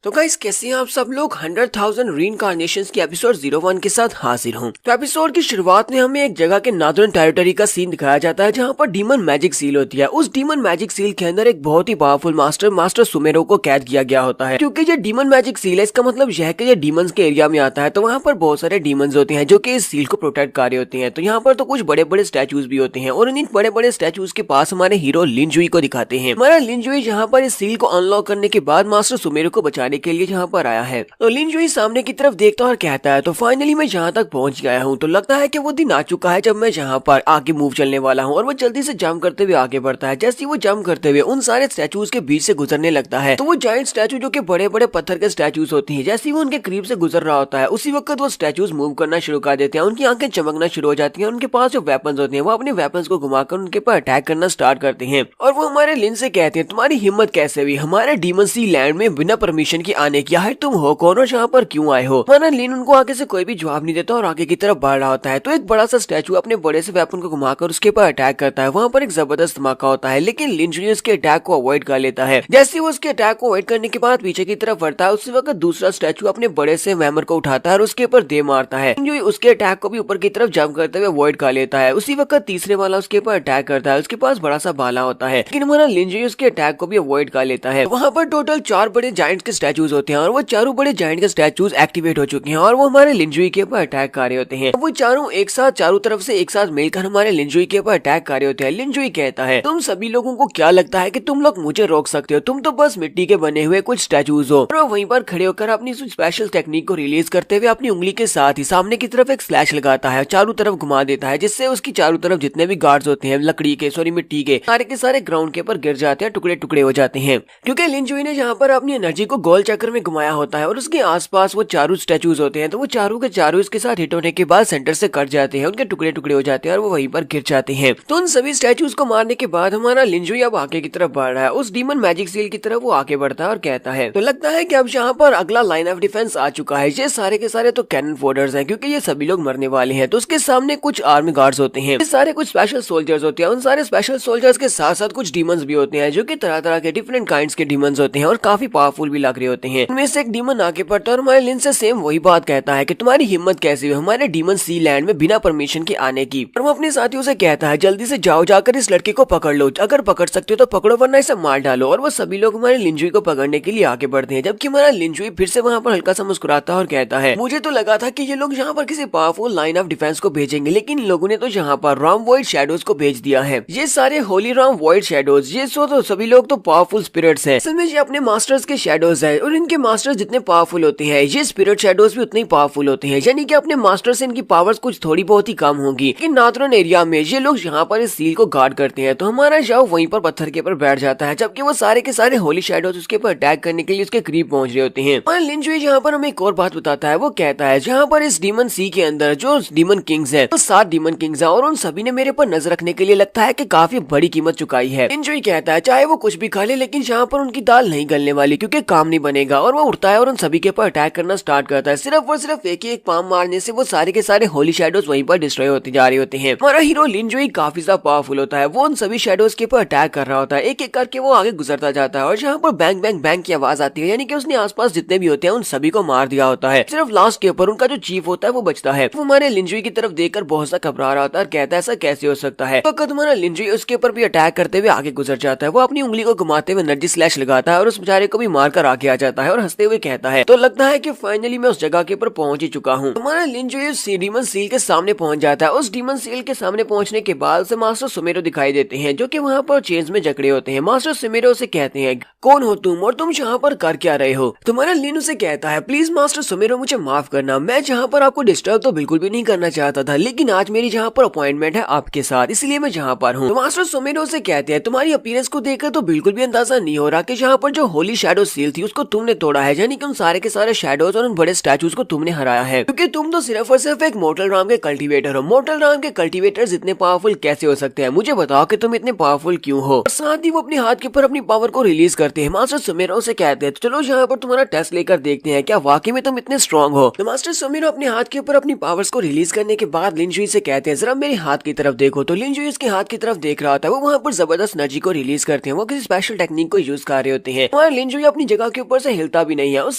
तो गाइस कैसे हैं आप सब लोग 100,000 रीइंकार्नेशंस की एपिसोड 01 के साथ हाजिर हूं। तो एपिसोड की शुरुआत में हमें एक जगह के नॉर्दर्न टेरिटरी का सीन दिखाया जाता है जहां पर डीमन मैजिक सील होती है। उस डीमन मैजिक सील के अंदर एक बहुत ही पावरफुल मास्टर सुमेरो को कैद किया गया होता है। क्योंकि ये डीमन मैजिक सील है, इसका मतलब यह है कि ये डीमंस के एरिया में आता है, तो वहाँ पर बहुत सारे डीमंस होते हैं जो कि इस सील को प्रोटेक्ट कर रहे होते हैं। तो यहाँ पर तो कुछ बड़े बड़े स्टैचूज भी होते हैं और इन बड़े बड़े स्टैचूज के पास हमारे हीरो लिनजुई को दिखाते हैं। हमारा लिनजुई यहाँ पर इस सील को अनलॉक करने के बाद मास्टर सुमेरो को बचाने के लिए यहाँ पर आया है। तो लिनजुई सामने की तरफ देखता और कहता है, तो फाइनली मैं यहाँ तक पहुंच गया हूँ। तो लगता है कि वो दिन आ चुका है जब मैं यहाँ पर आगे मूव चलने वाला हूँ। और वो जल्दी से जंप करते हुए आगे बढ़ता है। जैसे वो जंप करते हुए उन सारे स्टैचूज के बीच से गुजरने लगता है, तो वो जायंट स्टैचू जो कि बड़े बड़े पत्थर के स्टैचूज होती हैं, जैसे वो उनके करीब से गुजर रहा होता है उसी वक्त वो स्टैचूज मूव करना शुरू कर देते हैं। उनकी आंखें चमकना शुरू हो जाती हैं। उनके पास जो वेपन्स होते हैं वो अपने वेपन्स को घुमाकर उनके पर अटैक करना स्टार्ट करते हैं। और वो हमारे लिन से कहते हैं, तुम्हारी हिम्मत कैसे हुई हमारे डीमन सी लैंड में बिना परमिशन के आने की? है तुम हो कौन और यहाँ पर क्यों आए हो? हमारा लिन उनको आगे से कोई भी जवाब नहीं देता और आगे की तरफ बढ़ रहा होता है। तो एक बड़ा सा स्टैचू अपने बड़े से वेपन को घुमाकर उसके ऊपर अटैक करता है। वहाँ पर एक जबरदस्त धमाका होता है, लेकिन लिन उसके अटैक को अवॉइड कर लेता है। जैसे वो उसके अटैक को अवॉइड करने के बाद पीछे की तरफ बढ़ता है, उसी वक्त दूसरा स्टैचू अपने बड़े से हैमर को उठाता है और उसके ऊपर दे मारता है। लिन उसके अटैक को भी ऊपर की तरफ जंप करते हुए अवॉइड कर लेता है। उसी वक्त तीसरे वाला उसके ऊपर अटैक करता है। उसके पास बड़ा सा भाला होता है, लेकिन हमारा लिन उसके अटैक को भी अवॉइड कर लेता है। वहाँ पर टोटल 4 बड़े जायंट्स के स्टैचूज होते हैं और वो चारों बड़े जायंट के स्टैचूज एक्टिवेट हो चुके हैं और वो हमारे लिनजुई के ऊपर अटैक कर रहे होते हैं। वो चारों एक साथ चारों तरफ से एक साथ मिलकर हमारे लिनजुई के ऊपर अटैक कर रहे होते हैं। लिनजुई कहता है, तुम सभी लोगों को क्या लगता है कि तुम लोग मुझे रोक सकते हो? तुम तो बस मिट्टी के बने हुए कुछ स्टैचूज हो। और वो वहीं पर खड़े होकर अपनी स्पेशल टेक्निक को रिलीज करते हुए अपनी उंगली के साथ ही सामने की तरफ एक स्लैश लगाता है, चारों तरफ घुमा देता है, जिससे उसकी चारों तरफ जितने भी गार्ड्स होते हैं लकड़ी के मिट्टी के सारे ग्राउंड के ऊपर गिर जाते हैं, टुकड़े टुकड़े हो जाते हैं। क्योंकि लिनजुई ने यहाँ पर अपनी एनर्जी को गोल चक्कर में घुमाया होता है और उसके आसपास वो चारों स्टैचूज होते हैं। तो वो चारों के चारों इसके साथ हिट होने के बाद सेंटर से कट जाते हैं, उनके टुकड़े टुकड़े हो जाते हैं और वो वहीं पर गिर जाते हैं। तो उन सभी स्टैचूज को मारने के बाद हमारा लिनजुई अब आगे की तरफ बढ़ रहा है। उस डीमन मैजिक सील की तरफ वो आगे बढ़ता है और कहता है, तो लगता है कि अब यहाँ पर अगला लाइन ऑफ डिफेंस आ चुका है। ये सारे के सारे तो कैनन फोडर्स हैं, क्योंकि ये सभी लोग मरने वाले हैं। तो उसके सामने कुछ आर्मी गार्ड्स होते हैं, ये सारे कुछ स्पेशल सोल्जर्स होते हैं। उन सारे स्पेशल सोल्जर्स के साथ साथ कुछ डीमंस भी होते हैं जो कि तरह तरह के डिफरेंट काइंड्स के डीमंस होते हैं और काफी पावरफुल भी लग रहे होते हैं। इनमें से एक डीमन आगे बढ़ता है और हमारे लिन से सेम वही बात कहता है कि तुम्हारी हिम्मत कैसे हुई हमारे डीमन सी लैंड में बिना परमिशन के आने की? और वो अपने साथियों से कहता है, जल्दी से जाओ, जाकर इस लड़के को पकड़ लो, अगर पकड़ सकते हो तो पकड़ो वरना इसे मार डालो। और वो सभी लोग हमारे लिनजुई को पकड़ने के लिए आगे बढ़ते हैं, जबकि हमारा लिनजुई फिर से वहाँ पर हल्का सा मुस्कुराता है और कहता है, मुझे तो लगा था कि ये लोग यहाँ पर किसी पावरफुल लाइन ऑफ डिफेंस को भेजेंगे, लेकिन इन लोगों ने तो यहाँ पर राम वॉइड शैडोज को भेज दिया है। ये सारे होली राम वॉइड शैडोज, ये तो सभी लोग तो पावरफुल स्पिरिट्स हैं। असल में ये अपने मास्टर्स के शैडोज है और इनके मास्टर्स जितने पावरफुल होते हैं ये स्पिरिट शैडोज भी उतने ही पावरफुल होते हैं। यानी कि अपने मास्टर से इनकी पावर्स कुछ थोड़ी बहुत ही कम होंगी। लेकिन नॉर्दर्न एरिया में ये लोग यहाँ पर इस सील को गार्ड करते हैं। तो हमारा शाह वहीं पर पत्थर के ऊपर बैठ जाता है, जबकि वो सारे के सारे होली शैडोज उसके ऊपर अटैक करने के लिए उसके करीब पहुंच रहे होते हैं। और लिनजुई यहाँ पर हमें एक और बात बताता है। वो कहता है, जहाँ पर इस डीमन सी के अंदर जो डीमन किंग्स है, तो 7 डीमन किंग्स है और उन सभी ने मेरे पर नजर रखने के लिए लगता है कि काफी बड़ी कीमत चुकाई है। लिनजुई कहता है, चाहे वो कुछ भी खा ले लेकिन यहाँ पर उनकी दाल नहीं गलने वाली, क्योंकि काम नहीं बनेगा। और वो उठता है और उन सभी के ऊपर अटैक करना स्टार्ट करता है। सिर्फ और सिर्फ एक ही एक पाम मारने से वो सारे के सारे होली शैडोज वहीं पर डिस्ट्रॉय होते जा रहे होते हैं। हमारा हीरो लिनजुई काफी ज्यादा पावरफुल होता है। वो उन सभी शैडोज के ऊपर अटैक कर रहा होता है, एक एक करके वो आगे गुजरता जाता है और यहाँ पर बैंग बैंग बैंग की आवाज आती है, यानी कि उसने आसपास जितने भी होते हैं उन सभी को मार दिया होता है। सिर्फ लास्ट के ऊपर उनका जो चीफ होता है वो बचता है। वो हमारे लिनजुई की तरफ देखकर बहुत सा घबरा रहा होता है और कहता है, ऐसा कैसे हो सकता है? तो हमारा लिनजुई उसके ऊपर भी अटैक करते हुए आगे गुजर जाता है। वो अपनी उंगली को घुमाते हुए एनर्जी स्लैश लगाता है और उस बेचारे को भी मारकर आगे आ जाता है और हंसते हुए कहता है, तो लगता है कि फाइनली मैं उस जगह के ऊपर पहुंच ही चुका हूँ। हमारा लिनजुई उस डीमन सील के सामने पहुंच जाता है। उस डीमन सील के सामने पहुंचने के बाद से मास्टर सुमेरो दिखाई देते हैं, जो कि वहाँ पर चेन्स में जकड़े होते हैं। मास्टर सुमेरो से कहते हैं, कौन हो तुम और तुम यहाँ पर कर क्या रहे हो? तुम्हारा लिन से कहता है, प्लीज मास्टर सुमेरो मुझे माफ करना, मैं जहाँ पर आपको डिस्टर्ब तो बिल्कुल भी नहीं करना चाहता था, लेकिन आज मेरी जहाँ पर अपॉइंटमेंट है आपके साथ, इसलिए मैं जहाँ पर हूँ। तो मास्टर सुमेरो से कहते हैं, तुम्हारी अपीयरेंस को देखकर तो बिल्कुल भी अंदाजा नहीं हो रहा कि यहाँ पर जो होली शैडो सील थी उसको तुमने तोड़ा है, यानी कि उन सारे के सारे शैडोज और उन बड़े स्टैचूज को तुमने हराया है, क्योंकि तुम तो सिर्फ और सिर्फ एक मोर्टल राम के कल्टीवेटर हो। मोर्टल राम के कल्टीवेटर्स इतने पावरफुल कैसे हो सकते हैं? मुझे बताओ कि तुम इतने पावरफुल क्यों हो? और साथ ही वो अपने हाथ के ऊपर अपनी पावर को रिलीज करते हैं। मास्टर सुमेरो से कहते हैं, चलो यहाँ पर तुम्हारा टेस्ट लेकर देखते हैं, क्या वाकई में तुम इतने स्ट्रॉन्ग हो? तो मास्टर सुमेरो अपने हाथ के ऊपर अपनी पावर्स को रिलीज करने के बाद लिनजुई से कहते हैं, जरा मेरे हाथ की तरफ देखो। तो लिनजुई उसके हाथ की तरफ देख रहा था। वो वहाँ पर जबरदस्त एनर्जी को रिलीज करते हैं। वो किसी स्पेशल टेक्निक को यूज कर रहे होते हैं। और लिनजुई अपनी जगह के ऊपर से हिलता भी नहीं है। उस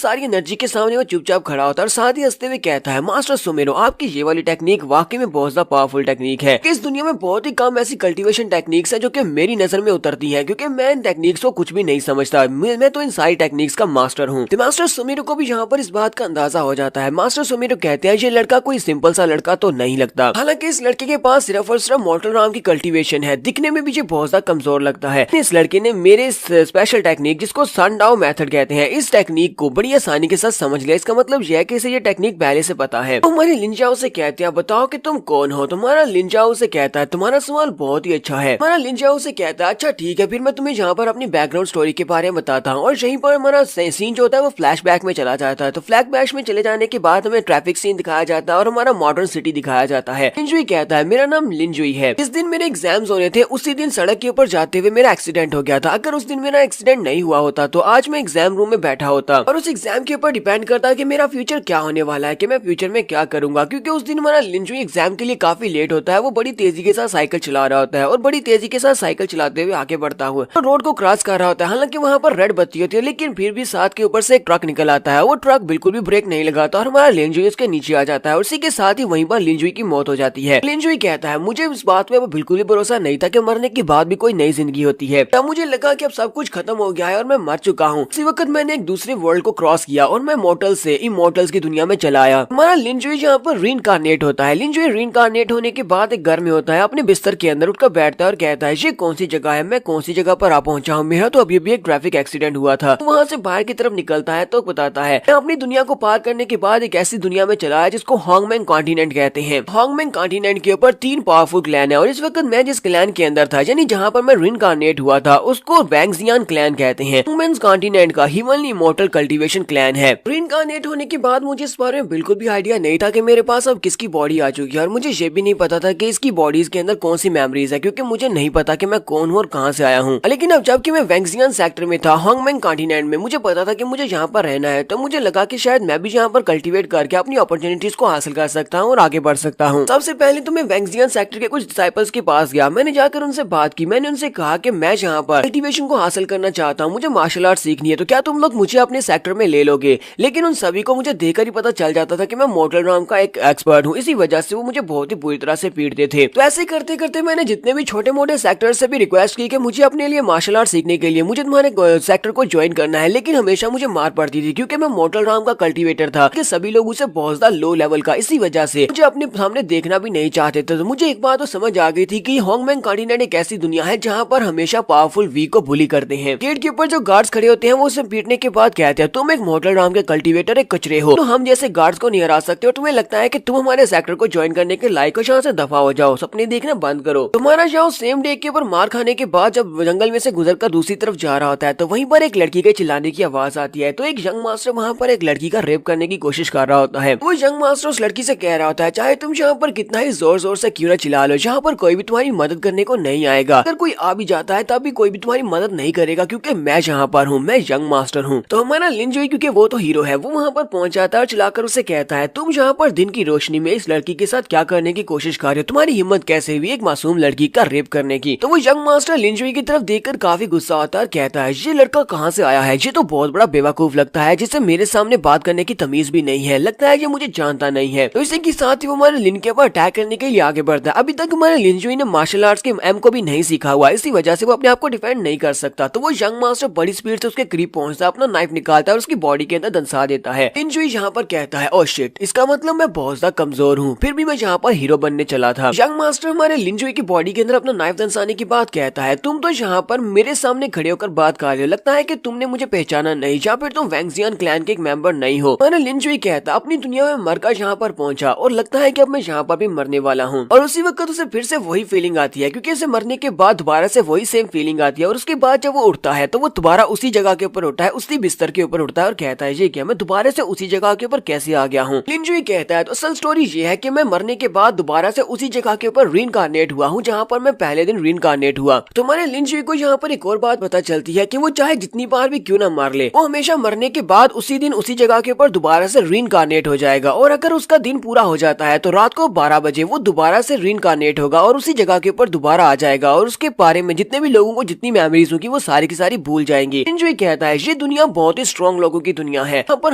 सारी एनर्जी के सामने वो चुपचाप खड़ा होता है और साथ ही हंसते हुए कहता है, मास्टर सुमेरो, आपकी ये वाली टेक्निक वाकई में बहुत ज्यादा पावरफुल टेक्निक है। इस दुनिया में बहुत ही कम ऐसी कल्टीवेशन टेक्निक्स है जो कि मेरी नजर में उतरती है, क्योंकि मैं इन टेक्निक्स को कुछ भी नहीं समझता। मैं तो इन सारी टेक्निक्स का मास्टर हूँ। तो मास्टर सुमेरो को भी यहाँ पर इस बात का अंदाजा हो जाता है। मास्टर सुमेरो कहते हैं, ये लड़का कोई सिंपल सा लड़का तो नहीं लगता। हालांकि इस लड़के के पास सिर्फ और सिर्फ मॉर्टल राम की कल्टीवेशन है, दिखने में भी ये बहुत ज्यादा कमजोर लगता है। इस लड़के ने मेरे स्पेशल टेक्निक, जिसको सनडाउ मेथड कहते हैं, इस टेक्निक को बड़ी आसानी के साथ समझ लिया। इसका मतलब यह है कि इसे ये टेक्निक पहले से पता है। तो हमारे लिंजाओ से कहते हैं, बताओ कि तुम कौन हो। तुम्हारा लिंजाओ से कहता है, तुम्हारा सवाल बहुत ही अच्छा है। हमारा लिंजाओ से कहता है, अच्छा ठीक है, फिर मैं तुम्हें यहाँ पर अपनी बैकग्राउंड स्टोरी के बारे में बताता हूँ। और यहीं पर हमारा सीन जो होता है वो फ्लैशबैक में चला जाता है। तो फ्लैशबैक में चले जाने के बाद हमें ट्रैफिक सीन दिखाया जाता है और हमारा मॉडर्न सिटी दिखाया जाता है। लिंजुई कहता है, मेरा नाम लिंजुई है। इस दिन मेरे एग्जाम्स होने थे, उसी दिन सड़क के ऊपर जाते हुए मेरा एक्सीडेंट हो गया था। अगर उस दिन मेरा एक्सीडेंट नहीं हुआ होता तो आज मैं एग्जाम रूम में बैठा होता। और उस एग्जाम के ऊपर डिपेंड करता है कि मेरा फ्यूचर क्या होने वाला है, कि मैं फ्यूचर में क्या करूंगा। क्योंकि उस दिन हमारा लिंजुई एग्जाम के लिए काफी लेट होता है। वो बड़ी तेजी के साथ साइकिल चला रहा होता है और बड़ी तेजी के साथ साइकिल चलाते हुए आगे बढ़ता हुआ तो रोड को क्रॉस कर रहा होता है। हालांकि वहाँ पर रेड बत्ती होती है, लेकिन फिर भी साथ के ऊपर से एक ट्रक निकल आता है। वो ट्रक बिल्कुल भी ब्रेक नहीं लगाता और हमारा लिंजुई उसके नीचे आ जाता है। उसी के साथ ही वहीं पर लिंजुई की मौत हो जाती है। लिंजुई कहता है, मुझे इस बात में बिल्कुल भी भरोसा नहीं था कि मरने के बाद भी कोई नई जिंदगी होती है। तब मुझे लगा कि अब सब कुछ खत्म हो गया है और मैं मर चुका हूँ। उसी वक्त मैंने एक दूसरे वर्ल्ड को क्रॉस किया और मैं मॉर्टल से इमॉर्टल्स की दुनिया में चला आया। हमारा लिंजुई यहाँ पर रीइंकार्नेट होता है। लिंजुई रीइंकार्नेट होने के बाद एक घर में होता है, अपने बिस्तर के अंदर उठकर बैठता है और कहता है, ये कौन सी जगह है, मैं कौन सी जगह पर आ पहुंचा हूँ। मेरा तो अभी भी एक ट्रैफिक एक्सीडेंट हुआ था। वहाँ से बाहर की तरफ निकलता है तो बताता है, मैं अपनी दुनिया को पार करने के बाद एक ऐसी दुनिया में चला है जिसको हॉन्गमैंग कॉन्टिनेंट कहते हैं। हॉन्गमैंग कॉन्टिनेंट के ऊपर 3 पावरफुल क्लैन है और इस वक्त मैं जिस क्लैन के अंदर था, यानी जहाँ पर मैं रीइंकार्नेट हुआ था, उसको वैंगजियान क्लैन कहते हैं। हॉन्गमैंग कॉन्टिनेंट का ह्यूमनली इमॉर्टल कल्टीवेशन क्लैन है। रीइंकार्नेट होने के बाद मुझे इस बारे में बिल्कुल भी आइडिया नहीं था कि मेरे पास अब किसकी बॉडी आ चुकी है और मुझे ये भी नहीं पता था कि इसकी बॉडीज के अंदर कौन सी मेमोरीज है, क्योंकि मुझे नहीं पता कि मैं कौन हूँ और कहाँ से आया हूँ। लेकिन अब जबकि मैं वैंगजियान सेक्टर में था, हॉन्गमैंग कॉन्टिनेंट में, मुझे पता था कि मुझे यहाँ पर रहना है। तो मुझे लगा कि शायद मैं भी यहाँ पर कल्टीवेट करके अपनी अपॉर्चुनिटीज को हासिल कर सकता हूँ और आगे बढ़ सकता हूँ। सबसे पहले तो मैं वैंगजियान सेक्टर के कुछ डिसाइपल्स के पास गया। मैंने जाकर उनसे बात की। मैंने उनसे कहा कि मैं यहाँ पर कल्टीवेशन को हासिल करना चाहता हूँ, मुझे मार्शल आर्ट सीखनी है, तो क्या तुम लोग मुझे अपने सेक्टर में ले लोगे। लेकिन उन सभी को मुझे देखकर ही पता चल जाता था कि मैं मॉर्टल राम का एक एक्सपर्ट हूँ। इसी वजह से वो मुझे बहुत ही बुरी तरह से पीटते थे। तो ऐसे करते करते मैंने जितने भी छोटे मोटे सेक्टर से भी रिक्वेस्ट की कि मुझे अपने लिए मार्शल आर्ट सीखने के लिए मुझे तुम्हारे सेक्टर को ज्वाइन करना है, लेकिन हमेशा मुझे मार पड़ती थी क्योंकि मैं मॉर्टल राम का कल्टीवेटर था कि सभी लोग उसे बहुत ज्यादा लो लेवल का, इसी वजह से मुझे अपने सामने देखना भी नहीं चाहते थे। तो मुझे एक बात तो समझ आ गई थी कि हॉन्गमैंग कॉन्टिनेंट एक ऐसी दुनिया है जहाँ पर हमेशा पावरफुल वीक को बुली करते हैं। गेट के ऊपर जो गार्ड्स खड़े होते हैं वो उसे पीटने के बाद कहते हैं, तुम एक मॉर्टल राम के कल्टीवेटर एक कचरे हो, तो हम जैसे गार्ड्स को नहीं हरा सकते और तुम्हें लगता है कि तुम हमारे सेक्टर को ज्वाइन करने के लायक हो, यहाँ से दफा हो जाओ, सपने देखना बंद करो। तुम्हारा जाओ सेम डे के ऊपर मार खाने के बाद जब जंगल में से गुजरकर दूसरी तरफ जा रहा होता है तो वहीं पर एक लड़की के चिल्लाने की आवाज आती है। तो एक यंग मास्टर वहाँ पर एक लड़की का रेप करने की कोशिश कर रहा होता है। वो यंग मास्टर उस लड़की से कह रहा होता है, चाहे तुम यहाँ पर कितना ही जोर जोर से क्यों न चिल्ला लो, यहाँ पर कोई भी तुम्हारी मदद करने को नहीं आएगा। अगर कोई आ भी जाता है तब भी कोई भी तुम्हारी मदद नहीं करेगा, क्योंकि मैं यहाँ पर हूँ, मैं यंग मास्टर हूँ। तो हमारा लिंजुई, क्योंकि वो तो हीरो है, वो वहाँ पर पहुंच जाता है और चिल्लाकर उसे कहता है, तुम यहाँ पर दिन की रोशनी में इस लड़की के साथ क्या करने की कोशिश कर रहे हो, तुम्हारी हिम्मत कैसे हुई एक मासूम लड़की का रेप करने की। तो वो यंग मास्टर लिंजुई की तरफ देखकर काफी गुस्सा आता है और कहता है, ये लड़का कहाँ से आया है, ये तो बहुत बड़ा बेवकूफ लगता है, जिसे मेरे सामने बात करने की तमीज भी नहीं है, लगता है ये मुझे जानता नहीं है। तो इसी के साथ ही वो हमारे लिन के ऊपर अटैक करने के लिए आगे बढ़ता है। अभी तक हमारे लिंजुई ने मार्शल आर्ट्स के एम को भी नहीं सीखा हुआ, इसी वजह से वो अपने आप को डिफेंड नहीं कर सकता। तो वो यंग मास्टर बड़ी स्पीड से उसके करीब पहुंचता है, अपना नाइफ निकालता है और उसकी बॉडी के अंदर दंसा देता है। लिंजुई यहाँ पर कहता है, ओह शिट, इसका मतलब मैं बहुत ज्यादा कमजोर हूँ, फिर भी मैं यहाँ पर हीरो बनने चला था। यंग मास्टर हमारे लिंजुई की बॉडी के अंदर अपना नाइफ दंसाने की बात कहता है, तुम तो यहाँ पर मेरे सामने खड़े होकर बात कर रहे हो, लगता है कि तुमने मुझे पहचाना नहीं, या फिर तुम वैंगजियान क्लैन के एक मेंबर नहीं हो। मैंने लिंजुई कहता, अपनी दुनिया में मरकर यहाँ पर पहुंचा और लगता है कि अब मैं यहाँ पर भी मरने वाला हूँ। और उसी वक्त उसे फिर से वही फीलिंग आती है, क्योंकि उसे मरने के बाद दोबारा से वही सेम फीलिंग आती है। और उसके बाद जब वो उठता है तो वो दोबारा उसी जगह के ऊपर उठता है, उसी बिस्तर के ऊपर उठता है और कहता है, ये क्या, मैं दोबारा से उसी जगह के ऊपर कैसे आ गया हूँ। लिंजुई कहता है, तो असल स्टोरी ये है कि मैं मरने के बाद दोबारा से उसी जगह के ऊपर रीइंकार्नेट हुआ हूँ जहाँ पर मैं पहले दिन रीइंकार्नेट हुआ। तो हमारे लिंजुई को यहाँ पर एक और बात पता चलती है कि वो चाहे जितनी बार भी क्यों ना मार ले, वो हमेशा मरने के बाद उसी दिन उसी जगह के ऊपर दोबारा से रीइंकार्नेट हो जाएगा। और अगर उसका दिन पूरा हो जाता है तो रात को 12 बजे वो दोबारा से रीइंकार्नेट होगा और उसी जगह के ऊपर दोबारा आ जाएगा और उसके बारे में जितने भी लोगों को जितनी मेमोरीज होगी वो सारी की सारी भूल जाएंगे। लिंजुई कहता है, ये दुनिया बहुत ही स्ट्रॉन्ग लोगों की दुनिया है। यहाँ पर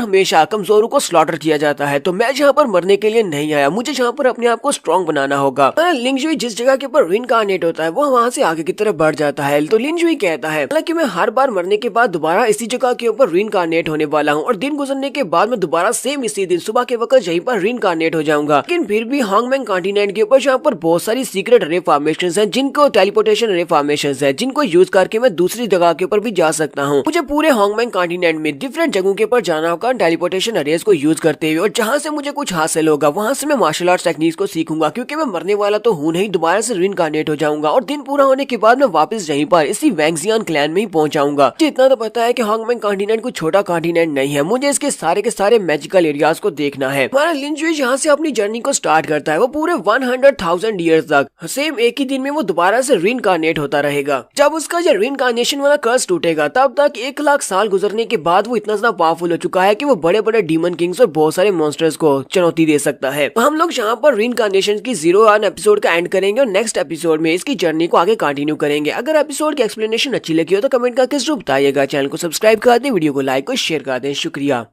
हमेशा कमजोरों को स्लॉटर किया जाता है। तो मैं यहाँ पर मरने के लिए नहीं आया, मुझे यहाँ पर अपने आप को स्ट्रॉन्ग बनाना होगा। लिंगजुई जिस जगह के ऊपर रीइंकार्नेट होता है वो वहाँ से आगे की तरफ बढ़ जाता है। तो लिंगजुई कहता है हालांकि मैं हर बार मरने के बाद दोबारा इसी जगह के ऊपर रीइंकार्नेट होने वाला हूँ और दिन गुजरने के बाद मैं दोबारा सेम इसी दिन सुबह के वक्त यहीं पर रीइंकार्नेट हो जाऊंगा। लेकिन फिर भी हांगमैंग कॉन्टिनेंट के ऊपर यहाँ पर बहुत सारी सीक्रेट रे फॉर्मेशंस हैं, जिनको टेलीपोर्टेशन रे फॉर्मेशंस है, जिनको यूज करके मैं दूसरी जगह के ऊपर भी जा सकता हूँ। मुझे पूरे हांगमैंग कॉन्टिनेंट में डिफरेंट जगहों के ऊपर जाना होगा टेलीपोर्टेशन रेस को यूज करते हुए, और जहाँ से मुझे कुछ हासिल होगा वहाँ से मैं मार्शल आर्ट्स टेक्निक्स को सीखूंगा, क्योंकि मैं मरने वाला तो हूँ नहीं, दोबारा से रीइंकार्नेट हो जाऊंगा और दिन पूरा होने के बाद मैं वापस यहीं पर इसी वैंगजियान क्लैन में ही पहुंच जाऊंगा। मुझे इतना तो पता है कि हांगमैंग कॉन्टिनेंट कोई छोटा कॉन्टिनेंट नहीं है, मुझे इसके सारे के सारे मैजिकल एरियाज को देखना है। हमारा लिंजुई यहाँ से अपनी जर्नी को स्टार्ट करता है। वो पूरे 100,000 ईयर्स तक सेम एक ही दिन में वो दोबारा से रीइंकार्नेट होता रहेगा। जब उसका ये रीइंकार्नेशन वाला कर्स टूटेगा तब तक 1,00,000 साल गुजरने के बाद वो इतना ज्यादा पावरफुल हो चुका है कि वो बड़े बड़े डीमन किंग्स और बहुत सारे मॉन्स्टर्स को चुनौती दे सकता है। हम लोग यहाँ पर रीइंकार्नेशन की 01 एपिसोड का एंड करेंगे और नेक्स्ट एपिसोड में इसकी जर्नी को आगे कंटिन्यू करेंगे। अगर एपिसोड की एक्सप्लेनेशन अच्छी लगी हो तो कमेंट करके जरूर बताइएगा। चैनल को सब्सक्राइब कर दें, वीडियो को लाइक और शेयर कर दें। शुक्रिया।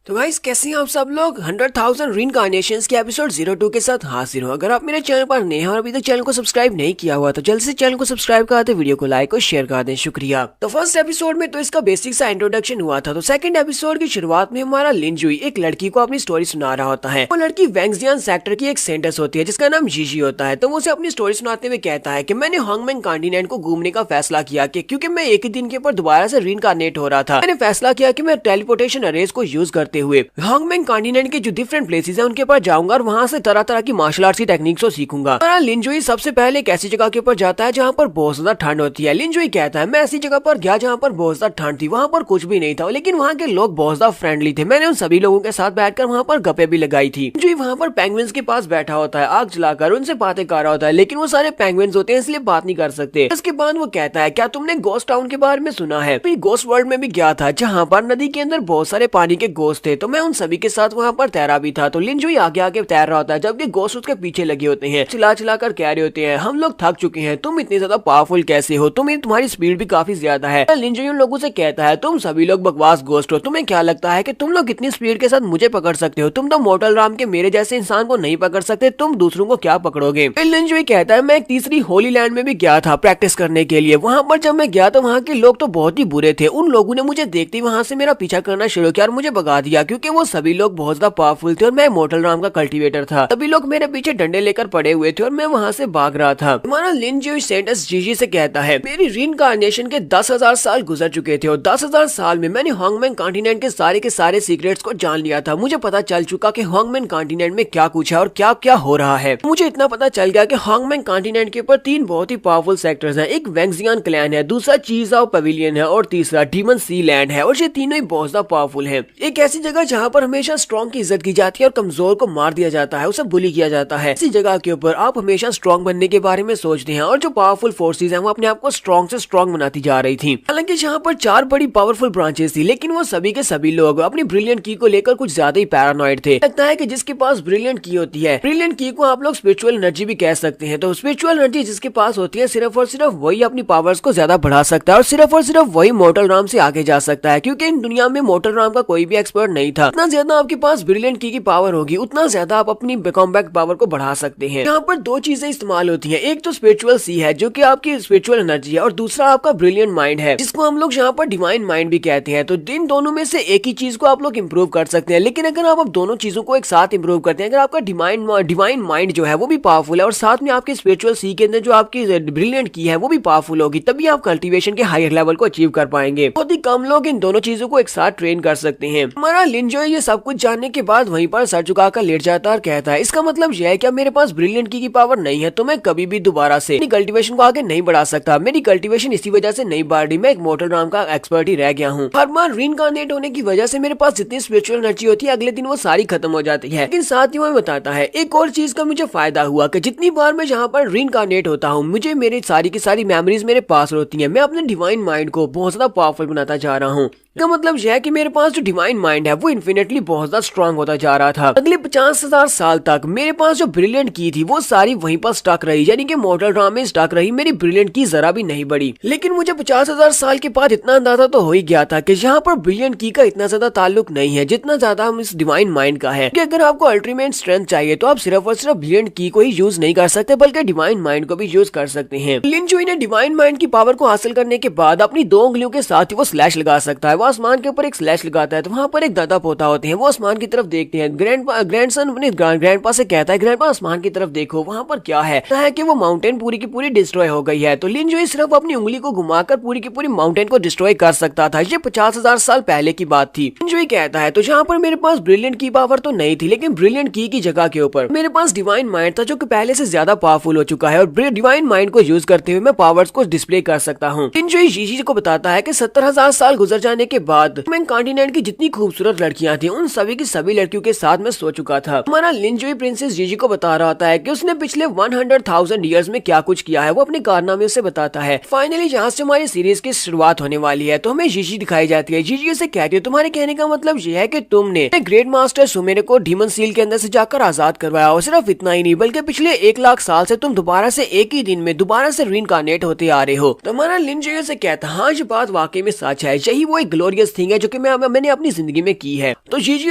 तो गाइस कैसे हैं आप सब लोग। 100,000 रीइंकार्नेशंस के एपिसोड 02 के साथ हाजिर हूँ। अगर आप मेरे चैनल पर नए हैं और अभी तक चैनल को सब्सक्राइब नहीं किया हुआ तो जल्द से चैनल को सब्सक्राइब कर दें, वीडियो को लाइक और शेयर कर दें। शुक्रिया। तो फर्स्ट एपिसोड में तो इसका बेसिक सा इंट्रोडक्शन हुआ था। तो सेकंड एपिसोड की शुरुआत में हमारा लिंजुई एक लड़की को अपनी स्टोरी सुना रहा होता है। वो लड़की वैंगजियान सेक्टर की एक सेंटस होती है जिसका नाम जीजी होता है। तो वो उसे अपनी स्टोरी सुनाते हुए कहता है कि मैंने हांगमैंग कॉन्टिनेंट को घूमने का फैसला किया कि क्योंकि मैं एक ही दिन के ऊपर दोबारा से रीइंकार्नेट हो रहा था, मैंने फैसला किया कि मैं टेलीपोर्टेशन अरेज को यूज करते हुए हांगमैंग कॉन्टिनेंट के जो डिफरेंट प्लेसेस हैं उनके पास जाऊंगा और वहां से तरह तरह की मार्शल आर्ट्स की टेक्निक्स को सीखूंगा। हमारा लिंजुई सबसे पहले एक ऐसी जगह के ऊपर जाता है जहाँ पर बहुत ज्यादा ठंड होती है। लिंजुई कहता है मैं ऐसी जगह पर गया जहाँ पर बहुत ज्यादा ठंड थी, वहाँ पर कुछ भी नहीं था, लेकिन वहाँ के लोग बहुत ज्यादा फ्रेंडली थे। मैंने उन सभी लोगों के साथ बैठकर वहाँ पर गप्पे भी लगाई थी। लिंजुई वहाँ पर पेंगुइन्स के पास बैठा होता है, आग जलाकर उनसे बातें कर रहा होता है, लेकिन वो सारे पेंगुइन्स होते हैं इसलिए बात नहीं कर सकते। इसके बाद वो कहता है क्या तुमने गोस्ट टाउन के बारे में सुना है। गोस्ट वर्ल्ड में भी गया था जहाँ पर नदी के अंदर बहुत सारे पानी के गोस्ट थे, तो मैं उन सभी के साथ वहाँ पर तैरा भी था। तो लिंजुई आगे आगे तैर रहा होता है जबकि गोस्ट उसके पीछे लगे होते हैं, चिल्ला चिल्ला कर कह रहे होते हैं हम लोग थक चुके हैं, तुम इतने ज्यादा पावरफुल कैसे हो, तुम्हारी स्पीड भी काफी ज्यादा है। लिंजुई उन लोगों से कहता है तुम सभी लोग बकवास गोस्ट हो, तुम्हें क्या लगता है कि तुम लोग इतनी स्पीड के साथ मुझे पकड़ सकते हो, तुम तो मोर्टल राम के मेरे जैसे इंसान को नहीं पकड़ सकते, तुम दूसरों को क्या पकड़ोगे। लिंजुई कहता है मैं एक तीसरी होली लैंड में भी गया था प्रैक्टिस करने के लिए। वहाँ पर जब मैं गया तो वहाँ के लोग तो बहुत ही बुरे थे, उन लोगों ने मुझे देखते ही वहाँ से मेरा पीछा करना शुरू किया और मुझे भगा दिया क्योंकि वो सभी लोग बहुत ज्यादा पावरफुल थे और मैं मोर्टल राम का कल्टीवेटर था। सभी लोग मेरे पीछे डंडे लेकर पड़े हुए थे और मैं वहाँ से भाग रहा था। हमारा लिंजुई सेंटस जीजी से कहता है मेरी रीइंकार्नेशन के 10,000 साल गुजर चुके थे और 10,000 साल में मैंने हांगमैंग कॉन्टिनेंट के सारे सीक्रेट्स को जान लिया था। मुझे पता चल चुका कि हांगमैंग कॉन्टिनेंट में क्या कुछ है और क्या क्या हो रहा है। मुझे इतना पता चल गया कि हांगमैंग कॉन्टिनेंट के ऊपर 3 बहुत ही पावरफुल सेक्टर्स हैं। एक वैंगजियान क्लैन है, दूसरा चीजाओ पवेलियन है और तीसरा डीमन सी लैंड है, और ये तीनों ही बहुत ज्यादा पावरफुल है। एक ऐसी जगह जहाँ पर हमेशा स्ट्रॉन्ग की इज्जत की जाती है और कमजोर को मार दिया जाता है, उसे बुली किया जाता है। इसी जगह के ऊपर आप हमेशा स्ट्रॉन्ग बनने के बारे में सोचते हैं और जो पावरफुल फोर्सेस हैं वो अपने आप को स्ट्रॉन्ग से स्ट्रॉन्ग बनाती जा रही थी। हालांकि यहाँ पर 4 बड़ी पावरफुल ब्रांचेस थी, लेकिन वो सभी के सभी लोग अपनी ब्रिलियंट की को लेकर कुछ ज्यादा ही पैरानॉइड थे। लगता है कि जिसके पास ब्रिलियंट की होती है, ब्रिलियंट की को आप लोग स्पिरिचुअल एनर्जी भी कह सकते हैं। तो स्पिरिचुअल एनर्जी जिसके पास होती है सिर्फ और सिर्फ वही अपनी पावर्स को ज्यादा बढ़ा सकता है और सिर्फ वही मोर्टल राम से आगे जा सकता है, क्योंकि इन दुनिया में मोर्टल राम का कोई भी एक्सपर्ट नहीं था। जितना ज्यादा आपके पास ब्रिलियंट की पावर होगी उतना ज्यादा आप अपनी कॉम्बैट पावर को बढ़ा सकते हैं। यहाँ पर 2 चीजें इस्तेमाल होती हैं, एक तो स्पिरिचुअल सी है जो कि आपकी स्पिरिचुअल एनर्जी है और दूसरा आपका ब्रिलियंट माइंड है जिसको हम लोग यहाँ पर डिवाइन माइंड भी कहते हैं। तो इन दोनों में से एक ही चीज को आप लोग इम्प्रूव कर सकते हैं, लेकिन अगर आप दोनों चीजों को एक साथ इम्प्रूव करते हैं, अगर आपका डिवाइन माइंड जो है वो भी पावरफुल है और साथ में आपके स्पिरिचुअल सी के अंदर जो आपकी ब्रिलियंट की है वो भी पावरफुल होगी, तभी आप कल्टीवेशन के हायर लेवल को अचीव कर पाएंगे। बहुत ही कम लोग इन दोनों चीजों को एक साथ ट्रेन कर सकते हैं। हमारा लिंजुई ये सब कुछ जानने के बाद वहीं पर सर झुकाकर लेट जाता है और कहता है इसका मतलब यह है कि मेरे पास ब्रिलियंट की पावर नहीं है तो मैं कभी भी दोबारा से अपनी कल्टीवेशन को आगे नहीं बढ़ा सकता। मेरी कल्टीवेशन इसी वजह से नहीं बढ़ रही, मैं एक मोर्टल राम का एक्सपर्ट ही रह गया हूँ। हर बार रीइंकार्नेट होने की वजह से मेरे पास जितनी स्पिरिचुअल एनर्जी होती है अगले दिन वो सारी खत्म हो जाती है। लेकिन साथ ही वो बताता है एक और चीज का मुझे फायदा हुआ कि जितनी बार मैं यहाँ पर रीइंकार्नेट होता हूँ मुझे मेरी सारी की सारी मेमोरीज मेरे पास होती है। मैं अपने डिवाइन माइंड को बहुत ज्यादा पावरफुल बनाता जा रहा हूँ। इसका मतलब यह है कि मेरे पास जो डिवाइन माइंड है वो इन्फिनेटली बहुत ज्यादा स्ट्रांग होता जा रहा था। अगले 50,000 साल तक मेरे पास जो ब्रिलियंट की थी वो सारी वहीं पर स्टक रही, यानी कि मॉडल ड्राम में स्टक रही, मेरी ब्रिलियंट की जरा भी नहीं बढ़ी। लेकिन मुझे 50,000 साल के बाद इतना अंदाजा तो हो ही गया था कि यहाँ पर ब्रिलियंट की का इतना ज्यादा ताल्लुक नहीं है जितना ज्यादा हम इस डिवाइन माइंड का है। कि अगर आपको अल्टीमेट स्ट्रेंथ चाहिए तो आप सिर्फ और सिर्फ ब्रिलियंट की को ही यूज नहीं कर सकते बल्कि डिवाइन माइंड को भी यूज कर सकते हैं। लिन जुई ने डिवाइन माइंड की पावर को हासिल करने के बाद अपनी 2 उंगलियों के साथ ही वो स्लैश लगा सकता है। वो आसमान के ऊपर एक स्लैश लगाता है तो वहाँ पर एक दादा पोता होते हैं, वो आसमान की तरफ देखते हैं। ग्रैंडसन अपने ग्रैंडपा से कहता है, ग्रैंडपा आसमान की तरफ देखो वहाँ पर क्या है कि वो माउंटेन पूरी की पूरी डिस्ट्रॉय हो गई है। तो लिन जुई सिर्फ अपनी उंगली को घुमाकर पूरी की पूरी माउंटेन को डिस्ट्रॉय कर सकता था। ये 50,000 साल पहले की बात थी। लिन जुई कहता है तो जहाँ पर मेरे पास ब्रिलियंट की पावर तो नहीं थी, लेकिन ब्रिलियंट की जगह के ऊपर मेरे पास डिवाइन माइंड था जो कि पहले से ज्यादा पावरफुल हो चुका है और डिवाइन माइंड को यूज करते हुए मैं पावर्स को डिस्प्ले कर सकता हूँ। लिन जुई जीजी को बताता है कि 70,000 साल गुजर जाने के बाद मैं कॉन्टिनेंट की जितनी खूबसूरत लड़कियां थी उन सभी की सभी लड़कियों के साथ मैं सो चुका था। हमारा लिन जुई प्रिंसेस जीजी को बता रहा होता है कि उसने पिछले 100,000 ईयर्स में क्या कुछ किया है, वो अपने कारनामे से बताता है। फाइनली यहाँ से हमारी सीरीज की शुरुआत होने वाली है तो हमें जीजी दिखाई जाती है। जीजी उसे कहती है तुम्हारे कहने का मतलब ये है कि तुमने ग्रेट मास्टर सुमेरे को डीमन सील के अंदर से जाकर आजाद करवाया, और सिर्फ इतना ही नहीं बल्कि पिछले 1 लाख साल से तुम दोबारा से एक ही दिन में दोबारा से रीइंकार्नेट होते आ रहे हो। तो हमारा लिन जुई से कहता है हाँ ये बात वाकई में सच है, यही वो एक ग्लोरियस थिंग है जो कि मैंने अपनी जिंदगी में की है। तो जीजी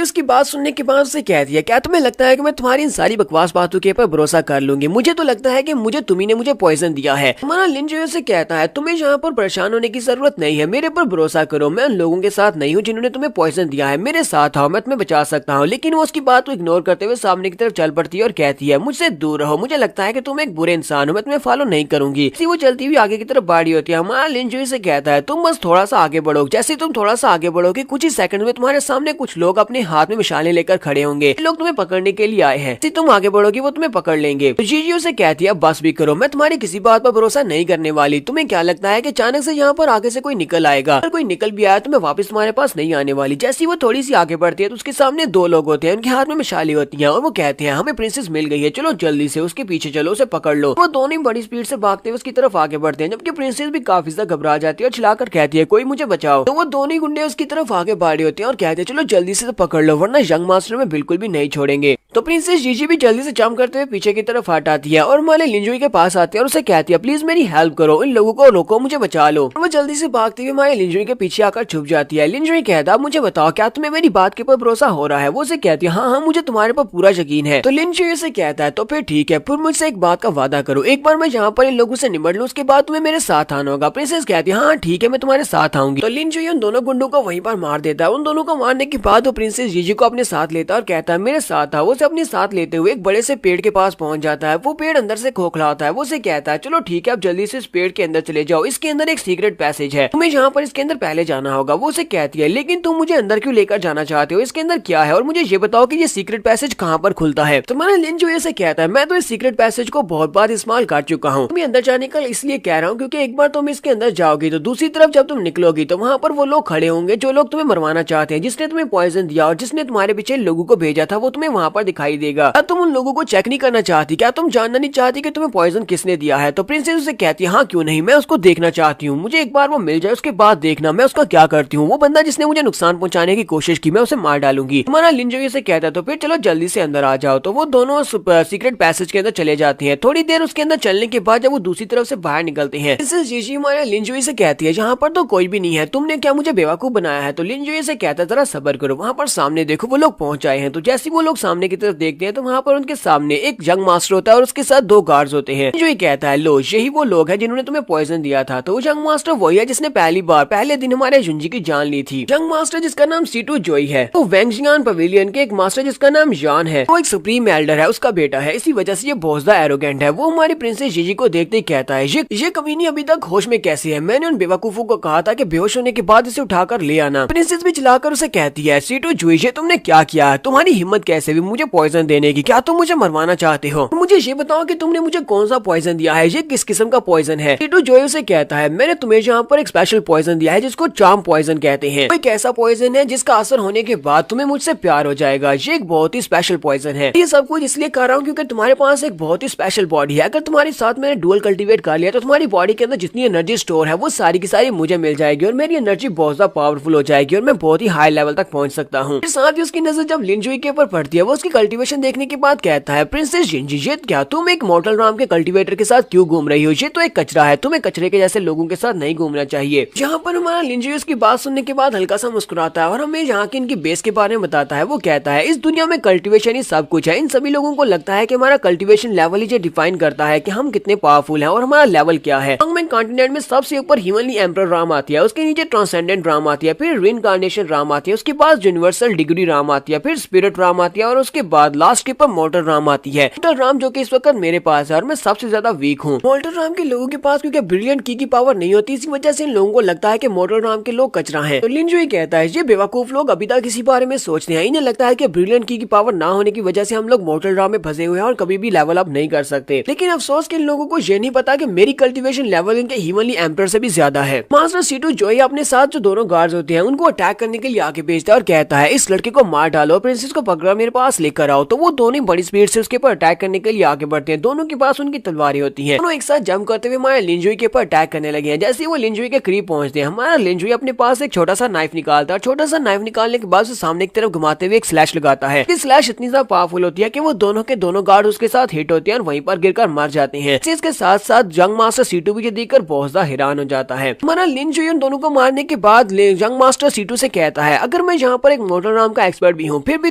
उसकी बात सुनने के बाद उसे कहती है क्या तुम्हें लगता है कि मैं तुम्हारी इन सारी बकवास बातों के ऊपर भरोसा कर लूंगी? मुझे तो लगता है कि मुझे तुम्ही ने मुझे पॉइजन दिया है। हमारा लिन जुई से कहता है तुम्हें यहाँ पर परेशान होने की जरूरत नहीं है, मेरे पर भरोसा करो, मैं उन लोगों के साथ नहीं हूँ जिन्होंने तुम्हें पॉइजन दिया है, मेरे साथ आओ मैं तुम्हें बचा सकता हूँ। लेकिन वो उसकी बात को इग्नोर करते हुए सामने की तरफ चल पड़ती है और कहती है मुझसे दूर रहो, मुझे लगता है कि तुम एक बुरे इंसान हो, मैं तुम्हें फॉलो नहीं करूंगी। वो चलती हुई आगे की तरफ बढ़ी होती है। हमारा लिन जुई से कहता है तुम बस थोड़ा सा आगे बढ़ो, जैसे तुम थोड़ा सा आगे बढ़ोगे कुछ ही सेकंड में तुम्हारे सामने कुछ लोग अपने हाथ में मिसालें लेकर खड़े होंगे, लोग तुम्हें पकड़ने के लिए आए हैं, जैसे तुम आगे बढ़ोगे वो तुम्हें पकड़ लेंगे। तो जीजी उसे कहती है बस भी करो, मैं तुम्हारी किसी बात पर भरोसा नहीं करने वाली। तुम्हें क्या लगता है कि अचानक से यहाँ पर आगे से कोई निकल आएगा? अगर कोई निकल भी आया तो मैं वापस तुम्हारे पास नहीं आने वाली। जैसी वो थोड़ी सी आगे बढ़ती है तो उसके सामने 2 लोग होते हैं, उनके हाथ में मिसालें होती हैं और वो कहते हैं हमें प्रिंसेस मिल गई है, चलो जल्दी से उसके पीछे चलो, उसे पकड़ लो। वो दोनों ही बड़ी स्पीड से भागते हुए उसकी तरफ आगे बढ़ते हैं, जबकि प्रिंसेस भी काफी ज्यादा घबरा जाती है और चिल्लाकर कहती है कोई मुझे बचाओ। तो वो दोनों ही गुंडे उसकी तरफ आगे बढ़े होते हैं और कहते हैं चलो जल्दी से पकड़ लो वरना यंग मास्टर में बिल्कुल भी नहीं छोड़ेंगे। तो प्रिंसेस जीजी भी जल्दी से जंप करते हुए पीछे की तरफ हट आती है और हमारे लिन जुई के पास आती है और उसे कहती है प्लीज मेरी हेल्प करो, इन लोगों को रोको, मुझे बचा लो। वो जल्दी से भागती हुई हमारे लिन जुई के पीछे आकर छुप जाती है। लिन जुई कहता है मुझे बताओ क्या तुम्हें मेरी बात के ऊपर भरोसा हो रहा है? वो उसे कहती है हाँ मुझे तुम्हारे पर पूरा यकीन है। तो लिन जुई से कहता है तो फिर ठीक है, फिर मुझसे एक बात का वादा करो, एक बार मैं यहाँ पर इन लोगों से निपट लूँ उसके बाद तुम्हें मेरे साथ आना होगा। प्रिंसेस कहती है हाँ ठीक है मैं तुम्हारे साथ आऊंगी। तो लिन जुई उन दोनों गुंडों को वहीं पर मार देता है। उन दोनों को मारने के बाद वो प्रिंसेस जीजी को अपने साथ लेता है और कहता है मेरे साथ आओ। उसे अपने साथ लेते हुए एक बड़े से पेड़ के पास पहुंच जाता है। वो पेड़ अंदर से खोखला होता है। वो उसे कहता है चलो ठीक है आप जल्दी से इस पेड़ के अंदर चले जाओ, इसके अंदर एक सीक्रेट पैसेज है, तुम्हें यहाँ पर इसके अंदर पहले जाना होगा। वो उसे कहती है लेकिन तुम मुझे अंदर क्यों लेकर जाना चाहते हो, इसके अंदर क्या है और मुझे ये बताओ कि ये सीक्रेट पैसेज कहाँ पर खुलता है। तुम्हारा लिन जुई से कहता है मैं तो इस सीक्रेट पैसेज को बहुत बार इस्तेमाल कर चुका हूँ, तुम्हें अंदर जाने का इसलिए कह रहा हूँ क्योंकि एक बार तुम इसके अंदर जाओगी तो दूसरी तरफ जब तुम निकलोगी तो वहाँ पर वो लोग खड़े होंगे जो लोग तुम्हें मरवाना चाहते हैं, जिसने तुम्हें पॉइजन दिया और जिसने तुम्हारे पीछे लोगों को भेजा था वो तुम्हें वहाँ पर दिखाई देगा। क्या तुम उन लोगों को चेक नहीं करना चाहती? क्या तुम जानना नहीं चाहती कि तुम्हें पॉइजन किसने दिया है? तो प्रिंसेस उसे कहती है हाँ क्यों नहीं, मैं उसको देखना चाहती हूँ, मुझे एक बार वो मिल जाए उसके बाद देखना मैं उसका क्या करती हूँ। वो बंदा जिसने मुझे नुकसान पहुंचाने की कोशिश की मैं उसे मार डालूंगी। हमारा लिन जुई से कहता है तो फिर चलो जल्दी से अंदर आ जाओ। तो वो दोनों सीक्रेट पैसेज के अंदर चले जाते हैं। थोड़ी देर उसके अंदर चलने के बाद जब वो दूसरी तरफ से बाहर निकलते हैं प्रिंसेस जीजी हमारे लिन जुई से कहती है यहाँ पर तो कोई भी नहीं है, तुमने क्या मुझे बेवकूफ बनाया है? तो लिन जुई से कहता है जरा सब्र करो, वहाँ पर सामने देखो वो लोग पहुंच आए हैं। तो जैसे वो लोग सामने की तरफ देखते हैं तो वहाँ पर उनके सामने एक यंग मास्टर होता है और उसके साथ 2 गार्ड्स होते हैं। जो कहता है लो यही वो लोग हैं जिन्होंने तुम्हें पॉइजन दिया था। तो यंग मास्टर वही है जिसने पहले दिन हमारे युंजी की जान ली थी। यंग मास्टर जिसका नाम सीटू जोई है, तो वेंगजियान पवेलियन के एक मास्टर जिसका नाम यान है, वो एक सुप्रीम एल्डर है, उसका बेटा है। इसी वजह से ये बहुत ज्यादा एरोगेंट है। वो हमारी प्रिंसेस जीजी को देखते ही कहता है ये कमीनी अभी तक होश में कैसे है? मैंने उन बेवकूफों को कहा था कि बेहोश होने के बाद इसे उठाकर ले आना। प्रिंसेस भी चिल्लाकर उसे कहती है सीटू जोई ये तुमने क्या किया? तुम्हारी हिम्मत कैसे हुई मुझे पॉइजन देने की। क्या तुम मुझे मरवाना चाहते हो? मुझे ये बताओ कि तुमने मुझे कौन सा पॉइजन दिया है, ये किस किस्म का पॉइजन है? टीटू जोई से कहता है मैंने तुम्हें यहाँ पर एक स्पेशल पॉइजन दिया है जिसको चार्म पॉइजन कहते हैं। एक ऐसा पॉइजन है जिसका असर होने के बाद तुम्हें मुझसे प्यार हो जाएगा। ये एक बहुत ही स्पेशल पॉइजन है। ये सब कुछ इसलिए कर रहा हूँ क्योंकि तुम्हारे पास एक बहुत ही स्पेशल बॉडी है। अगर तुम्हारे साथ मैंने डुअल कल्टीवेट कर लिया तो तुम्हारी बॉडी के अंदर जितनी एनर्जी स्टोर है वो सारी की सारी मुझे मिल जाएगी और मेरी एनर्जी बहुत ज्यादा पावरफुल हो जाएगी और मैं बहुत ही हाई लेवल तक पहुंच सकता हूँ। साथ ही उसकी नजर जब लिनजुई के ऊपर पड़ती है वो उसकी कल्टीवेशन देखने के बाद कहता है प्रिंसेस जिंजी ये क्या तुम एक मॉर्टल राम के कल्टीवेटर के साथ क्यों घूम रही हो? ये तो एक कचरा है, तुम्हें कचरे के जैसे लोगों के साथ नहीं घूमना चाहिए। यहाँ पर हमारा लिनजुई उसकी बात सुनने के बाद हल्का सा मुस्कुराता है और हमें यहाँ की इनकी बेस के बारे में बताता है। वो कहता है इस दुनिया में कल्टीवेशन ही सब कुछ है। इन सभी लोगों को लगता है कि हमारा कल्टीवेशन लेवल ही जो डिफाइन करता है कि हम कितने पावरफुल हैं और हमारा लेवल क्या है। हांगमैन कॉन्टिनेंट में सबसे ऊपर ह्यूमनली एम्परर राम आती है, उसके नीचे ट्रांसेंडेंट राम आती है, फिर रीइंकार्नेशन राम आती है, उसके बाद यूनिवर्सल डिग्री राम आती है, फिर स्पिरिट राम आती है और उसके बाद लास्ट के पर मोर्टल राम आती है। मोर्टल राम जो कि इस वक्त मेरे पास है और मैं सबसे ज्यादा वीक हूँ। मोर्टल राम के लोगों के पास क्योंकि ब्रिलियंट की पावर नहीं होती, इसी वजह से इन लोगों को लगता है कि मोर्टल राम के लोग कचरा हैं। तो लिनजुई कहता है ये बेवकूफ लोग अभी तक इसी बारे में सोचते हैं। इन्हें लगता है कि ब्रिलियंट की पावर ना होने की वजह से हम लोग मोर्टल राम में फंसे हुए हैं और कभी भी लेवल अप नहीं कर सकते। लेकिन अफसोस के इन लोगों को ये नहीं पता कि मेरी कल्टीवेशन लेवल इनके ह्यूमनली एम्परर से भी ज्यादा है। मास्टर सीटू जोई अपने साथ जो दोनों गार्ड्स होते हैं उनको अटैक करने के लिए आगे भेजता है और कहता है इस लड़के को मार डालो, प्रिंसेस को पकड़ा मेरे पास लेकर आओ। तो वो दोनों बड़ी स्पीड से उसके ऊपर अटैक करने के लिए आगे बढ़ते हैं। दोनों के पास उनकी तलवारें होती हैं। दोनों एक साथ जंप करते हुए हमारे लिनजुई के ऊपर अटैक करने लगे हैं। जैसे वो लिनजुई के करीब पहुंचते हैं हमारा लिनजुई अपने पास एक छोटा सा नाइफ निकालता है। छोटा सा नाइफ निकालने के बाद सामने की तरफ घुमाते हुए एक स्लैश लगाता है। स्लैश इतनी ज्यादा पावरफुल होती है कि वो दोनों के दोनों गार्ड उसके साथ हिट होते हैं और वहीं पर गिरकर मर जाते हैं। इसके साथ साथ जंग मास्टर सीटू भी देखकर बहुत ज्यादा हैरान हो जाता है। हमारा लिनजुई उन दोनों को मारने के बाद जंग मास्टर सीटू से कहता है अगर मैं यहाँ पर एक मोर्टल राम का एक्सपर्ट भी हूँ फिर भी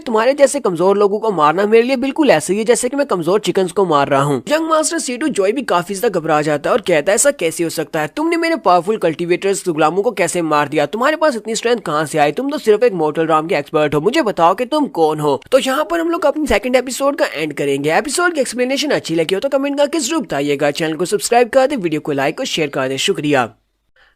तुम्हारे जैसे कमजोर लोगों को मारना मेरे लिए बिल्कुल ऐसे ही है जैसे कि मैं कमजोर चिकन को मार रहा हूँ। जंग मास्टर सीटू जोई भी काफी ज्यादा घबरा जाता है और कहता है ऐसा कैसे हो सकता है? तुमने मेरे पावरफुल कल्टीवेटर्स गुलामों को कैसे मार दिया? तुम्हारे पास इतनी स्ट्रेंथ कहाँ से आई? तुम तो सिर्फ एक मोर्टल राम के एक्सपर्ट हो, मुझे बताओ कि तुम कौन हो। तो यहाँ पर हम लोग अपनी सेकंड एपिसोड का एंड करेंगे। एपिसोड की एक्सप्लेनेशन अच्छी लगी हो तो कमेंट करके जरूर बताइएगा। चैनल को सब्सक्राइब कर दे, वीडियो को लाइक और शेयर कर दे। शुक्रिया।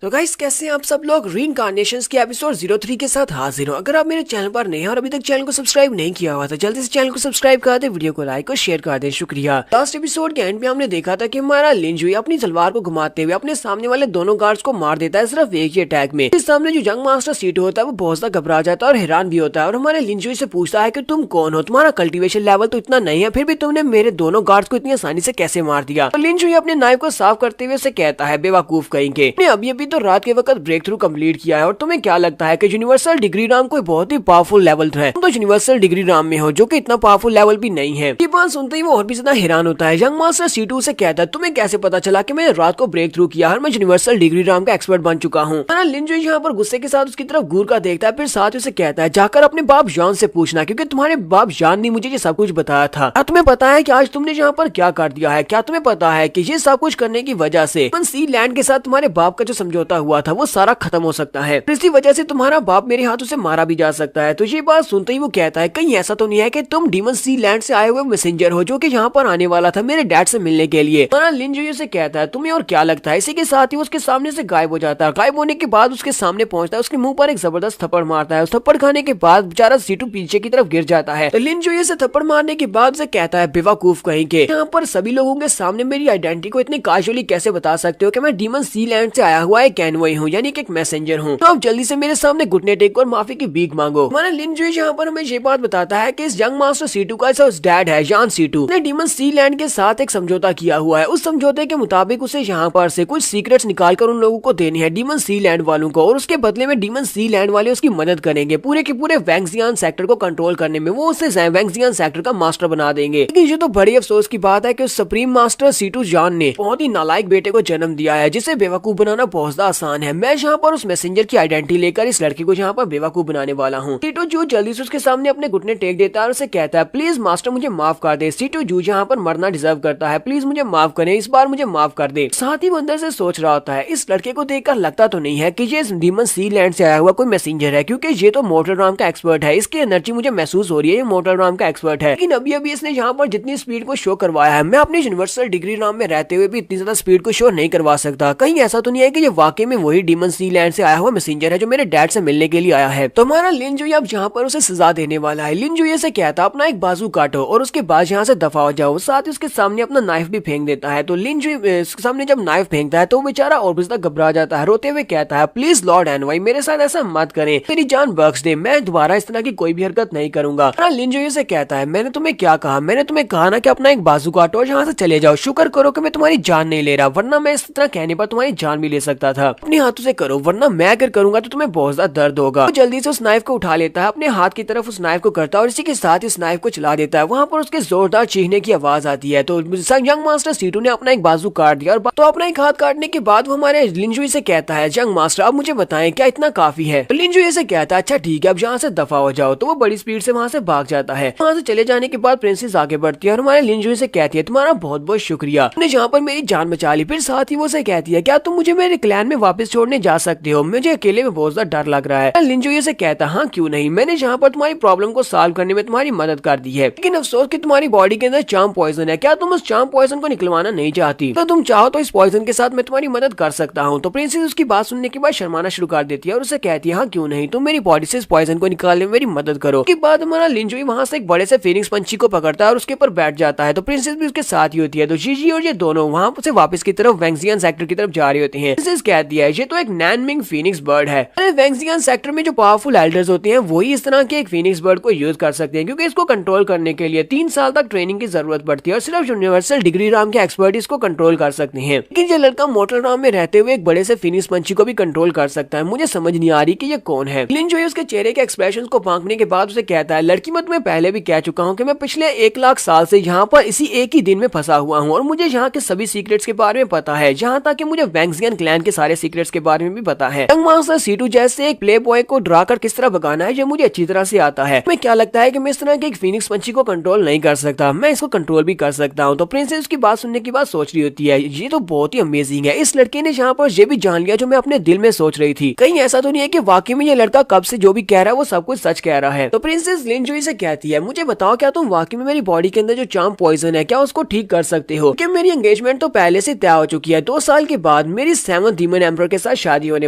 तो गाइस कैसे हैं आप सब लोग? रीइंकार्नेशंस के एपिसोड 03 के साथ हाजिर हो। अगर आप मेरे चैनल पर नए हैं और अभी तक चैनल को सब्सक्राइब नहीं किया हुआ तो जल्दी से चैनल को सब्सक्राइब कर दे, वीडियो को लाइक और शेयर कर दे। शुक्रिया। लास्ट एपिसोड के एंड में हमने देखा था कि हमारा लिनजुई अपनी तलवार को घुमाते हुए अपने सामने वाले दोनों गार्ड्स को मार देता है सिर्फ एक ही अटैक में। इस सामने जो जंग मास्टर सीटू होता है वो बहुत ज्यादा घबरा जाता है और हैरान भी होता है और हमारे लिनजुई से पूछता है कि तुम कौन हो? तुम्हारा कल्टीवेशन लेवल तो इतना नहीं है, फिर भी तुमने मेरे दोनों गार्ड्स को इतनी आसानी से कैसे मार दिया? तो लिनजुई अपने नाइफ को साफ करते हुए उसे कहता है बेवकूफ कहेंगे, अभी तो रात के वक्त ब्रेक थ्रू कंप्लीट किया है और तुम्हें क्या लगता है कि यूनिवर्सल डिग्री राम कोई बहुत ही पावरफुल लेवल है? तुम तो यूनिवर्सल डिग्री राम में हो जो कि इतना पावरफुल लेवल भी नहीं है। ये बात सुनते ही वो और भी ज्यादा हैरान होता है। यंग मास्टर सीटू से कहता है तुम्हें कैसे पता चला कि मैंने रात को ब्रेक थ्रू किया और मैं यूनिवर्सल डिग्री राम का एक्सपर्ट बन चुका हूँ? लिनजुई यहाँ पर गुस्से के साथ उसकी तरफ घूर कर देखता है, फिर साथ उसे कहता है जाकर अपने बाप जॉन से पूछना क्योंकि तुम्हारे बाप जॉन ने मुझे ये सब कुछ बताया था। क्या तुम्हें पता है कि आज तुमने यहाँ पर क्या कर दिया है? क्या तुम्हें पता है कि ये सब कुछ करने की वजह से सी लैंड के साथ तुम्हारे बाप का जो समझौता हुआ था वो सारा खत्म हो सकता है, इसी वजह से तुम्हारा बाप मेरे हाथों से मारा भी जा सकता है। तो ये बात सुनते ही वो कहता है कहीं ऐसा तो नहीं है कि तुम डीमन सी लैंड से आए हुए मैसेंजर हो जो कि यहाँ पर आने वाला था मेरे डैड से मिलने के लिए? लिनजुई से कहता है तुम्हें और क्या लगता है? इसी के साथ ही उसके सामने से गायब हो जाता है। गायब होने के बाद उसके सामने पहुंचता है, उसके मुंह पर एक जबरदस्त थप्पड़ मारता है। उस थप्पड़ खाने के बाद बेचारा सीटू पीछे की तरफ गिर जाता है। तो लिनजुई से थप्पड़ मारने के बाद उसे कहता है बेवकूफ कहेंगे, यहाँ पर सभी लोगों के सामने मेरी आइडेंटिटी को इतने कैजुअली कैसे बता सकते हो कि मैं डीमन सी लैंड से आया हुआ एक एनवॉय हूँ, यानी कि एक मैसेंजर हूँ। तो अब जल्दी से मेरे सामने घुटने टेक और माफी की भीख मांगो। हमारा लिनजुई यहाँ पर हमें ये बात बताता है कि इस यंग मास्टर सीटू का डैड है जान सीटू ने डीमन सी लैंड के साथ एक समझौता किया हुआ है। उस समझौते के मुताबिक उसे यहाँ पर से कुछ सीक्रेट्स निकालकर उन लोगों को देने हैं डीमन सी लैंड वालों को, और उसके बदले में डीमन सी लैंड वाले उसकी मदद करेंगे पूरे के पूरे वैंगजियान सेक्टर को कंट्रोल करने में। वो उसे वैंगजियान सेक्टर का मास्टर बना देंगे। लेकिन ये तो बड़ी अफसोस की बात है कि उस सुप्रीम मास्टर सीटू जान ने बहुत ही नालायक बेटे को जन्म दिया है जिसे बेवकूफ बनाना बहुत ज्यादा आसान है। मैं यहाँ पर उस मैसेंजर की आइडेंटिटी लेकर इस लड़के को यहाँ पर बेवकूफ बनाने वाला हूँ। सीटू जू जल्दी से उसके सामने अपने घुटने टेक देता है और उसे कहता है प्लीज मास्टर मुझे माफ कर दे। सीटू जू यहाँ पर मरना डिजर्व करता है, प्लीज मुझे माफ करें, इस बार मुझे माफ कर दे। साथ ही वो अंदर से सोच रहा होता है इस लड़के को देखकर लगता तो नहीं है कि ये डीमन सी लैंड से आया हुआ कोई मैसेंजर है, क्योंकि ये तो मोर्टल राम का एक्सपर्ट है। इसकी एनर्जी मुझे महसूस हो रही है ये मोर्टल राम का एक्सपर्ट है। लेकिन अभी अभी इसने यहाँ पर जितनी स्पीड को शो करवाया है मैं अपने यूनिवर्सल डिग्री राम में रहते हुए भी इतनी ज्यादा स्पीड को शो नहीं करवा सकता। कहीं ऐसा तो नहीं है कि ये वाकई में वही डीमन सी लैंड से आया हुआ मैसेंजर है जो मेरे डैड से मिलने के लिए आया है। तो हमारा लिन जुई अब यहाँ पर उसे सजा देने वाला है। लिन जुई से कहता अपना एक बाजू काटो और उसके बाद यहाँ से दफा हो जाओ। साथ ही उसके सामने अपना नाइफ भी फेंक देता है। तो लिन जुई सामने जब नाइफ फेंकता है तो वो बेचारा और भी ज्यादा घबरा जाता है। रोते हुए कहता है प्लीज लॉर्ड एनवाई मेरे साथ ऐसा मत करें, तेरी जान बख्श दे, मैं दोबारा इस तरह की कोई भी हरकत नहीं करूंगा। लिन जुई से कहता है मैंने तुम्हें क्या कहा, मैंने तुम्हें कहा ना कि अपना एक बाजू काटो और यहाँ से चले जाओ। शुक्र करो कि मैं तुम्हारी जान नहीं ले रहा, वरना मैं इस तरह कहने पर तुम्हारी जान भी ले सकता था। अपने हाथों से करो वरना मैं अगर करूंगा तो तुम्हें बहुत ज्यादा दर्द होगा। तो जल्दी से उस नाइफ को उठा लेता है, अपने हाथ की तरफ उस नाइफ को करता है और इसी के साथ इस नाइफ को चला देता है। वहाँ पर उसके जोरदार चीखने की आवाज आती है। तो यंग मास्टर सीटू ने अपना एक बाजू काट दिया और तो अपना एक हाथ काटने के बाद वो हमारे लिन जुई से कहता है यंग मास्टर अब मुझे बताएं क्या इतना काफी है। तो लिन जुई से कहता है अच्छा ठीक है अब यहाँ से दफा हो जाओ। तो वो बड़ी स्पीड से वहाँ से भाग जाता है। वहाँ से चले जाने के बाद प्रिंसेस आगे बढ़ती है और हमारे लिन जुई से कहती है तुम्हारा बहुत बहुत शुक्रिया, तुमने जहाँ पर मेरी जान बचा ली। फिर साथ ही वो से कहती है क्या तुम मुझे मेरे क्लैन में वापस छोड़ने जा सकते हो, मुझे अकेले में बहुत ज्यादा डर लग रहा है। लिन जुई से कहता हाँ क्यों नहीं, मैंने जहाँ पर तुम्हारी प्रॉब्लम को सॉल्व करने में तुम्हारी मदद कर दी है, लेकिन अफसोस कि तुम्हारी बॉडी के अंदर चार्म पॉइजन है, क्या तुम उस चार्म पॉइजन को निकलवाना नहीं चाहती? तो तुम चाहो तो इस पॉइजन के साथ मैं तुम्हारी मदद कर सकता हूँ। तो प्रिंसेस उसकी बात सुनने के बाद शर्माना शुरू कर देती है और उसे कहती है हाँ क्यों नहीं, तुम मेरी बॉडी से इस पॉइजन को निकालने में मेरी मदद करो। उसके बाद हमारा लिन जुई वहाँ से एक बड़े से फीनिक्स पंछी को पकड़ता है और उसके ऊपर बैठ जाता है। तो प्रिंसेस भी उसके साथ ही होती है। तो जीजी और ये दोनों वहाँ से वापस की तरफ वेंगजियन सेक्टर की तरफ जा रहे होते हैं। प्रिंसेस कहती है ये तो एक नैनमिंग फीनिक्स बर्ड है। वेंगजियन सेक्टर में जो पावरफुल एल्डर्स होते हैं वही इस तरह के एक फीनिक्स बर्ड को यूज कर सकते हैं, क्योंकि इसको कंट्रोल करने के लिए 3 साल तक ट्रेनिंग की जरूरत पड़ती है और सिर्फ यूनिवर्सल डिग्री राम के एक्सपर्ट इसको कंट्रोल कर सकते हैं। लेकिन ये लड़का मोटल राम में रहते हुए एक बड़े से फीनिक्स पंछी को भी कंट्रोल कर सकता है। मुझे समझ नहीं आ रही कि ये कौन है। लिन जुई उसके चेहरे के एक्सप्रेशन को फांकने के बाद उसे कहता है लड़की मैं तुम्हें पहले भी कह चुका हूँ कि मैं पिछले 1 लाख साल से यहाँ पर इसी एक ही दिन में फंसा हुआ हूँ और मुझे यहाँ के सभी सीक्रेट्स के बारे में पता है, जहाँ तक कि मुझे वेंगजियन क्लैन के सारे सीक्रेट्स के बारे में भी पता है। यंग मास्टर सीटू जैसे एक प्ले बॉय को डरा कर किस तरह भगाना है ये मुझे अच्छी तरह से आता है। तुम्हें क्या लगता है कि मैं इस तरह के एक फीनिक्स पंछी को कंट्रोल नहीं कर सकता? मैं इसको कंट्रोल भी कर सकता हूँ। तो प्रिंसेस की बात सुनने की बाद सोच रही होती है ये तो बहुत ही अमेजिंग है, इस लड़के ने यहाँ पर ये भी जान लिया जो मैं अपने दिल में सोच रही थी। कहीं ऐसा तो नहीं है कि वाकई में ये लड़का कब से जो भी कह रहा है वो सब कुछ सच कह रहा है। तो प्रिंसेस लिन जुई से कहती है मुझे बताओ क्या तुम वाकई में मेरी बॉडी के अंदर जो चार्म पॉइजन है क्या उसको ठीक कर सकते हो? कि मेरी एंगेजमेंट तो पहले से तय हो चुकी है, 2 साल के बाद मेरी 7th डीमन एम्परर के साथ शादी होने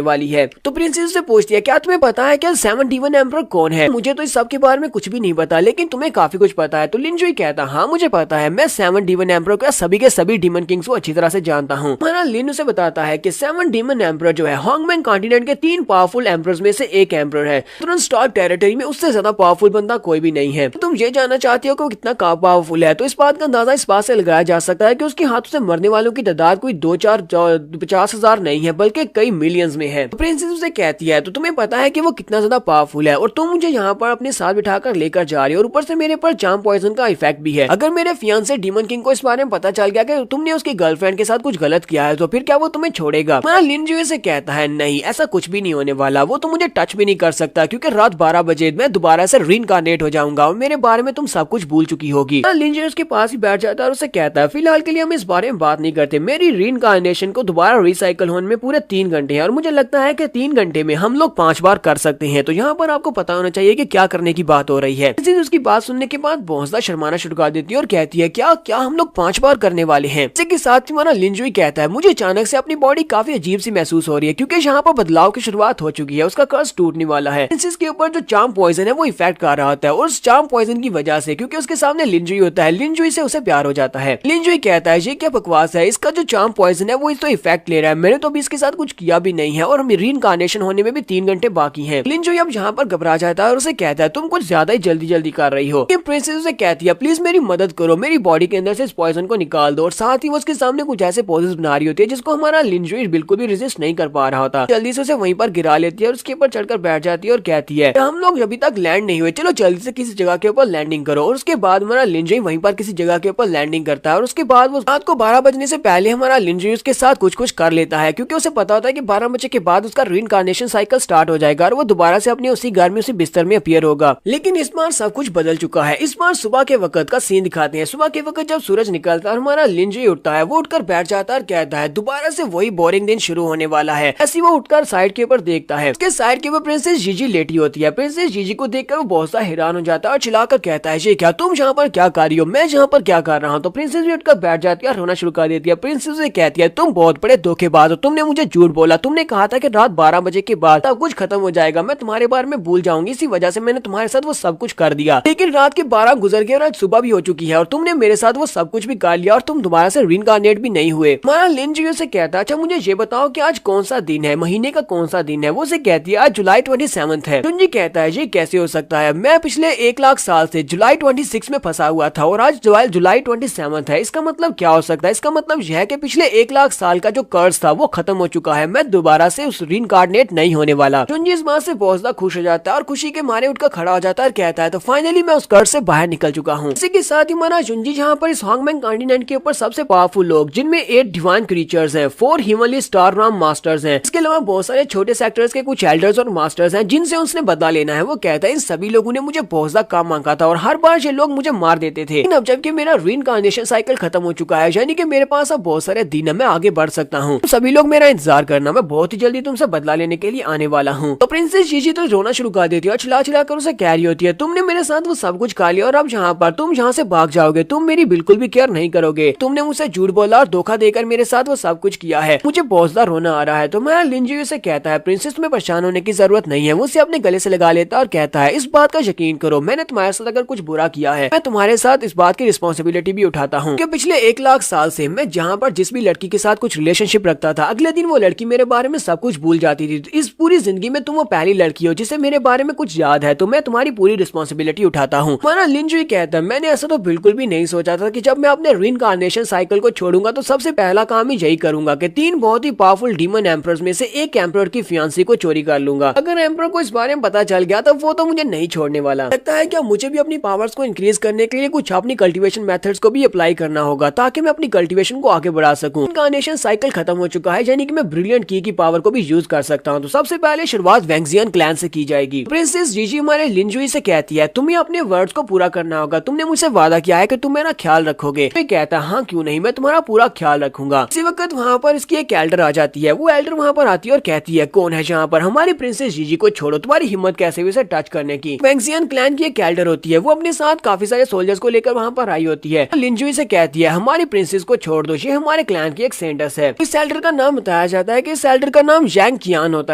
वाली है। तो प्रिंसेस से पूछती है क्या तुम्हें पता है क्या 7th डीमन एम्परर कौन है? मुझे तो इस सब के बारे में कुछ भी नहीं पता, लेकिन तुम्हें काफी कुछ पता है। तो लिन जुई कहता हाँ मुझे पता है, मैं 7th डीमन एम्परर का सभी के सभी डीमन किंग्स को अच्छी तरह से जानता हूँ। हमारा लिन उसे बताता है कि 7th डीमन एम्परर जो है हॉन्गमैन कॉन्टिनेंट के 3 पावरफुल एम्परर्स में से एक एम्परर है। तुरंत स्टॉप टेरिटरी में उससे ज्यादा पावरफुल बंदा कोई भी नहीं है। तो तुम ये जानना चाहती हो कि वो कितना पावरफुल है, तो इस बात का अंदाजा इस बात से लगाया जा सकता है कि उसके हाथों से मरने वालों की तादाद कोई 2-4-50,000 नहीं है बल्कि कई मिलियंस में है। तो प्रिंसेस उसे कहती है तो तुम्हें पता है कि वो कितना ज्यादा पावरफुल है और तुम मुझे यहाँ पर अपने साथ बिठाकर लेकर जा रही हो और ऊपर से मेरे पर चार्म पॉइजन का इफेक्ट भी है। अगर मेरे फियांसे डीमन किंग को इस बारे में पता चल गया कि तुमने उसकी गर्लफ्रेंड के साथ कुछ गलत किया है तो फिर क्या वो तुम्हें छोड़ेगा? लिन जुई से कहता है नहीं ऐसा कुछ भी नहीं होने वाला, वो तो मुझे टच भी नहीं कर सकता क्योंकि रात 12 बजे मैं दोबारा से रीइंकार्नेट हो जाऊंगा और मेरे बारे में तुम सब कुछ भूल चुकी होगी। लिन जुई उसके पास ही बैठ जाता है और उसे कहता है फिलहाल के लिए हम इस बारे में बात नहीं करते, मेरी रीइंकार्नेशन को दोबारा रिसाइकल होने में पूरे 3 घंटे हैं और मुझे लगता है कि 3 घंटे में हम लोग 5 बार कर सकते हैं। तो यहाँ पर आपको पता होना चाहिए कि क्या करने की बात हो रही है। उसकी बात सुनने के बाद बहुत ज्यादा शर्माना शुरू कर देती है और कहती है क्या क्या हम लोग 5 बार करने वाले हैं? इसी के साथ हमारा लिन जुई कहता है मुझे अचानक से अपनी बॉडी काफी अजीब सी महसूस हो रही है क्योंकि यहाँ पर बदलाव की शुरुआत हो चुकी है, उसका कर्ज टूटने वाला है। प्रिंसेस के ऊपर जो चार्म पॉइजन है वो इफेक्ट कर रहा होता है और उस चार्म पॉइजन की वजह से क्योंकि उसके सामने लिन जुई होता है, लिन जुई से उसे प्यार हो जाता है। लिन जुई कहता है ये क्या बकवास है, इसका जो चार्म पॉइजन है वो इस तो इफेक्ट ले रहा है, मैंने तो अभी इसके साथ कुछ किया भी नहीं है और हमें रीइंकार्नेशन होने में भी 3 घंटे बाकी हैं। लिन जुई अब यहाँ पर घबरा जाता है और उसे कहता है तुम कुछ ज्यादा ही जल्दी कर रही हो। प्रिंसेस उसे कहती है प्लीज मेरी मदद करो, मेरी बॉडी के अंदर से इस पॉइजन को निकाल दो और साथ ही वो उसके सामने कुछ ऐसे पोजेस बना रही होती है जिसको हमारा लिन जुई बिल्कुल भी रेजिस्ट नहीं कर पा रहा होता। जल्दी से उसे वहीं पर गिरा लेती है और उसके ऊपर चढ़कर बैठ जाती है और कहती है हम लोग अभी तक लैंड नहीं हुए, चलो जल्दी से किसी जगह के ऊपर लैंडिंग करो। और उसके बाद हमारा लिन जुई वहीं पर किसी जगह के ऊपर लैंडिंग करता है और उसके बाद वो रात को 12 बजने से पहले हमारा लिन जुई उसके साथ कुछ कर लेता है क्योंकि उसे पता होता है कि 12 बजे के बाद उसका रीइंकार्नेशन साइकिल स्टार्ट हो जाएगा और वो दोबारा से अपने उसी घर में उसी बिस्तर में अपीयर होगा। लेकिन इस बार सब कुछ बदल चुका है। इस बार सुबह के वक्त का सीन दिखाते हैं। सुबह के वक्त जब सूरज निकलता है हमारा लिन जुई उठता है, वो उठकर बैठ जाता है और कहता है दोबारा से वही बोरिंग दिन शुरू होने वाला है। ऐसी वो उठकर साइड के ऊपर देखता है, उसके साइड के ऊपर प्रिंसेस जीजी लेटी होती है। प्रिंसेस जीजी को देखकर वो बहुत सा हैरान हो जाता है और चिल्लाकर कहता है ये क्या, तुम यहाँ पर क्या कर रही हो, मैं यहाँ पर क्या कर रहा हूँ? तो प्रिंसेस भी उठकर बैठ जाती है और रोना शुरू कर देती है। प्रिंसेस से कहती है तुम बहुत बड़े धोखेबाज हो, तुमने मुझे झूठ बोला। तुमने कहा था कि रात 12 बजे के बाद सब कुछ खत्म हो जाएगा, मैं तुम्हारे बारे में भूल जाऊंगी, इसी वजह से मैंने तुम्हारे साथ वो सब कुछ कर दिया। लेकिन रात के 12 गुजर गए और आज सुबह भी हो चुकी है और तुमने मेरे साथ वो सब कुछ भी कर लिया और तुम दोबारा से रीइंकार्नेट भी नहीं हुए। हमारा लिन जुई से कहता है अच्छा मुझे ये बताओ कि आज कौन सा दिन है, महीने का कौन सा दिन है। वो से कहती है आज जुलाई 27 है। जुनजी कहता है ये कैसे हो सकता है, मैं पिछले 1 लाख साल से जुलाई 26 में फंसा हुआ था और आज जुलाई 27 है। इसका मतलब क्या हो सकता है? इसका मतलब यह है कि पिछले 1 लाख साल का जो कर्ज था वो खत्म हो चुका है, मैं दोबारा से उस रीइंकार्नेट नहीं होने वाला। जुनजी इस बात से बहुत ज्यादा खुश हो जाता है और खुशी के मारे उठकर खड़ा हो जाता है और कहता है तो फाइनली मैं उस कर्ज से बाहर निकल चुका हूँ। इसी के साथ ही हमारा जुनजी जहाँ पर इस हॉन्गमैंग कॉन्टिनेंट के ऊपर सबसे पावरफुल लोग जिनमें 8 डिवाइन क्रीचर्स हैं, 4 हिमली स्टार नाम मास्टर्स हैं, इसके अलावा बहुत सारे छोटे सेक्टर्स के कुछ एल्डर्स और मास्टर्स हैं जिनसे उसने बदला लेना है। वो कहता है इन सभी लोगों ने मुझे बहुत ज्यादा काम मांगा था और हर बार ये लोग मुझे मार देते थे। लेकिन अब जबकि मेरा रीइंकार्नेशन साइकिल खत्म हो चुका है, यानी कि मेरे पास अब बहुत सारे दिन है, मैं आगे बढ़ सकता हूँ। तो सभी लोग मेरा इंतजार करना, मैं बहुत ही जल्दी तुमसे बदला लेने के लिए आने वाला हूँ। तो प्रिंसेस जीजी तो रोना शुरू कर देती है और चिल्ला चिल्ला कर उसे कह रही होती है तुमने मेरे साथ वो सब कुछ खा लिया और अब तुम यहाँ से भाग जाओगे, तुम मेरी बिल्कुल भी केयर नहीं करोगे, तुमने मुझसे झूठ बोला और धोखा देकर मेरे साथ वो सब कुछ किया है, मुझे बहुत ज्यादा रोना आ रहा है। तो मैं लिन जुई से कहता है प्रिंसेस तुम्हें परेशान होने की जरूरत नहीं है। वो उसे अपने गले से लगा लेता है और कहता है इस बात का यकीन करो, मैंने तुम्हारे साथ अगर कुछ बुरा किया है मैं तुम्हारे साथ इस बात की रिस्पॉन्सिबिलिटी भी उठाता हूँ कि पिछले 1 लाख साल से मैं जहाँ पर जिस भी लड़की के साथ कुछ रिलेशनशिप रखता था, अगले दिन वो लड़की मेरे बारे में सब कुछ भूल जाती थी। इस पूरी जिंदगी में तुम वो पहली लड़की हो जिसे मेरे बारे में कुछ याद है, तो मैं तुम्हारी पूरी रिस्पॉन्सिबिलिटी उठाता हूँ। हमारा लिन जुई कहता है मैंने ऐसा तो बिल्कुल भी नहीं सोचा था कि जब मैं अपने रीइंकार्नेशन साइकिल को छोड़ूंगा तो सबसे पहला काम ही यही करूंगा कि 3 बहुत ही पावरफुल डीमन एम्परर्स में से एक एम्परर की फियांसी को चोरी कर लूंगा। अगर एम्परर को इस बारे में पता चल गया तो वो तो मुझे नहीं छोड़ने वाला। लगता है क्या मुझे भी अपनी पावर्स को इंक्रीज करने के लिए कुछ अपनी कल्टीवेशन मेथड्स को भी अप्लाई करना होगा ताकि मैं अपनी कल्टीवेशन को आगे बढ़ा सकूं। रीइंकार्नेशन साइकिल खत्म हो चुका है, यानी कि मैं ब्रिलियंट की पावर को भी यूज कर सकता हूं। तो सबसे पहले शुरुआत वैंगजियन क्लैन से की जाएगी। प्रिंसेस जीजी हमारे लिन जुई से कहती है तुम्हें अपने वर्ड्स को पूरा करना होगा, तुमने मुझसे वादा किया है कि तुम मेरा ख्याल रखोगे। मैं कहता हाँ क्यों नहीं, मैं तुम्हारा पूरा ख्याल रखूंगा। इसी वक्त वहाँ पर इसकी एक एल्डर आ जाती है। वो एल्डर वहाँ पर आती है और कहती है कौन है जहाँ पर, हमारी प्रिंसेस जीजी को छोड़ो, तुम्हारी हिम्मत कैसे हुई उसे टच करने की। वैंगजियन क्लैन की एक एल्डर होती है, वो अपने साथ काफी सारे सोल्जर्स को लेकर वहाँ पर आई होती है। लिन जुई से कहती है हमारी प्रिंसेस को छोड़ दो, ये हमारे क्लैन की एक सेंटस है। इस एल्डर का नाम बताया जाता है कि इस एल्डर का नाम जैंग कियान होता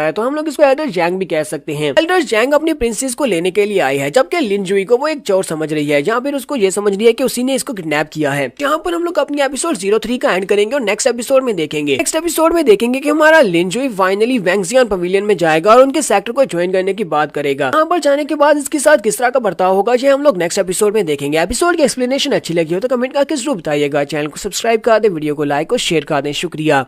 है, तो हम लोग इसको एल्डर जैंग भी कह सकते हैं। एल्डर जैंग अपनी प्रिंसेस को लेने के लिए आई है, जबकि लिन जुई को वो एक चोर समझ रही है, जहाँ पर उसको ये समझ रही है कि उसी ने इसको किडनैप किया है। यहाँ पर हम लोग अपनी एपिसोड 03 का एंड करेंगे और नेक्स्ट एपिसोड में देखेंगे कि हमारा लिन जुई फाइनली वैंगजियन पवेलियन में जाएगा और उनके सेक्टर को ज्वाइन करने की बात करेगा। यहाँ पर जाने के बाद इसके साथ किस तरह का बर्ताव होगा ये हम लोग नेक्स्ट एपिसोड में देखेंगे। एपिसोड की एक्सप्लेनेशन अच्छी लगी हो तो कमेंट करके जरूर बताइएगा। चैनल को सब्सक्राइब कर दे, वीडियो को लाइक और शेयर कर दें। शुक्रिया।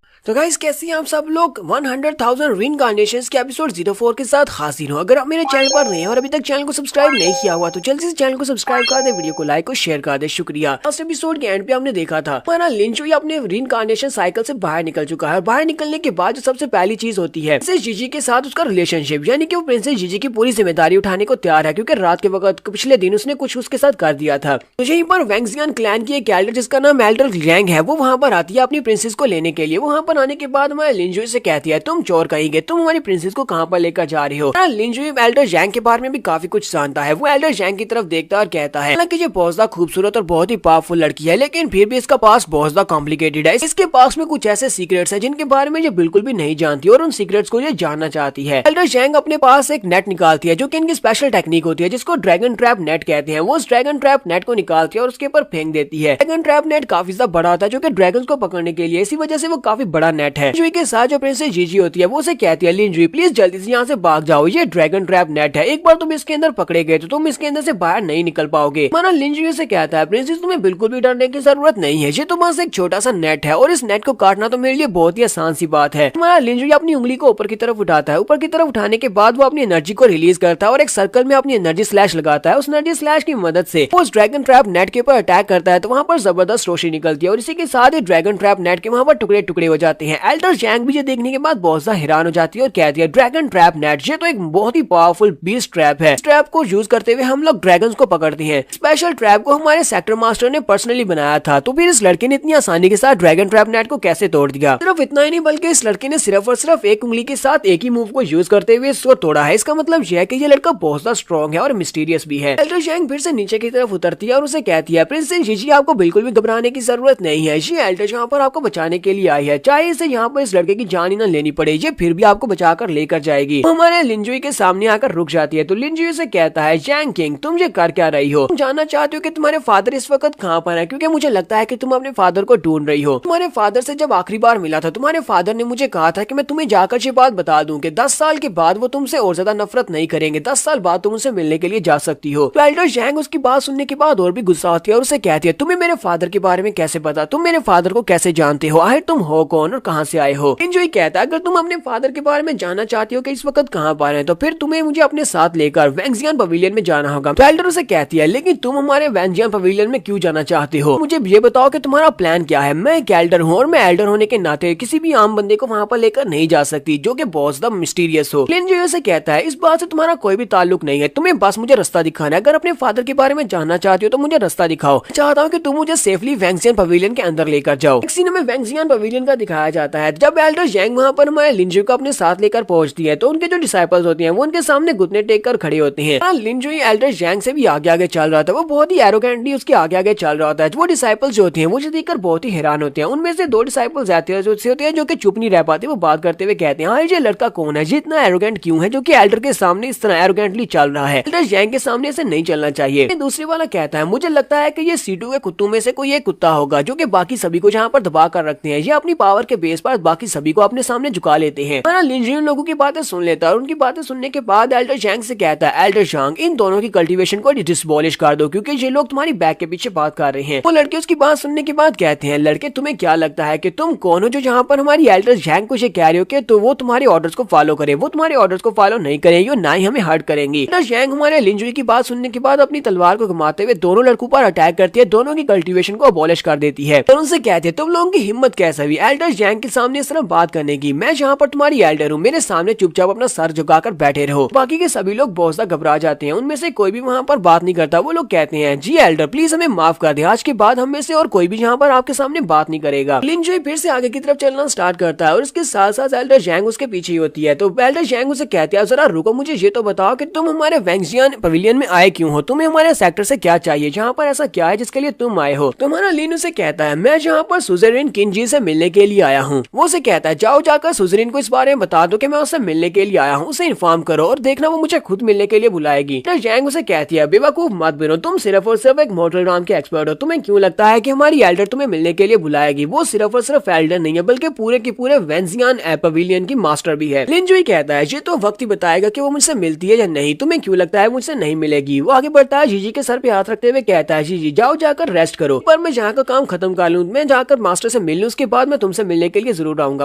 तो गाइस कैसे हैं आप सब लोग? 100,000 रीइंकार्नेशंस के एपिसोड 04 के साथ हाजिर हूं। अगर आप मेरे चैनल पर नए हैं और अभी तक चैनल को सब्सक्राइब नहीं किया हुआ तो जल्दी से चैनल को सब्सक्राइब कर दे, वीडियो को लाइक और शेयर कर दे। शुक्रिया। लास्ट एपिसोड के एंड पे हमने देखा था हमारा लिन जुई अपने रीइंकार्नेशन साइकिल से बाहर निकल चुका है। बाहर निकलने के बाद जो सबसे पहली चीज होती है प्रिंसेस जीजी के साथ उसका रिलेशनशिप, यानी कि वो प्रिंसेस जीजी की पूरी जिम्मेदारी उठाने को तैयार है क्योंकि रात के वक्त पिछले दिन उसने कुछ उसके साथ कर दिया था। तो यहीं पर वैंगजियन क्लैन की एक एल्डर जिसका नाम एल्डर जैंग है वो वहाँ पर आती है अपनी प्रिंसेस को लेने के लिए। वहाँ पर आने के बाद हमारे लिन जुई से कहती है तुम चोर कहेंगे, तुम हमारी प्रिंसेस को कहाँ पर लेकर जा रही हो। लिन जुई एल्डर जैंग के बारे में भी काफी कुछ जानता है। वो एल्डर जैंग की तरफ देखता है और कहता है हालांकि ये बहुत ज्यादा खूबसूरत और बहुत ही पावरफुल लड़की है, लेकिन फिर भी इसका पास बहुत ज्यादा कॉम्प्लिकेटेड है। इसके पास में कुछ ऐसे सीक्रेट्स हैं जिनके बारे में ये बिल्कुल भी नहीं जानती और उन सीक्रेट्स को ये जानना चाहती है। एल्डर जैंग अपने पास एक नेट निकालती है जो कि इनकी स्पेशल टेक्निक होती है जिसको ड्रैगन ट्रैप नेट कहते हैं। वो उस ड्रैगन ट्रैप नेट को निकालती है और उसके ऊपर फेंक देती है। ड्रैगन ट्रैप नेट काफी ज्यादा बड़ा होता है जो कि ड्रैगन को पकड़ने के लिए, इसी वजह से वो काफी बड़ा नेट है। जुई के साथ जो प्रिंसेस जीजी होती है वो उसे कहती है लिन जुई प्लीज जल्दी से यहाँ से भाग जाओ, ये ड्रैगन ट्रैप नेट है, एक बार तुम इसके अंदर पकड़े गए तो तुम इसके अंदर से बाहर नहीं निकल पाओगे। माना लिन जुई से कहता है प्रिंसेस तुम्हें बिल्कुल भी डरने की जरूरत नहीं है, ये तो बस एक छोटा सा नेट है और इस नेट को काटना तो मेरे लिए बहुत ही आसान सी बात है। हमारा लिन जुई अपनी उंगली को ऊपर की तरफ उठाता है। ऊपर की तरफ उठाने के बाद वो अपनी एनर्जी को रिलीज करता है और एक सर्कल में अपनी एनर्जी स्लैश लगाता है। उस एनर्जी स्लैश की मदद से वो उस ड्रैगन ट्रैप नेट के ऊपर अटैक करता है तो वहाँ पर जबरदस्त रोशनी निकलती है और इसी के साथ ही ड्रैगन ट्रैप नेट के वहाँ पर टुकड़े टुकड़े हो जाते हैं। एल्डर जैंग भी ये देखने के बाद बहुत ज्यादा हैरान हो जाती है और कहती है ड्रैगन ट्रैप नेट ये तो एक बहुत ही पावरफुल बीस्ट ट्रैप है। इस ट्रैप को यूज करते हुए हम लोग ड्रैगन्स को पकड़ते हैं। स्पेशल ट्रैप को हमारे सेक्टर मास्टर ने पर्सनली बनाया था, तो फिर इस लड़के ने इतनी आसानी के साथ ड्रैगन ट्रैप नेट को कैसे तोड़ दिया? सिर्फ इतना ही नहीं बल्कि इस लड़के ने सिर्फ और सिर्फ एक उंगली के साथ एक ही मूव को यूज करते हुए इसको तोड़ा है। इसका मतलब यह है कि ये लड़का बहुत ज्यादा स्ट्रॉन्ग है और मिस्टीरियस भी है। एल्डर जैंग फिर से नीचे की तरफ उतरती है और उसे कहती है प्रिंसेस जीजी आपको बिल्कुल भी घबराने की जरूरत नहीं है, ये एल्डर यहाँ पर आपको बचाने के लिए आई है। चाहे चाहे इसे यहाँ पर इस लड़के की जान ही न लेनी पड़े, ये फिर भी आपको बचाकर लेकर जाएगी। हमारे लिंजुई के सामने आकर रुक जाती है। तो लिंजुई से कहता है, जैंग किंग तुम ये कर क्या रही हो? तुम जानना चाहते हो कि तुम्हारे फादर इस वक्त कहाँ पर है? क्योंकि मुझे लगता है कि तुम अपने फादर को ढूंढ रही हो। तुम्हारे फादर से जब आखिरी बार मिला था, तुम्हारे फादर ने मुझे कहा था कि मैं तुम्हें जाकर ये बात बता दूं कि 10 साल के बाद वो तुमसे और ज्यादा नफरत नहीं करेंगे। 10 साल बाद तुम उनसे मिलने के लिए जा सकती हो। तो एल्डर जैंग उसकी बात सुनने के बाद और भी गुस्सा होती है और उसे कहती है, तुम्हें मेरे फादर के बारे में कैसे पता? तुम मेरे फादर को कैसे जानते हो? आखिर तुम हो कौन और कहाँ से आए हो? लिंजुई कहता है, अगर तुम अपने फादर के बारे में जानना चाहती हो कि इस वक्त कहाँ पर है, तो फिर तुम्हें मुझे अपने साथ लेकर वैंगजियान पवेलियन में जाना होगा। तो एल्डर उसे कहती है, लेकिन तुम हमारे वैंगजियान पवेलियन में क्यों जाना चाहते हो? मुझे ये बताओ कि तुम्हारा प्लान क्या है? मैं एक एल्डर हूँ और मैं एल्डर होने के नाते किसी भी आम बंदे को वहाँ पर लेकर नहीं जा सकती जो कि बहुत ज्यादा मिस्टीरियस हो। लिंजुई उसे कहता है, इस बात से तुम्हारा कोई भी ताल्लुक नहीं है, तुम्हें बस मुझे रास्ता दिखाना है। अगर अपने फादर के बारे में जानना चाहती हो तो मुझे रास्ता दिखाओ। चाहता हूँ कि तुम मुझे सेफली वैंगजियान पवेलियन के अंदर लेकर जाओ। एक सीन में वैंगजियान पवेलियन का दिखाया जाता है। जब एल्डर जैंग वहाँ पर हमारे लिंजुई को अपने साथ लेकर पहुंचती है तो उनके जो डिसाइपल्स होते हैं वो उनके सामने घुटने टेक कर खड़े होते हैं। लिंजुई एल्डर जैंग से भी आगे आगे चल रहा था, वो बहुत ही एरोगेंटली उसके आगे आगे चल रहा था। वो डिसाइपल्स जो होते हैं वो देखकर बहुत ही हैरान होते हैं। उनमें से 2 डिसाइपल्स ऐसे होते हैं जो कि चुप नहीं रह पाते, वो बात करते हुए कहते हैं, हाँ ये लड़का कौन है, ये इतना एरोगेंट क्यों है जो कि एल्डर के सामने इस तरह एरोगेंटली चल रहा है? एल्डर जैंग के सामने से नहीं चलना चाहिए। दूसरे वाला कहता है, मुझे लगता है कि ये C2 के कुत्तों में से कोई एक कुत्ता होगा जो कि बाकी सभी को जहाँ पर दबा कर रखते हैं। ये अपनी पावर के बेस पर बाकी सभी को अपने सामने झुका लेते हैं। लिंजुई उन लोगों की बातें सुन लेता है और उनकी बातें सुनने के बाद एल्डर जैंग से कहता है, एल्डर जैंग इन दोनों की कल्टीवेशन को डिसबॉलिश कर दो क्योंकि ये लोग तुम्हारी बैक के पीछे बात कर रहे हैं। वो लड़के उसकी बात सुनने के बाद कहते हैं, लड़के तुम्हें क्या लगता है कि तुम कौन हो जो जहाँ पर हमारी एल्डर जैंग को ये कह रहे हो कि तो वो तुम्हारे ऑर्डर्स को फॉलो करे? वो तुम्हारे ऑर्डर्स को फॉलो नहीं करेंगे और ना ही हमें हर्ट करेंगी। एल्डर जैंग हमारे लिंजुई की बात सुनने के बाद अपनी तलवार को घुमाते हुए दोनों लड़कों पर अटैक करती है, दोनों की कल्टीवेशन को अबॉलिश कर देती है और उनसे कहती है, तुम लोगों की हिम्मत कैसे हुई एल्डर जैंग के सामने इस तरह बात करने की? मैं जहाँ पर तुम्हारी एल्डर हूँ, मेरे सामने चुपचाप अपना सर झुकाकर बैठे रहो। बाकी के सभी लोग बहुत ज्यादा घबरा जाते हैं, उनमें से कोई भी वहाँ पर बात नहीं करता। वो लोग कहते हैं, जी एल्डर प्लीज हमें माफ कर दे, आज के बाद हम में से और कोई भी यहाँ पर आपके सामने बात नहीं करेगा। लिंजुई फिर से आगे की तरफ चलना स्टार्ट करता है और इसके साथ साथ एल्डर जैंग उसके पीछे ही होती है। तो एल्डर जैंग उसे कहते हैं, जरा रुको, मुझे ये तो बताओ कि तुम हमारे वैंगजियान पवेलियन में आए क्यों हो? तुम्हें हमारे सेक्टर से क्या चाहिए? जहाँ पर ऐसा क्या है जिसके लिए तुम आए हो? तुम्हारा लिन उसे कहता है, मैं जहाँ पर सुज़ेरिन किंजी से मिलने के लिए आया हूँ। वो उसे कहता है, जाओ जाकर सुज़ेरिन को इस बारे में बता दो कि मैं उससे मिलने के लिए आया हूँ, उसे इन्फॉर्म करो और देखना वो मुझे खुद मिलने के लिए बुलाएगी। जैंग उसे कहती है, बेवकूफ मत बनो, तुम सिर्फ और सिर्फ एक मॉर्टल राम के एक्सपर्ट हो। तुम्हें क्यों लगता है कि हमारी एल्डर तुम्हें मिलने के लिए बुलाएगी? वो सिर्फ और सिर्फ एल्डर नहीं है बल्कि पूरे के पूरे वैंगजियान पवेलियन की मास्टर भी है। लिंजुई कहता है, ये तो वक्त ही बताएगा कि वो मुझसे मिलती है या नहीं। तुम्हें क्यों लगता है मुझसे नहीं मिलेगी? वो आगे बढ़ता है, जीजी के सर पे हाथ रखते हुए कहता है, जीजी जाओ जाकर रेस्ट करो, पर मैं जहाँ का काम खत्म कर लूँ, मैं जाकर मास्टर से मिल लूँ, उसके बाद मैं तुमसे मिलने के लिए जरूर आऊंगा।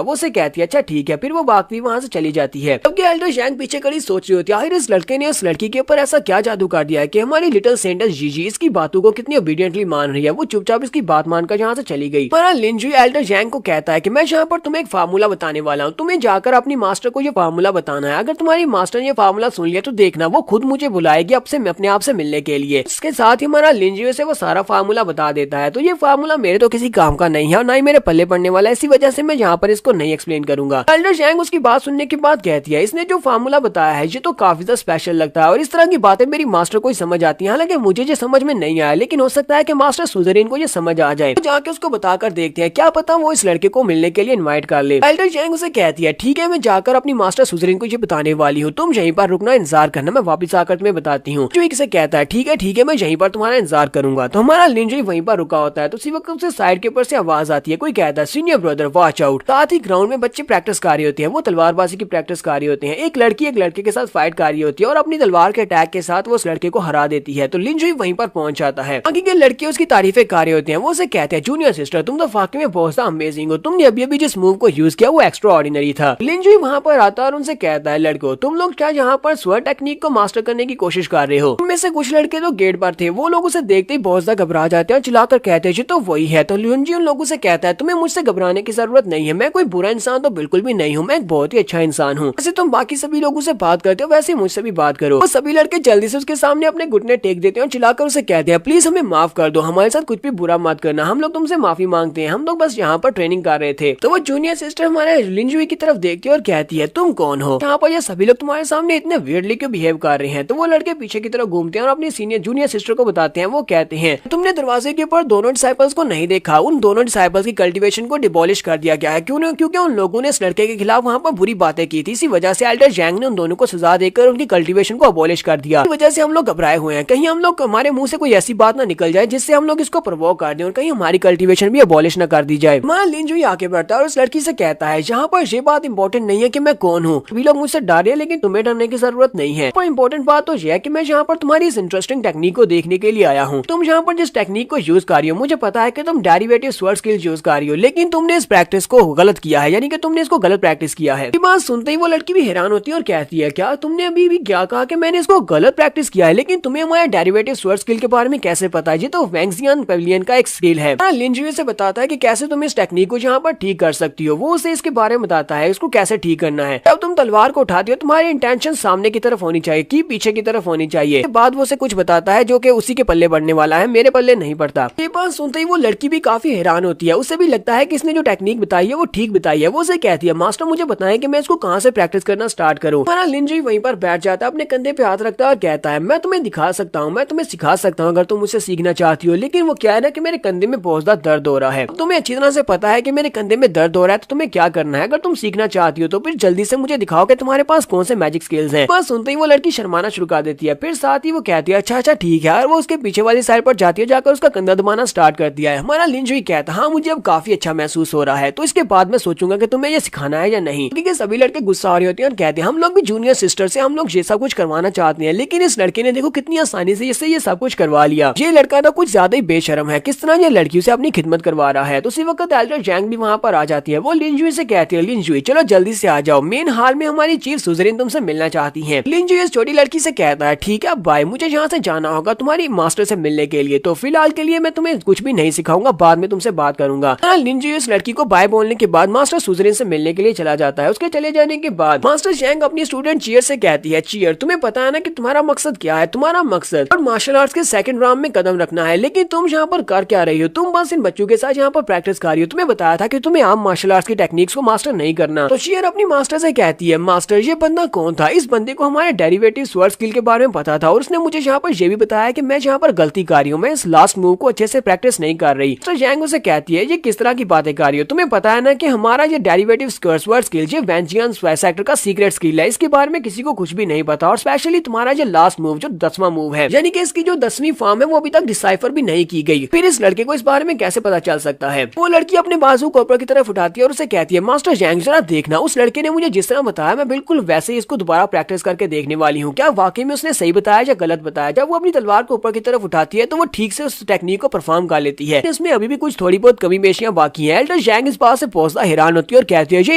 वो उसे कहती है, अच्छा ठीक है। फिर वो भागती वहाँ से चली जाती है। जबकि एल्डर जैंग पीछे खड़ी सोच रही होती है, आखिर इस लड़के ने उस लड़की के ऊपर ऐसा क्या जादू कर दिया है कि हमारी लिटिल सेंटेंस जीजी इसकी बातों को कितनी ओबीडियंटली मान रही है। वो चुपचाप इसकी बात मानकर यहाँ से चली गई। पर लिंजुई एल्डर जैंग को कहता है कि मैं यहाँ पर तुम्हें एक फार्मूला बताने वाला हूँ, तुम्हें जाकर अपनी मास्टर को ये फार्मूला बताना है। अगर तुम्हारी मास्टर ने ये फार्मूला सुन लिया तो देखना वो खुद मुझे बुलाएगी अपने आप से मिलने के लिए। इसके साथ ही हमारा लिंजुई से वो सारा फार्मूला बता देता है। तो ये फार्मूला मेरे तो किसी काम का नहीं है और ना ही मेरे पल्ले पड़ने वाला है, इसी वजह से मैं यहाँ पर इसको नहीं एक्सप्लेन करूंगा। एल्डर जैंग उसकी बात सुनने के बाद कहती है, इसने जो फार्मूला बताया है ये तो काफी ज्यादा स्पेशल लगता है और इस तरह की बातें मेरी मास्टर को ही समझ आती है। हालांकि मुझे ये समझ में नहीं आया, लेकिन हो सकता है कि मास्टर सुज़ेरिन को ये समझ आ जाए। तो जाके उसको बताकर देखते हैं, क्या पता वो इस लड़के को मिलने के लिए इनवाइट कर ले। एल्डर जैंग उसे कहती है, ठीक है मैं जाकर अपनी मास्टर सुज़ेरिन को ये बताने वाली हूँ, तुम यहीं पर रुकना, इंतजार करना, मैं वापस आकर तुम्हें बताती हूँ। जो इसे कहता है, ठीक है मैं यहीं पर तुम्हारा इंतजार करूंगा। तो हमारा लिंजुई वहीं पर रुका होता है। तो उसी वक्त उसे साइड के ऊपर से आवाज आती है, कोई कहता है, सीनियर ब्रदर वॉच आउट। साथ ही ग्राउंड में बच्चे प्रैक्टिस कर रहे होते हैं, वो तलवारबाजी की प्रैक्टिस कर रहे होते हैं। एक लड़की एक लड़के के साथ फाइट कर रही होती है और अपनी तलवार के अटैक के साथ वो उस लड़के को हरा देती है। तो लिंजुई वहीं पर पहुंच जाता है। आगे के लड़के उसकी तारीफें कर रहे होते हैं। वो उसे कहते हैं, जूनियर सिस्टर तुम तो वाकई में बहुत अमेजिंग हो, तुमने अभी अभी जिस मूव को यूज किया वो एक्स्ट्रा ऑर्डिनरी था। लिंजुई वहाँ पर आता है और उनसे कहता है, लड़को तुम लोग क्या यहाँ पर स्वर टेक्निक को मास्टर करने की कोशिश कर रहे हो? उनमें से कुछ लड़के तो गेट पर थे, वो लोग उसे देखते ही बहुत ज्यादा घबरा जाते हैं और चिल्लाकर कहते हैं, तो वही है। तो लिंजुई उन लोगों से कहता है, तुम्हें मुझसे घबराने की जरूरत नहीं है, मैं कोई बुरा इंसान तो बिल्कुल भी नहीं हूँ, मैं एक बहुत ही अच्छा इंसान हूँ। जैसे तुम बाकी सभी लोगों से बात करते हो वैसे मुझसे भी बात करो। वो सभी लड़के जल्दी से उसके सामने अपने घुटने टेक देते हैं और चिल्लाकर उसे कहते हैं, प्लीज हमें माफ कर दो, हमारे साथ कुछ भी बुरा मत करना, हम लोग तुमसे माफी मांगते हैं, हम लोग बस यहाँ पर ट्रेनिंग कर रहे थे। तो वो जूनियर सिस्टर हमारे लिंजुई की तरफ देखती है और कहती है, तुम कौन हो? यहाँ पर ये सभी लोग तुम्हारे सामने इतने वियर्डली क्यों बिहेव कर रहे हैं? तो वो लड़के पीछे की तरफ घूमते हैं और अपनी सीनियर जूनियर सिस्टर को बताते हैं। वो कहते हैं, तुमने दरवाजे के ऊपर दोनों डिसाइपल्स को नहीं देखा, उन दोनों डिसाइपल्स की कल्टीवेशन को डिबॉलिश कर दिया गया है। क्योंकि उन लोगों ने इस लड़के के खिलाफ वहाँ पर बुरी बातें की थी। इसी वजह से एल्डर जैंग ने उन दोनों को सजा देकर उनकी कल्टीवेशन को अबॉलिश कर दिया। इस वजह से हम लोग घबराए हुए हैं, कहीं हम लोग हमारे मुंह से कोई ऐसी बात ना निकल जाए जिससे हम लोग इसको प्रोवोक कर दें और कहीं हमारी कल्टीवेशन भी अबॉलिश न कर दी जाए। हमारा लिन जुई आगे बढ़ता है और उस लड़की से कहता है, यहाँ पर ये बात इंपॉर्टेंट नहीं है कि मैं कौन हूँ, सभी लोग मुझसे डर रहे हैं लेकिन तुम्हें डरने की जरूरत नहीं है। पर इंपॉर्टेंट बात तो यह है कि मैं यहाँ पर तुम्हारी इस इंटरेस्टिंग टेक्निक को देखने के लिए आया हूँ। तुम यहाँ पर जिस टेक्निक को यूज कर रही हो, मुझे पता है कि तुम डेरिवेटिव स्वर्ड स्किल्स यूज कर रही हो, लेकिन तुमने इस प्रैक्टिस को गलत किया है, यानी कि तुमने इसको गलत प्रैक्टिस किया है। ये बात सुनते ही वो लड़की भी हैरान होती है और कहती है, क्या तुमने अभी भी क्या कहा कि मैंने इसको गलत प्रैक्टिस किया है, लेकिन तुम्हें हमारे डेरिवेटिव स्वर्ड स्किल के बारे में कैसे पता है? ये तो वैंगजियन पवेलियन का एक स्किल है। लिन जुई से बताता है कि कैसे तुम इस टेक्निक को यहाँ पर ठीक कर सकती हो। वो उसे इसके बारे में बताता है इसको कैसे ठीक करना है। जब तुम तलवार को उठाती हो तुम्हारी इंटेंशन सामने की तरफ होनी चाहिए कि पीछे की तरफ होनी चाहिए। बाद वो उसे कुछ बताता है जो कि उसी के पल्ले बढ़ने वाला है, मेरे पल्ले नहीं पड़ता। ये बात सुनते ही वो लड़की भी काफी हैरान होती है। उसे भी लगता है कि इसने जो टेक्निक बताई है वो ठीक बताई है। वो उसे कहती है, मास्टर मुझे बताएं कि मैं इसको कहाँ से प्रैक्टिस करना स्टार्ट करूँ। हमारा लिन जुई वहीं पर बैठ जाता है, अपने कंधे पे हाथ रखता है और कहता है, मैं तुम्हें दिखा सकता हूँ, मैं तुम्हें सिखा सकता हूँ अगर तुम मुझसे सीखना चाहती हो, लेकिन वो क्या है ना कि मेरे कंधे में बहुत ज्यादा दर्द हो रहा है। तुम्हें अच्छी तरह से पता है कि मेरे कंधे में दर्द हो रहा है, तो तुम्हें क्या करना है? अगर तुम सीखना चाहती हो तो फिर जल्दी से मुझे दिखाओ कि तुम्हारे पास कौन से मैजिक स्किल्स हैं। बस सुनते ही वो लड़की शर्माना शुरू कर देती है। फिर साथ ही वो कहती है, अच्छा अच्छा ठीक है, और वो उसके पीछे वाली साइड पर जाती है, जाकर उसका कंधा दबाना स्टार्ट कर दिया है। हमारा लिन जुई कहता है, हाँ मुझे अब काफी अच्छा महसूस हो रहा है, तो इसके बाद मैं सोचूंगा कि तुम्हें ये सिखाना है या नहीं। क्योंकि सभी लड़के गुस्सा हो रहे होते हैं और कहते हैं, हम लोग भी जूनियर सिस्टर से हम लोग ये सब कुछ करवाना चाहते हैं, लेकिन इस लड़के ने देखो कितनी आसानी से इससे ये सब कुछ करवा लिया। ये लड़का तो कुछ ज्यादा ही बेशर्म है, किस तरह ये लड़कियों से अपनी खिदमत करवा रहा है। तो उसी वक्त एल्डर जैंग भी वहाँ पर आ जाती है। वो लिन जुई से कहती है, लिन जुई चलो जल्दी से आ जाओ, मेन हाल में हमारी चीफ सुजरीन तुमसे मिलना चाहती है। लिन जुई इस छोटी लड़की से कहता है, ठीक है बाय, मुझे यहाँ से जाना होगा तुम्हारी मास्टर से मिलने के लिए, तो फिलहाल के लिए मैं तुम्हें कुछ भी नहीं सिखाऊंगा, बाद में तुमसे बात करूंगा। लिन जुई इस लड़की को बाय बोलने के बाद मास्टर सुजरीन से मिलने के लिए चला जाता है। उसके चले जाने के बाद मास्टर जैंग अपनी स्टूडेंट चियर से कहती है, चियर तुम्हें पता है ना कि तुम्हारा मकसद क्या है? तुम्हारा मकसद और मार्शल आर्ट्स के सेकंड राउंड में कदम रखना है, लेकिन तुम यहाँ पर कर क्या रही हो? तुम बस इन बच्चों के साथ यहाँ पर प्रैक्टिस कर रही हो। तुम्हें बताया था कि तुम्हें आम मार्शल आर्ट्स की टेक्निक्स को मास्टर नहीं करना। तो चियर अपनी मास्टर से कहती है, मास्टर ये बंदा कौन था? इस बंदे को हमारे डेरिवेटिव स्वर्ड स्किल के बारे में पता था और उसने मुझे यहाँ पर यह भी बताया कि मैं यहाँ पर गलती कर रही हूँ, मैं इस लास्ट मूव को अच्छे से प्रैक्टिस नहीं कर रही। तो जैंग उसे कहती है, ये किस तरह की बातें कर रही हो? तुम्हें पता है ना कि हमारा ये डेरिवेटिव स्वर्ड स्किल ये वैंजियन सेक्टर का सीक्रेट स्किल है, इसके बारे में किसी को कुछ भी नहीं पता। और स्पेशली तुम्हारा ये लास्ट मूव जो 10वां मूव है, यानी कि इसकी जो 10वीं फॉर्म है वो अभी तक डिसाइफर भी नहीं की गई। फिर इस लड़के को इस बारे में कैसे पता चल सकता है? वो लड़की अपने बाजू को ऊपर की तरफ उठाती है और उसे कहती है, मास्टर जैंग जरा देखना, उस लड़के ने मुझे जिस तरह बताया मैं बिल्कुल वैसे ही इसको दोबारा प्रैक्टिस करके देखने वाली हूँ। क्या वाकई में उसने सही बताया या गलत बताया? जब वो अपनी तलवार को ऊपर की तरफ उठाती है तो वो ठीक से उस टेक्निक को परफॉर्म कर लेती है। इसमें अभी भी कुछ थोड़ी बहुत कमी पेशियां बाकी है। एल्डर जैंग इस बात से बहुत ज्यादा हैरान होती है और कहती है, ये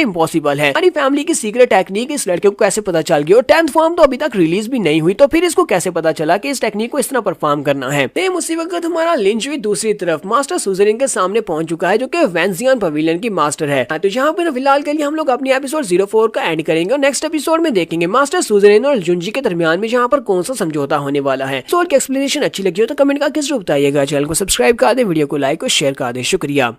इम्पॉसिबल है, हमारी फैमिली की सीक्रेट टेक्निक इस लड़के को कैसे पता चल गई? और 10th फॉर्म तो अभी तक रिलीज भी नहीं हुई, तो फिर इसको कैसे पता चला कि इस टेक्निक को इस तरह परफॉर्म करना है? उसी वक्त हमारा लिन जुई दूसरी तरफ मास्टर सुजरीन के सामने पहुंच चुका है, जो कि वैंजियन पवेलियन की मास्टर है। तो यहाँ पर फिलहाल के लिए हम लोग अपनी एपिसोड 04 का एंड करेंगे और नेक्स्ट एपिसोड में देखेंगे मास्टर सुजरीन और जुंजी के दरमियान में यहाँ पर कौन सा समझौता होने वाला है। एपिसोड की एक्सप्लेनेशन अच्छी लगी हो तो कमेंट करके जरूर बताइएगा। चैनल को सब्सक्राइब कर दे, वीडियो को लाइक और शेयर कर दे। शुक्रिया।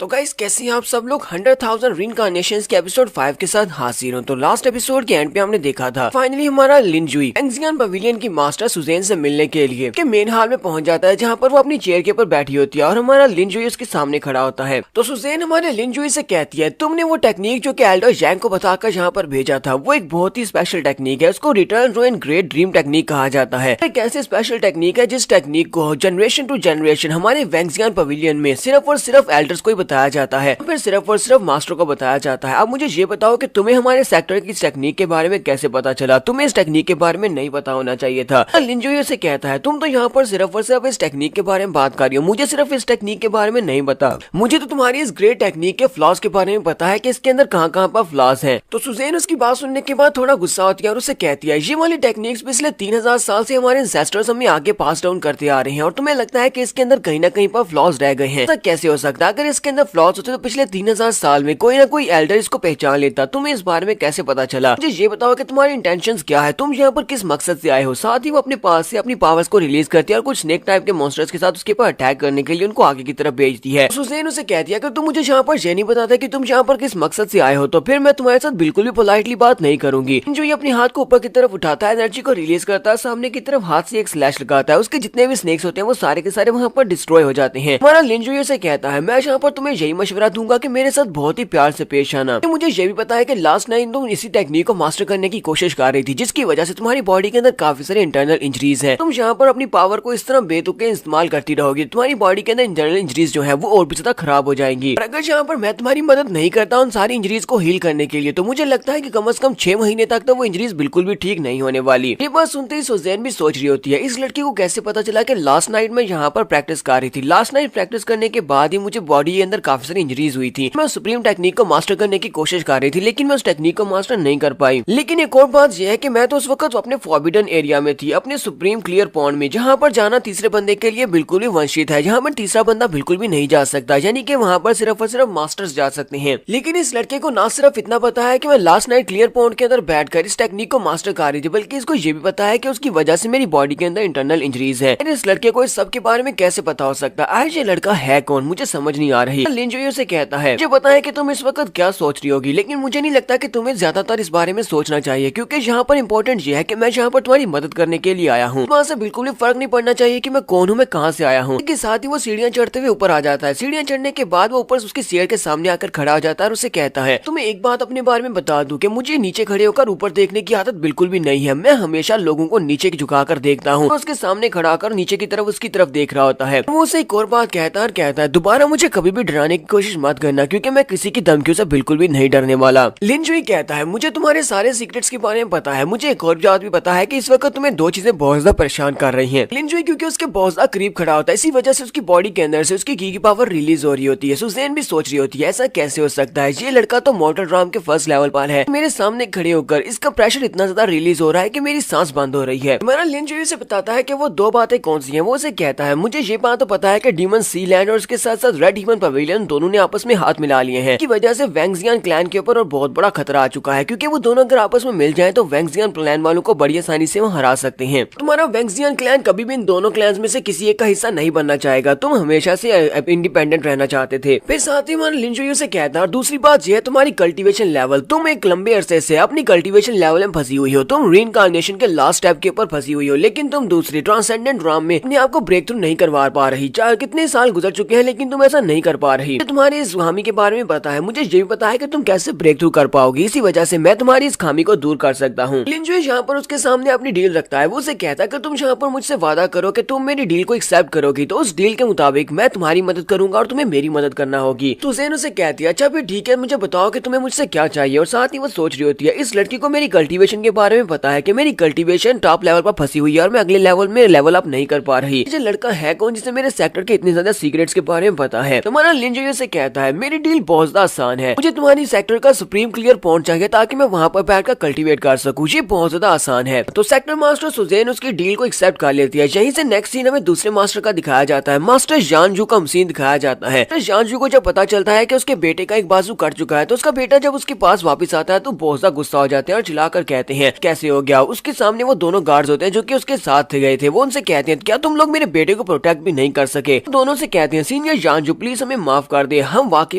तो गाइस कैसे हैं आप सब लोग? 100,000 रीइंकार्नेशंस के एपिसोड 5 के साथ हाजिर हूं। तो लास्ट एपिसोड के एंड पे हमने देखा था फाइनली हमारा लिन जुई वैंजियन पवेलियन की मास्टर सुजेन से मिलने के लिए के मेन हॉल में पहुंच जाता है, जहां पर वो अपनी चेयर के ऊपर बैठी होती है और हमारा लिन जुई उसके सामने खड़ा होता है। तो सुजेन हमारे लिन जुई से कहती है, तुमने वो टेक्निक जो कि एल्डर जैंग को बताकर यहाँ पर भेजा था वो एक बहुत ही स्पेशल टेक्निक है, उसको return to an great dream technique कहा जाता है। एक ऐसी स्पेशल टेक्निक है जिस टेक्निक को जनरेशन टू जनरेशन हमारे वैंजियन पवेलियन में सिर्फ और सिर्फ एल्डर्स को ही बताया जाता है, फिर सिर्फ और सिर्फ मास्टर को बताया जाता है। अब मुझे ये बताओ कि तुम्हें हमारे सेक्टर की इस टेक्निक के बारे में कैसे पता चला? तुम्हें इस टेक्निक के बारे में नहीं पता होना चाहिए था। लिन जुई से कहता है, तुम तो यहाँ पर सिर्फ और सिर्फ इस टेक्निक के बारे में बात कर रही हो, मुझे सिर्फ इस टेक्निक के बारे में नहीं पता। मुझे तो तुम्हारी इस ग्रेट टेक्निक के फ्लॉज के बारे में पता है कि इसके अंदर कहाँ कहाँ पर फ्लॉज हैं। तो सुजेन उसकी बात सुनने के बाद थोड़ा गुस्सा होती है और उसे कहती है, ये वाली टेक्निक्स पिछले 3000 साल से हमारे एंसेस्टर्स हमें आगे पास डाउन करते आ रहे हैं और तुम्हें लगता है कि इसके अंदर कहीं ना कहीं पर फ्लॉज रह गए हैं। ऐसा कैसे हो सकता है? अगर इसके अंदर फ्लॉज होते तो पिछले 3000 साल में कोई ना कोई एल्डर इसको पहचान लेता। तुम्हें इस बारे में कैसे पता चला? मुझे ये बताओ कि तुम्हारी इंटेंशंस क्या है, तुम यहाँ पर किस मकसद से आए हो? साथ ही वो अपने पास से अपनी पावर्स को रिलीज करती है और कुछ स्नेक टाइप के मॉन्स्टर्स के साथ उसके ऊपर अटैक करने के लिए उनको आगे की तरफ भेजती है। सुजेन उसे कहती है कि तुम मुझे यहाँ पर ये नहीं बताता कि तुम यहाँ पर किस मकसद से आए हो तो फिर मैं तुम्हारे साथ बिल्कुल भी पोलाइटली बात नहीं करूंगी। जो ये अपने हाथ को ऊपर की तरफ उठाता है, एनर्जी को रिलीज करता है, सामने की तरफ हाथ से एक स्लैश लगाता है, उसके जितने भी स्नेक्स होते हैं वो सारे के सारे वहाँ पर डिस्ट्रॉय हो जाते हैं। हमारा लिन जुई से कहता है, मैं यहाँ पर तुम्हें तुम्हें यही मशवरा दूंगा कि मेरे साथ बहुत ही प्यार से पेश आना। मुझे ये भी पता है कि लास्ट नाइट तुम इसी टेक्निक को मास्टर करने की कोशिश कर रही थी, जिसकी वजह से तुम्हारी बॉडी के अंदर काफी सारे इंटरनल इंजरीज हैं। तुम यहाँ पर अपनी पावर को इस तरह बेतुके इस्तेमाल करती रहोगी, तुम्हारी बॉडी के अंदर इंटरनल इंजरीज जो है वो और भी ज्यादा खराब हो जाएंगी। अगर यहाँ पर मैं तुम्हारी मदद नहीं करता उन सारी इंजरीज को हील करने के लिए, तो मुझे लगता है कि कम से कम 6 महीने तक तो वो इंजरीज बिल्कुल भी ठीक नहीं होने वाली। ये बात सुनते ही सुजैन भी सोच रही होती है, इस लड़की को कैसे पता चला कि लास्ट नाइट में यहाँ पर प्रैक्टिस कर रही थी। लास्ट नाइट प्रैक्टिस करने के बाद ही मुझे बॉडी के अंदर काफी सारी इंजरीज हुई थी। मैं सुप्रीम टेक्निक को मास्टर करने की कोशिश कर रही थी, लेकिन मैं उस टेक्निक को मास्टर नहीं कर पाई। लेकिन एक और बात यह है कि मैं तो उस वक्त अपने फॉरबिडन एरिया में थी, अपने सुप्रीम क्लियर पॉन्ड में, जहाँ पर जाना तीसरे बंदे के लिए बिल्कुल भी वंचित है, जहाँ पर तीसरा बंदा बिल्कुल भी नहीं जा सकता, यानी कि वहाँ पर सिर्फ और सिर्फ मास्टर्स जा सकते हैं। लेकिन इस लड़के को ना सिर्फ इतना पता है कि मैं लास्ट नाइट क्लियर पॉन्ड के अंदर बैठकर इस टेक्निक को मास्टर कर रही थी, बल्कि इसको ये भी पता है कि उसकी वजह से मेरी बॉडी के अंदर इंटरनल इंजरीज है। इस लड़के को इस सब के बारे में कैसे पता हो सकता है? आज ये लड़का है कौन, मुझे समझ नहीं आ रही। लिन जोई से कहता है, मुझे पता है कि तुम इस वक्त क्या सोच रही होगी, लेकिन मुझे नहीं लगता कि तुम्हें ज्यादातर इस बारे में सोचना चाहिए, क्योंकि यहाँ पर इम्पोर्टेंट ये है कि मैं यहाँ पर तुम्हारी मदद करने के लिए आया हूँ। वहाँ से बिल्कुल भी फर्क नहीं पड़ना चाहिए कि मैं कौन हूँ, मैं कहाँ से आया हूँ। इसके साथ ही वो सीढ़ियाँ चढ़ते हुए ऊपर आ जाता है। सीढ़ियाँ चढ़ने के बाद वो ऊपर उसके शेर के सामने आकर खड़ा हो जाता है और उसे कहता है, तुम्हें एक बात अपने बारे में बता दूं कि मुझे नीचे खड़े होकर ऊपर देखने की आदत बिल्कुल भी नहीं है। मैं हमेशा लोगों को नीचे झुकाकर देखता हूँ। उसके सामने खड़ा कर नीचे की तरफ उसकी तरफ देख रहा होता है। वो उसे एक और बात कहता है, दोबारा मुझे कभी भी डराने की कोशिश मत करना, क्योंकि मैं किसी की धमकियों से बिल्कुल भी नहीं डरने वाला। लिन जोई कहता है, मुझे तुम्हारे सारे सीक्रेट्स के बारे में पता है। मुझे एक और बात भी पता है कि इस वक्त तुम्हें दो चीजें बहुत ज्यादा परेशान कर रही हैं। लिन जोई क्योंकि उसके बहुत ज्यादा करीब खड़ा होता है, इसी वजह से उसकी बॉडी के अंदर से उसकी की पावर रिलीज हो रही होती है। सुजैन भी सोच रही होती है, ऐसा कैसे हो सकता है, ये लड़का तो मॉर्टल ड्राम के फर्स्ट लेवल पर है, मेरे सामने खड़े होकर इसका प्रेशर इतना ज्यादा रिलीज हो रहा है कि मेरी सांस बंद हो रही है। हमारा लिन जोई से बताता है कि वो दो बातें कौन सी हैं। वो उसे कहता है, मुझे ये बात तो पता है कि डीमन सी लैंड और उसके साथ साथ रेड डीमन पवेलियन दोनों ने आपस में हाथ मिला लिए हैं, की वजह से वैंगजियान क्लैन के ऊपर और बहुत बड़ा खतरा आ चुका है, क्योंकि वो दोनों अगर आपस में मिल जाए तो वैंगजियान क्लैन वालों को बड़ी आसानी से वो हरा सकते हैं। तुम्हारा वैंगजियान क्लैन कभी भी इन दोनों क्लैंस में से किसी एक का हिस्सा नहीं बनना चाहेगा, तुम हमेशा से इंडिपेंडेंट रहना चाहते थे। फिर साथ ही हमारा लिन जोई से कहता है, और दूसरी बात यह है तुम्हारी कल्टीवेशन लेवल, तुम एक लंबे अरसे से अपनी कल्टीवेशन लेवल में फंसी हुई हो, तुम रीइंकार्नेशन के लास्ट स्टेप के ऊपर फंसी हुई हो, लेकिन तुम दूसरी ट्रांसेंडेंट ड्राम में अपने आप को ब्रेक थ्रू नहीं करवा पा रही। चाहे कितने साल गुजर चुके हैं लेकिन तुम ऐसा नहीं कर पा रही। तुम्हारी इस खामी के बारे में पता है, मुझे ये भी पता है कि तुम कैसे ब्रेक थ्रू कर पाओगी, इसी वजह से मैं तुम्हारी इस खामी को दूर कर सकता हूँ। लिन जोई यहाँ पर उसके सामने अपनी डील रखता है। वो उसे कहता है कि तुम यहाँ पर मुझसे वादा करो कि तुम मेरी डील को एक्सेप्ट करोगी, तो उस डील के मुताबिक मैं तुम्हारी मदद करूंगा और तुम्हें मेरी मदद करना होगी। तो सुजैन उसे कहती है, अच्छा फिर ठीक है, मुझे बताओ कि तुम्हें मुझसे क्या चाहिए। और साथ ही वो सोच रही होती है, इस लड़की को मेरी कल्टीवेशन के बारे में पता है कि मेरी कल्टीवेशन टॉप लेवल पर फंसी हुई है और मैं अगले लेवल में लेवल अप नहीं कर पा रही। ये लड़का है कौन जिसे मेरे सेक्टर के इतने ज्यादा सीक्रेट्स के बारे में पता है? तुम्हारा लिन जोई से कहता है, मेरी डील बहुत ज्यादा आसान है, मुझे तुम्हारी सेक्टर का सुप्रीम क्लियर पॉइंट चाहिए ताकि मैं वहाँ पर बैठकर कल्टीवेट कर सकूँ। ये बहुत ज्यादा आसान है। तो सेक्टर मास्टर सुजैन उसकी डील को एक्सेप्ट कर लेती है। यहीं से नेक्स्ट सीन हमें दूसरे मास्टर का दिखाया जाता है। मास्टर जानजू का सीन दिखाया जाता है। जानजू को जब पता चलता है कि उसके बेटे का एक बाजू कट चुका है, तो उसका बेटा जब उसके पास वापस आता है तो बहुत ज्यादा गुस्सा हो जाते हैं और चिल्लाकर कहते हैं, कैसे हो गया? उसके सामने वो दोनों गार्ड्स होते हैं जो कि उसके साथ गए थे। वो उनसे कहते हैं, क्या तुम लोग मेरे बेटे को प्रोटेक्ट भी नहीं कर सके? दोनों से कहते हैं, सीनियर जानजू प्लीज हमें माफ कर दे, हम वाकई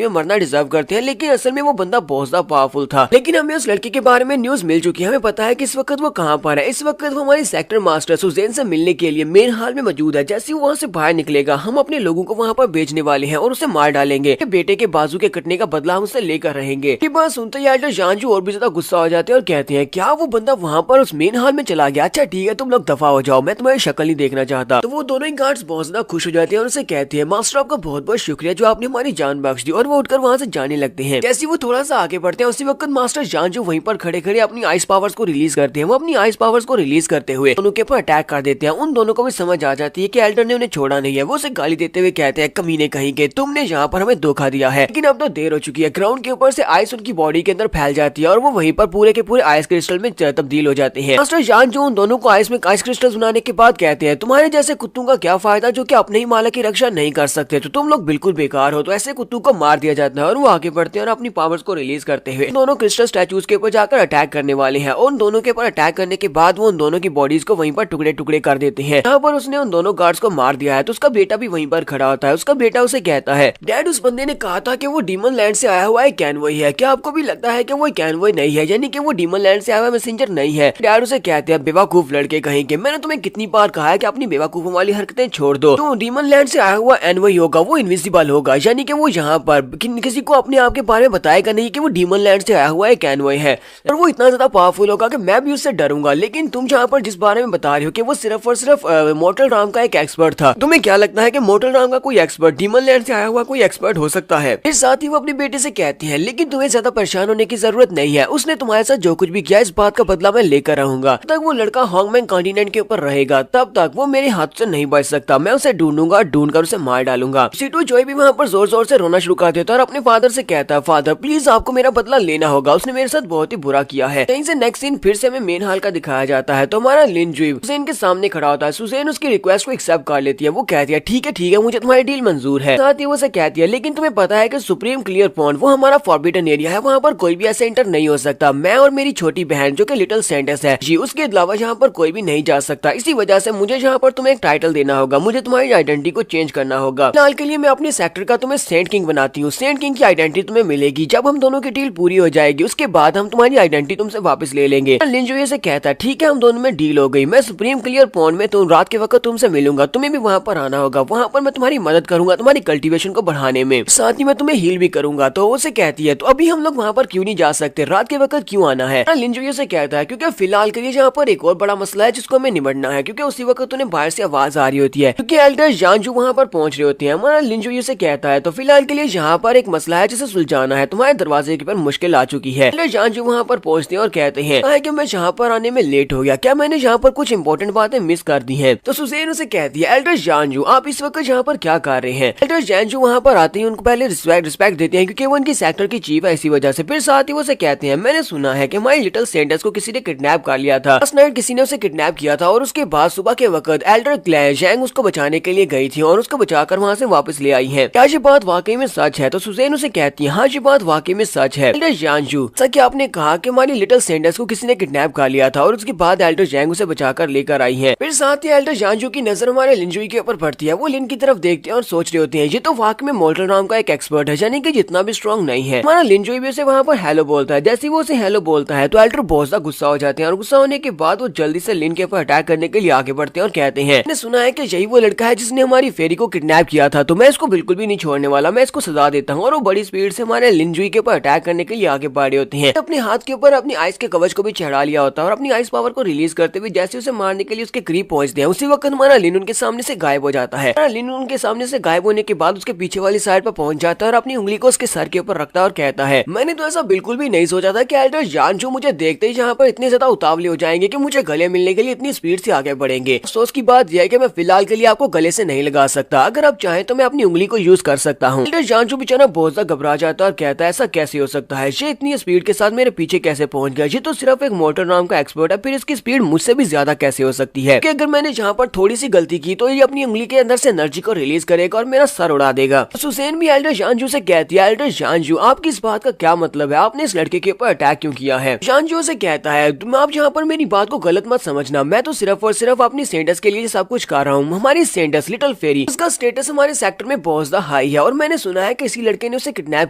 में मरना डिजर्व करते हैं, लेकिन असल में वो बंदा बहुत ज्यादा पावरफुल था। लेकिन हमें उस लड़की के बारे में न्यूज मिल चुकी है, हमें पता है कि इस वक्त वो कहाँ पर है। इस वक्त वो हमारी सेक्टर मास्टर सुजैन से मिलने के लिए मेन हॉल में मौजूद है। जैसे वो वहाँ से बाहर निकलेगा, हम अपने लोगों को वहाँ पर भेजने वाले हैं और उसे मार डालेंगे। बेटे के बाजू के कटने का बदला हम उसे लेकर रहेंगे। ये बात सुनते ही जानजू और भी ज्यादा गुस्सा हो जाते हैं और कहते हैं, क्या वो बंदा वहाँ पर उस मेन हॉल में चला गया? अच्छा ठीक है, तुम लोग दफा हो जाओ, मैं तुम्हारी शक्ल नहीं देखना चाहता। तो वो दोनों ही गार्ड्स बहुत ज्यादा खुश हो जाते हैं और उसे कहते हैं, मास्टर आपका बहुत बहुत शुक्रिया जो आपने हमारी जान बख्श दी। और वो उठकर वहाँ से जाने लगते हैं। जैसे वो थोड़ा सा आगे बढ़ते हैं, उसी वक्त मास्टर जानजू वहीं पर खड़े खड़े अपनी आइस पावर्स को रिलीज करते हैं। वो अपनी आइस पावर्स को रिलीज करते हुए दोनों के ऊपर अटैक कर देते हैं। उन दोनों को भी समझ आ जाती है कि एल्डर ने उन्हें छोड़ा नहीं है। वो उसे गाली देते हुए कहते हैं, कमीने कहीं के, तुमने यहाँ पर हमें धोखा दिया है। लेकिन अब तो देर हो चुकी है। ग्राउंड के ऊपर से आइस उनकी बॉडी के अंदर फैल जाती है और वो वहीं पर पूरे के पूरे आइस क्रिस्टल में तब्दील हो जाते हैं। मास्टर जानजू उन दोनों को आइस क्रिस्टल बनाने के बाद कहते हैं, तुम्हारे जैसे कुत्तों का क्या फायदा जो कि अपने ही मालिक की रक्षा नहीं कर सकते, तो तुम लोग बिल्कुल बेकार हो। तो ऐसे कुत्तों को मार दिया जाता है और वो आगे बढ़ते हैं और अपनी पावर्स को रिलीज करते हुए दोनों क्रिस्टल स्टैचूज के ऊपर जाकर अटैक करने वाले हैं। उन दोनों के ऊपर अटैक करने के बाद वो उन दोनों की बॉडीज को वहीं पर टुकड़े टुकड़े कर देते हैं। यहाँ पर उसने उन दोनों गार्ड्स को मार दिया है तो उसका बेटा भी वहीं पर खड़ा होता है। उसका बेटा उसे कहता है, डैड उस बंदे ने कहा था कि वो डीमन लैंड से आया हुआ है कैनवॉय है, क्या आपको भी लगता है कि वो कैनवॉय नहीं है, यानी कि वो डीमन लैंड से आया हुआ मैसेंजर नहीं है? डैड उसे कहते हैं, बेवकूफ लड़के कहेंगे, मैंने तुम्हें कितनी बार कहा है कि अपनी बेवकूफों वाली हरकतें छोड़ दो। तो डीमन लैंड से आया हुआ एनवॉय होगा, वो इनविजिबल होगा, यानी कि वो यहाँ पर किसी को अपने आप के बारे में बताएगा नहीं कि वो डीमन लैंड से आया हुआ एक एनवॉय है और वो इतना ज्यादा पावरफुल होगा कि मैं भी उससे डरूंगा। लेकिन तुम जहाँ पर जिस बारे में बता रहे हो कि वो सिर्फ और सिर्फ मोर्टल राम का एक एक्सपर्ट था, तुम्हें क्या लगता है कि मोर्टल राम का कोई एक्सपर्ट डीमन लैंड से आया हुआ कोई एक्सपर्ट हो सकता है? फिर साथ ही वो अपने बेटे से कहती है लेकिन तुम्हें ज्यादा परेशान होने की जरूरत नहीं है, उसने तुम्हारे साथ जो कुछ भी किया इस बात का बदला मैं लेकर रहूंगा। तब तक वो लड़का हॉन्गमैंग कॉन्टिनेंट के ऊपर रहेगा, तब तक वो मेरे हाथ से नहीं बच सकता। मैं उसे ढूंढूंगा, ढूंढ कर उसे मार डालूंगा। सीटू जॉय भी वहाँ पर जोर जोर से रोना शुरू कर देता है और अपने फादर से कहता है फादर प्लीज आपको मेरा बदला लेना होगा, उसने मेरे साथ बहुत ही बुरा किया है। कहीं से नेक्स्ट सीन फिर से हमें मेन हाल का दिखाया जाता है तो हमारा लिन जुई सुजैन के सामने खड़ा होता है। सुजैन उसकी रिक्वेस्ट को एक्सेप्ट कर लेती है। वो कहती है ठीक है मुझे तुम्हारी डील मंजूर है। साथ ही वो उसे कहती है लेकिन तुम्हें पता है कि सुप्रीम क्लियर पॉइंट वो हमारा फॉरबिडन एरिया है, वहाँ पर कोई भी ऐसे एंटर नहीं हो सकता। मैं और मेरी छोटी बहन जो कि लिटिल सेंटेंस है जी, उसके अलावा यहाँ पर कोई भी नहीं जा सकता। इसी वजह से मुझे यहाँ पर तुम्हें एक टाइटल देना होगा, मुझे तुम्हारी आइडेंटिटी को चेंज करना होगा। फिलहाल के लिए मैं अपने सेक्टर का तुम्हें सेंट किंग बनाती हूँ। सेंट किंग की आइडेंटिटी तुम्हें मिलेगी जब हम दोनों की डील पूरी हो जाएगी, उसके बाद हम तुम्हारी आइडेंटिटी तुमसे वापस ले लेंगे। लिन जुई से कहता है ठीक है हम दोनों में डील हो गई, मैं सुप्रीम क्लियर पॉइंट में तुम रात के वक्त तुमसे मिलूंगा, तुम्हें भी वहाँ पर आना होगा, वहाँ पर मैं तुम्हारी मदद करूंगा तुम्हारी कल्टीवेशन को बढ़ाने में, साथ ही मैं तुम्हें हील भी करूंगा। तो उसे कहती है तो अभी हम लोग वहाँ पर क्यों नहीं जा सकते, रात के वक्त क्यों आना है? लिन जुई से कहता है क्योंकि फिलहाल के लिए यहाँ पर एक और बड़ा मसला है जिसको हमें निपटना है, क्योंकि उसी वक्त उन्हें बाहर से आवाज आ रही होती है क्योंकि एल्डर जानजू वहाँ पर पहुंच रहे होते हैं। हमारा लिन जुई से कहता है तो फिलहाल के लिए यहाँ पर एक मसला है जिसे सुलझाना है, तुम्हारे दरवाजे के पर मुश्किल आ चुकी है। एल्डर जानजू वहाँ पर पहुंचते हैं और कहते हैं कि मैं यहाँ पर आने में लेट हो गया, क्या मैंने यहाँ पर कुछ इंपॉर्टेंट बातें मिस कर दी हैं? तो सुजैन उसे कहती है एल्डर जानजू आप इस वक्त यहाँ पर क्या कर रहे हैं? एल्डर जानजू वहाँ पर आते हैं, उनको पहले रिस्पेक्ट देते हैं क्योंकि वो उनकी सेक्टर की चीफ है, इसी वजह से। फिर साथ ही वो से कहते हैं मैंने सुना है कि हमारी लिटिल सेंटेंस को किसी ने किडनैप कर लिया था, लास्ट नाइट किसी ने उसे किडनैप किया था और उसके बाद सुबह के वक्त एल्डर क्लैंग उसको बचाने के लिए गई थी और उसको बचाकर वहाँ से वापस ले आई है। क्या ये बात वाकई में सच है? तो सुजैन उसे कहती है हाँ ये बात वाकई में सच है। एल्डर जानजू सर क्या आपने कहा कि हमारी लिटिल सेंटेंस को किसी ने किडनैप कर लिया था और उसके बाद एल्डर जैंग उसे बचाकर लेकर आई है। फिर साथ ही एल्डर जानजू की नजर हमारे लिन जुई के ऊपर पड़ती है। वो लिन की तरफ देखते हैं और सोच रहे होते हैं ये तो वाकई में मोर्टल राम का एक एक्सपर्ट है, यानी कि जितना भी स्ट्रॉन्ग नहीं है। हमारा लिन जुई भी उसे वहाँ पर हेलो बोलता है। जैसे वो उसे हेलो बोलता है तो एल्डर बहुत ज्यादा गुस्सा हो जाते हैं और गुस्सा होने के बाद वो जल्दी से लिन के ऊपर अटैक करने के लिए आगे बढ़ते हैं और कहते हैं मैंने सुना है कि यही वो लड़का है जिसने हमारी फेरी को किडनैप किया था, तो मैं इसको बिल्कुल भी नहीं छोड़ने वाला, मैं इसको सजा देता हूँ। और वो बड़ी स्पीड से हमारे लिन जुई के ऊपर अटैक करने के लिए आगे बढ़े होते हैं। अपने हाथ के ऊपर अपनी आइस के कवच को भी चढ़ा लिया होता है और अपनी आइस पावर को रिलीज करते हुए जैसे उसे मारने के लिए उसके करीब पहुंचते हैं, उसी वक्त हमारा लिन उनके सामने से गायब हो जाता है। लिन उनके सामने से गायब होने के बाद उसके पीछे वाली साइड पर पहुंच जाता है और अपनी उंगली को उसके सर के ऊपर रखता है और कहता है मैंने तो ऐसा बिल्कुल भी नहीं सोचा था कि एल्डर जानजू मुझे देखते ही यहाँ पर इतने ज्यादा उतावले हो जाएंगे कि मुझे गले मिलने के लिए इतनी स्पीड से आगे बढ़ेंगे। अफसोस की बात यह है कि मैं फिलहाल के लिए आपको गले से नहीं लगा सकता, अगर आप चाहें तो मैं अपनी उंगली को यूज कर सकता हूँ। एल्डर जानजू बेचारा बहुत ज्यादा घबरा जाता है और कहता है ऐसा कैसे हो सकता है, ये इतनी स्पीड के साथ मेरे पीछे कैसे पहुंच गया, ये तो सिर्फ एक मोर्टल राम का एक्सपर्ट है, फिर इसकी स्पीड मुझसे भी ज्यादा कैसे हो सकती है कि अगर मैंने जहाँ पर थोड़ी सी गलती की तो ये अपनी उंगली के अंदर से एनर्जी को रिलीज करेगा और मेरा सर उड़ा देगा। सुजैन भी एल्डर जानजू से कहती है एल्डर जानजू आपकी इस बात का क्या मतलब है, आपने इस लड़के के ऊपर अटैक क्यों किया है? जानजू से कहता है तुम आप यहाँ पर मेरी बात को गलत मत समझना, मैं तो सिर्फ और सिर्फ अपनी सेंटेंस के लिए सब कुछ कर रहा हूँ। हमारी सेंटेंस लिटिल फेरी उसका स्टेटस हमारे सेक्टर में बहुत ज्यादा हाई है और मैंने सुना है कि इसी लड़के ने उसे किडनैप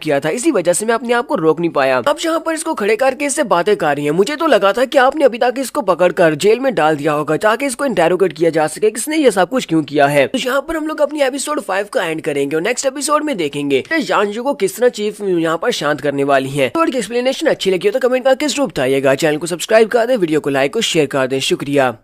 किया था, इसी वजह से मैं अपने आप को रोक नहीं पाया। अब यहाँ पर इसको खड़े करके इससे बातें कर रही है, मुझे तो लगा था कि आपने अभी तक इसको पकड़कर जेल में डाल दिया होगा ताकि इसको इंटेरोगेट किया जा सके किसने ये सब कुछ क्यों किया है। तो यहाँ पर हम लोग अपनी एपिसोड 5 का एंड करेंगे और नेक्स्ट एपिसोड में देखेंगे जानजू को किस तरह चीफ यहाँ पर शांत करने वाली है। तो एक्सप्लेनेशन अच्छी लगी हो तो कमेंट करके जरूर बताइएगा, चैनल को सब्सक्राइब कर दे, वीडियो को लाइक और शेयर कर दें, शुक्रिया।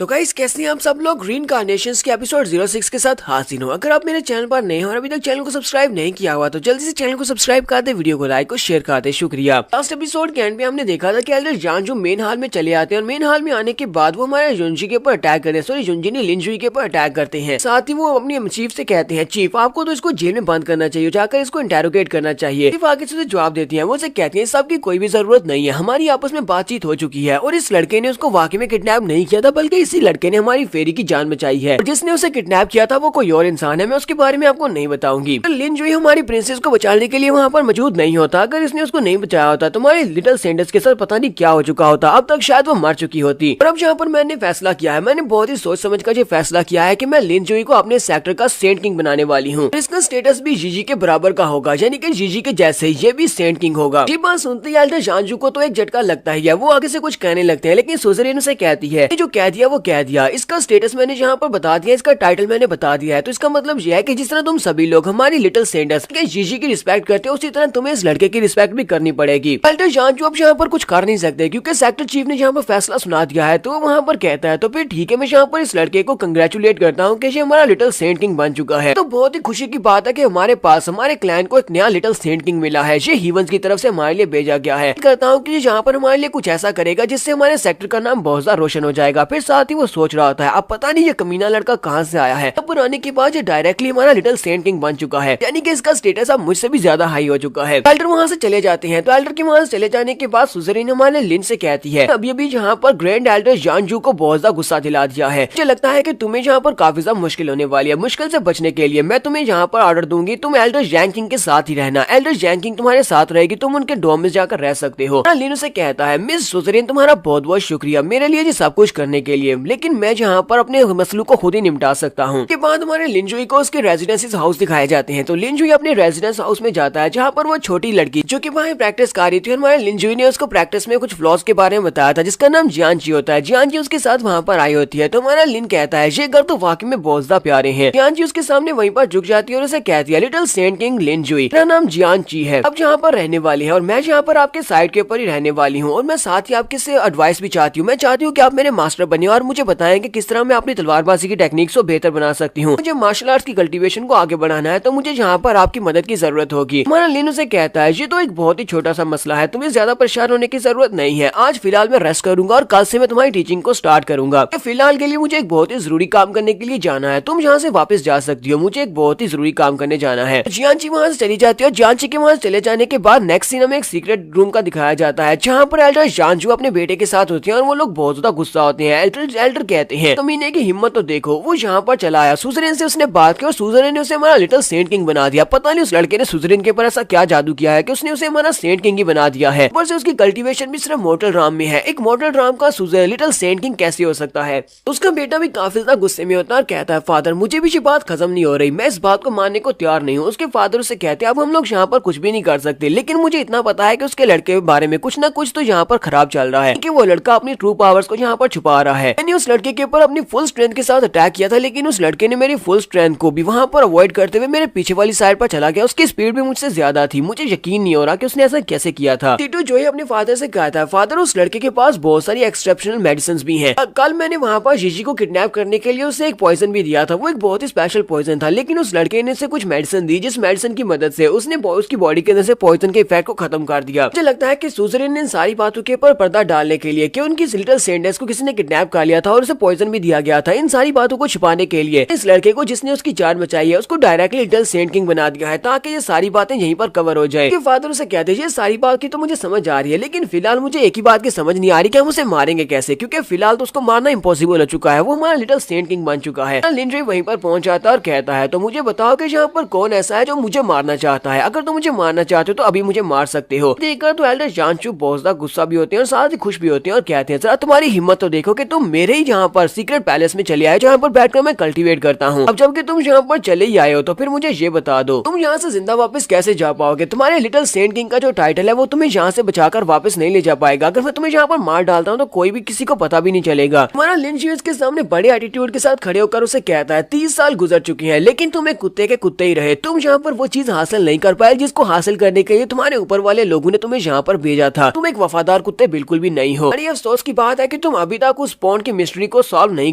तो गाइस कैसे हैं आप सब लोग, रीइंकार्नेशंस के एपिसोड 06 के साथ हाजिर हूं। अगर आप मेरे चैनल पर नए हो और अभी तक चैनल को सब्सक्राइब नहीं किया हुआ तो जल्दी से चैनल को सब्सक्राइब कर दे, वीडियो को लाइक और शेयर कर दे, शुक्रिया। लास्ट एपिसोड के एंड में हमने देखा था कि एल्डर जानजू मेन हॉल में चले आते हैं और मेन हॉल में आने के बाद वो हमारे युनजी के ऊपर अटैक करते हैं, सॉरी युनजी ने लिन जुई के ऊपर अटैक करते हैं। साथ ही वो अपनी चीफ से कहते हैं चीफ आपको तो इसको जेल में बंद करना चाहिए, जाकर इसको इंटेरोगेट करना चाहिए। चीफ आगे से जवाब देती है, वो उसे कहती है सबकी कोई भी जरूरत नहीं है, हमारी आपस में बातचीत हो चुकी है और इस लड़के ने उसको वाकई में किडनैप नहीं किया था, बल्कि इसी लड़के ने हमारी फेरी की जान बचाई है और जिसने उसे किडनैप किया था वो कोई और इंसान है, मैं उसके बारे में आपको नहीं बताऊंगी। तो लिन जुई हमारी प्रिंसेस को बचाने के लिए वहाँ पर मौजूद नहीं होता, अगर इसने उसको नहीं बचाया होता तो हमारी लिटिल सेंटेंस के साथ पता नहीं क्या हो चुका होता, अब तक शायद वो मर चुकी होती। और अब यहाँ पर मैंने फैसला किया है, मैंने बहुत ही सोच समझ कर ये फैसला किया है कि मैं लिन जुई को अपने सेक्टर का सेंट किंग बनाने वाली हूँ। इसका स्टेटस भी जीजी के बराबर का होगा, यानी कि जीजी के जैसे ये भी सेंट किंग होगा। ये बात सुनते ही एल्डर जानजू को तो एक झटका लगता है, वो आगे से कुछ कहने लगते हैं, लेकिन सुजैन उसे कहती है जो कह दिया वो वो कह दिया इसका स्टेटस मैंने यहाँ पर बता दिया, इसका टाइटल मैंने बता दिया है, तो इसका मतलब यह है कि जिस तरह तुम सभी लोग हमारी लिटिल सेंडर्स के जीजी की रिस्पेक्ट करते हो उसी तरह तुम्हें इस लड़के की रिस्पेक्ट भी करनी पड़ेगी। एल्डर जांचू अब यहाँ पर कुछ कर नहीं सकते क्योंकि सेक्टर चीफ ने यहाँ पर फैसला सुना दिया है, तो वहाँ पर कहता है तो फिर ठीक है, मैं यहाँ पर इस लड़के को कंग्रेचुलेट करता हूँ कि ये हमारा लिटिल सेंट किंग बन चुका है। तो बहुत ही खुशी की बात है कि हमारे पास हमारे क्लैन को एक नया लिटिल सेंट किंग मिला है, ये हीवंस की तरफ से हमारे लिए भेजा गया है। करता हूँ कि यहाँ पर हमारे लिए कुछ ऐसा करेगा जिससे हमारे सेक्टर का नाम बहुत ज्यादा रोशन हो जाएगा। फिर साथ ही वो सोच रहा होता है अब पता नहीं ये कमीना लड़का कहाँ से आया है। अब आने के बाद ये डायरेक्टली हमारा लिटिल सेंट किंग बन चुका है, यानी कि इसका स्टेटस अब मुझसे भी ज्यादा हाई हो चुका है। एल्डर वहाँ से चले जाते हैं, तो एल्डर के वहाँ से चले जाने के बाद सुजरीन हमारे लिन से कहती है अभी अभी यहाँ पर ग्रैंड एल्डर जानजू को बहुत ज्यादा गुस्सा दिला दिया है, मुझे लगता है कि तुम्हें यहाँ पर काफी ज्यादा मुश्किल होने वाली है। मुश्किल से बचने के लिए मैं तुम्हें यहाँ पर ऑर्डर दूंगी, तुम एल्डर जैंग किंग के साथ ही रहना, एल्डर जैंग किंग तुम्हारे साथ रहेगी, तुम उनके डोम में जाकर रह सकते हो। लिन उसे कहता है मिस सुजरीन तुम्हारा बहुत बहुत शुक्रिया मेरे लिए ये सब कुछ करने के लिए, लेकिन मैं यहाँ पर अपने मसलों को खुद ही निपटा सकता हूँ। के बाद हमारे लिंजुई को उसके रेजिडेंस हाउस दिखाए जाते हैं, तो लिंजुई अपने रेजिडेंस हाउस में जाता है जहाँ पर वो छोटी लड़की जो कि वहाँ प्रैक्टिस कर रही थी, हमारे लिंजुई ने उसको प्रैक्टिस में कुछ फ्लॉज के बारे में बताया था जिसका नाम जियांची होता है। जियांची उसके साथ वहाँ पर आई होती है, तो हमारा लिन कहता है ये घर तो वाकई में बहुत ज्यादा प्यारे हैं। जियांची उसके सामने वहीं पर झुक जाती है और उसे कहती है लिटिल सेंट किंग लिंजुई मेरा नाम जियांची है, अब यहाँ पर रहने वाली है और मैं यहाँ पर आपके साइड के ऊपर ही रहने वाली हूँ और मैं साथ ही आपके से एडवाइस भी चाहती हूँ। मैं चाहती हूँ कि आप मेरे मास्टर बने और मुझे बताएं कि किस तरह मैं अपनी तलवारबाजी की टेक्निक्स को बेहतर बना सकती हूँ। मुझे मार्शल आर्ट्स की कल्टीवेशन को आगे बढ़ाना है, तो मुझे यहाँ पर आपकी मदद की जरूरत होगी। हमारा लिन उसे कहता है ये तो एक बहुत ही छोटा सा मसला है, तुम्हें ज्यादा परेशान होने की जरूरत नहीं है, आज फिलहाल मैं रेस्ट करूंगा और कल से मैं तुम्हारी टीचिंग को स्टार्ट करूंगा। फिलहाल के लिए मुझे एक बहुत ही जरूरी काम करने के लिए जाना है, तुम यहाँ से वापस जा सकती हो, मुझे एक बहुत ही जरूरी काम करने जाना है। जियांची वहाँ से चली जाती है और जियांची के वहाँ से चले जाने के बाद नेक्स्ट सीन हमें एक सीक्रेट रूम का दिखाया जाता है जहाँ पर एल्डर जानजू अपने बेटे के साथ होती है और वो लोग बहुत ज्यादा गुस्सा होते हैं। एल्डर कहते हैं कमीने की हिम्मत तो देखो, वो यहाँ पर चला आया, सुजरेन से उसने बात की और सुजरेन ने उसे हमारा लिटिल सेंट किंग बना दिया। पता नहीं उस लड़के ने सुजरेन के ऊपर ऐसा क्या जादू किया है कि उसने उसे हमारा सेंट किंग ही बना दिया है। ऊपर से उसकी कल्टीवेशन भी सिर्फ मॉर्टल राम में है, एक मॉर्टल राम का लिटिल सेंट किंग कैसे हो सकता है। उसका बेटा भी काफी ज्यादा गुस्से में होता है और कहता है फादर मुझे भी ये बात खत्म नहीं हो रही, मैं इस बात को मानने को तैयार नहीं हूँ। उसके फादर उसे कहते हैं अब हम लोग यहाँ पर कुछ भी नहीं कर सकते, लेकिन मुझे इतना पता है कि उसके लड़के के बारे में कुछ ना कुछ तो यहाँ पर खराब चल रहा है कि वो लड़का अपनी ट्रू पावर्स को यहाँ पर छुपा रहा है। मैंने उस लड़के के ऊपर अपनी फुल स्ट्रेंथ के साथ अटैक किया था, लेकिन उस लड़के ने मेरी फुल स्ट्रेंथ को भी वहाँ पर अवॉइड करते हुए मेरे पीछे वाली साइड पर चला गया। उसकी स्पीड भी मुझसे ज्यादा थी, मुझे यकीन नहीं हो रहा कि उसने ऐसा कैसे किया था। टीटू जो है अपने फादर से कहा था फादर उस लड़के के पास बहुत सारी एक्सेप्शनल मेडिसिन भी हैं। कल मैंने वहाँ पर जीजी को किडनैप करने के लिए उसे एक पॉइजन भी दिया था, वो एक बहुत ही स्पेशल पॉइजन था, लेकिन उस लड़के ने उसे कुछ मेडिसिन दी जिस मेडिसिन की मदद से उसने उसकी बॉडी के अंदर से पॉइजन के इफेक्ट को खत्म कर दिया। मुझे लगता है कि सुजरेन ने इन सारी बातों के ऊपर पर्दा डालने के लिए कि उनकी लिटिल सेंडर्स को किसी ने किडनैप कर लिया था और उसे पॉइजन भी दिया गया था, इन सारी बातों को छुपाने के लिए इस लड़के को जिसने उसकी जान बचाई है उसको डायरेक्टली लिटिल सेंट किंग बना दिया है ताकि ये सारी बातें यहीं पर कवर हो जाए। फादर उसे कहते हैं ये सारी बात की तो मुझे समझ आ रही है, लेकिन फिलहाल मुझे एक ही बात की समझ नहीं आ रही कि हम उसे मारेंगे कैसे, क्योंकि फिलहाल तो उसको मारना इम्पॉसिबल हो चुका है, वो हमारा लिटिल सेंट किंग बन चुका है। लिंड्रे वहीं पर पहुंच जाता है और कहता है तो मुझे बताओ कि यहाँ पर कौन ऐसा है जो मुझे मारना चाहता है, अगर तुम मुझे मारना चाहते हो तो अभी मुझे मार सकते हो। देखकर तो एल्डर जानचू बहुत ज्यादा गुस्सा भी होते हैं और साथ ही खुश भी होते हैं और कहते हैं जरा तुम्हारी हिम्मत तो देखो कि तुम मेरे ही यहाँ पर सीक्रेट पैलेस में चले आए जहाँ पर बैठकर मैं कल्टीवेट करता हूँ। अब जबकि तुम यहाँ पर चले ही आए हो तो फिर मुझे ये बता दो तुम यहाँ से जिंदा वापस कैसे जा पाओगे। तुम्हारे लिटिल सेंट किंग का जो टाइटल है वो तुम्हें यहाँ से बचाकर वापस नहीं ले जा पाएगा। अगर मैं तुम्हें यहाँ पर मार डालता हूँ तो कोई भी किसी को पता भी नहीं चलेगा। हमारा लिंजी उसके सामने बड़े एटीट्यूड के साथ खड़े होकर उसे कहता है 30 साल गुजर चुके हैं लेकिन तुम एक कुत्ते के कुत्ते ही रहे, तुम यहाँ पर वो चीज हासिल नहीं कर पाए जिसको हासिल करने के लिए तुम्हारे ऊपर वाले लोगों ने तुम्हें यहाँ पर भेजा था। तुम एक वफादार कुत्ते बिल्कुल भी नहीं हो। बड़ी अफसोस की बात है कि तुम अभी तक उस पॉन्ड की मिस्ट्री को सॉल्व नहीं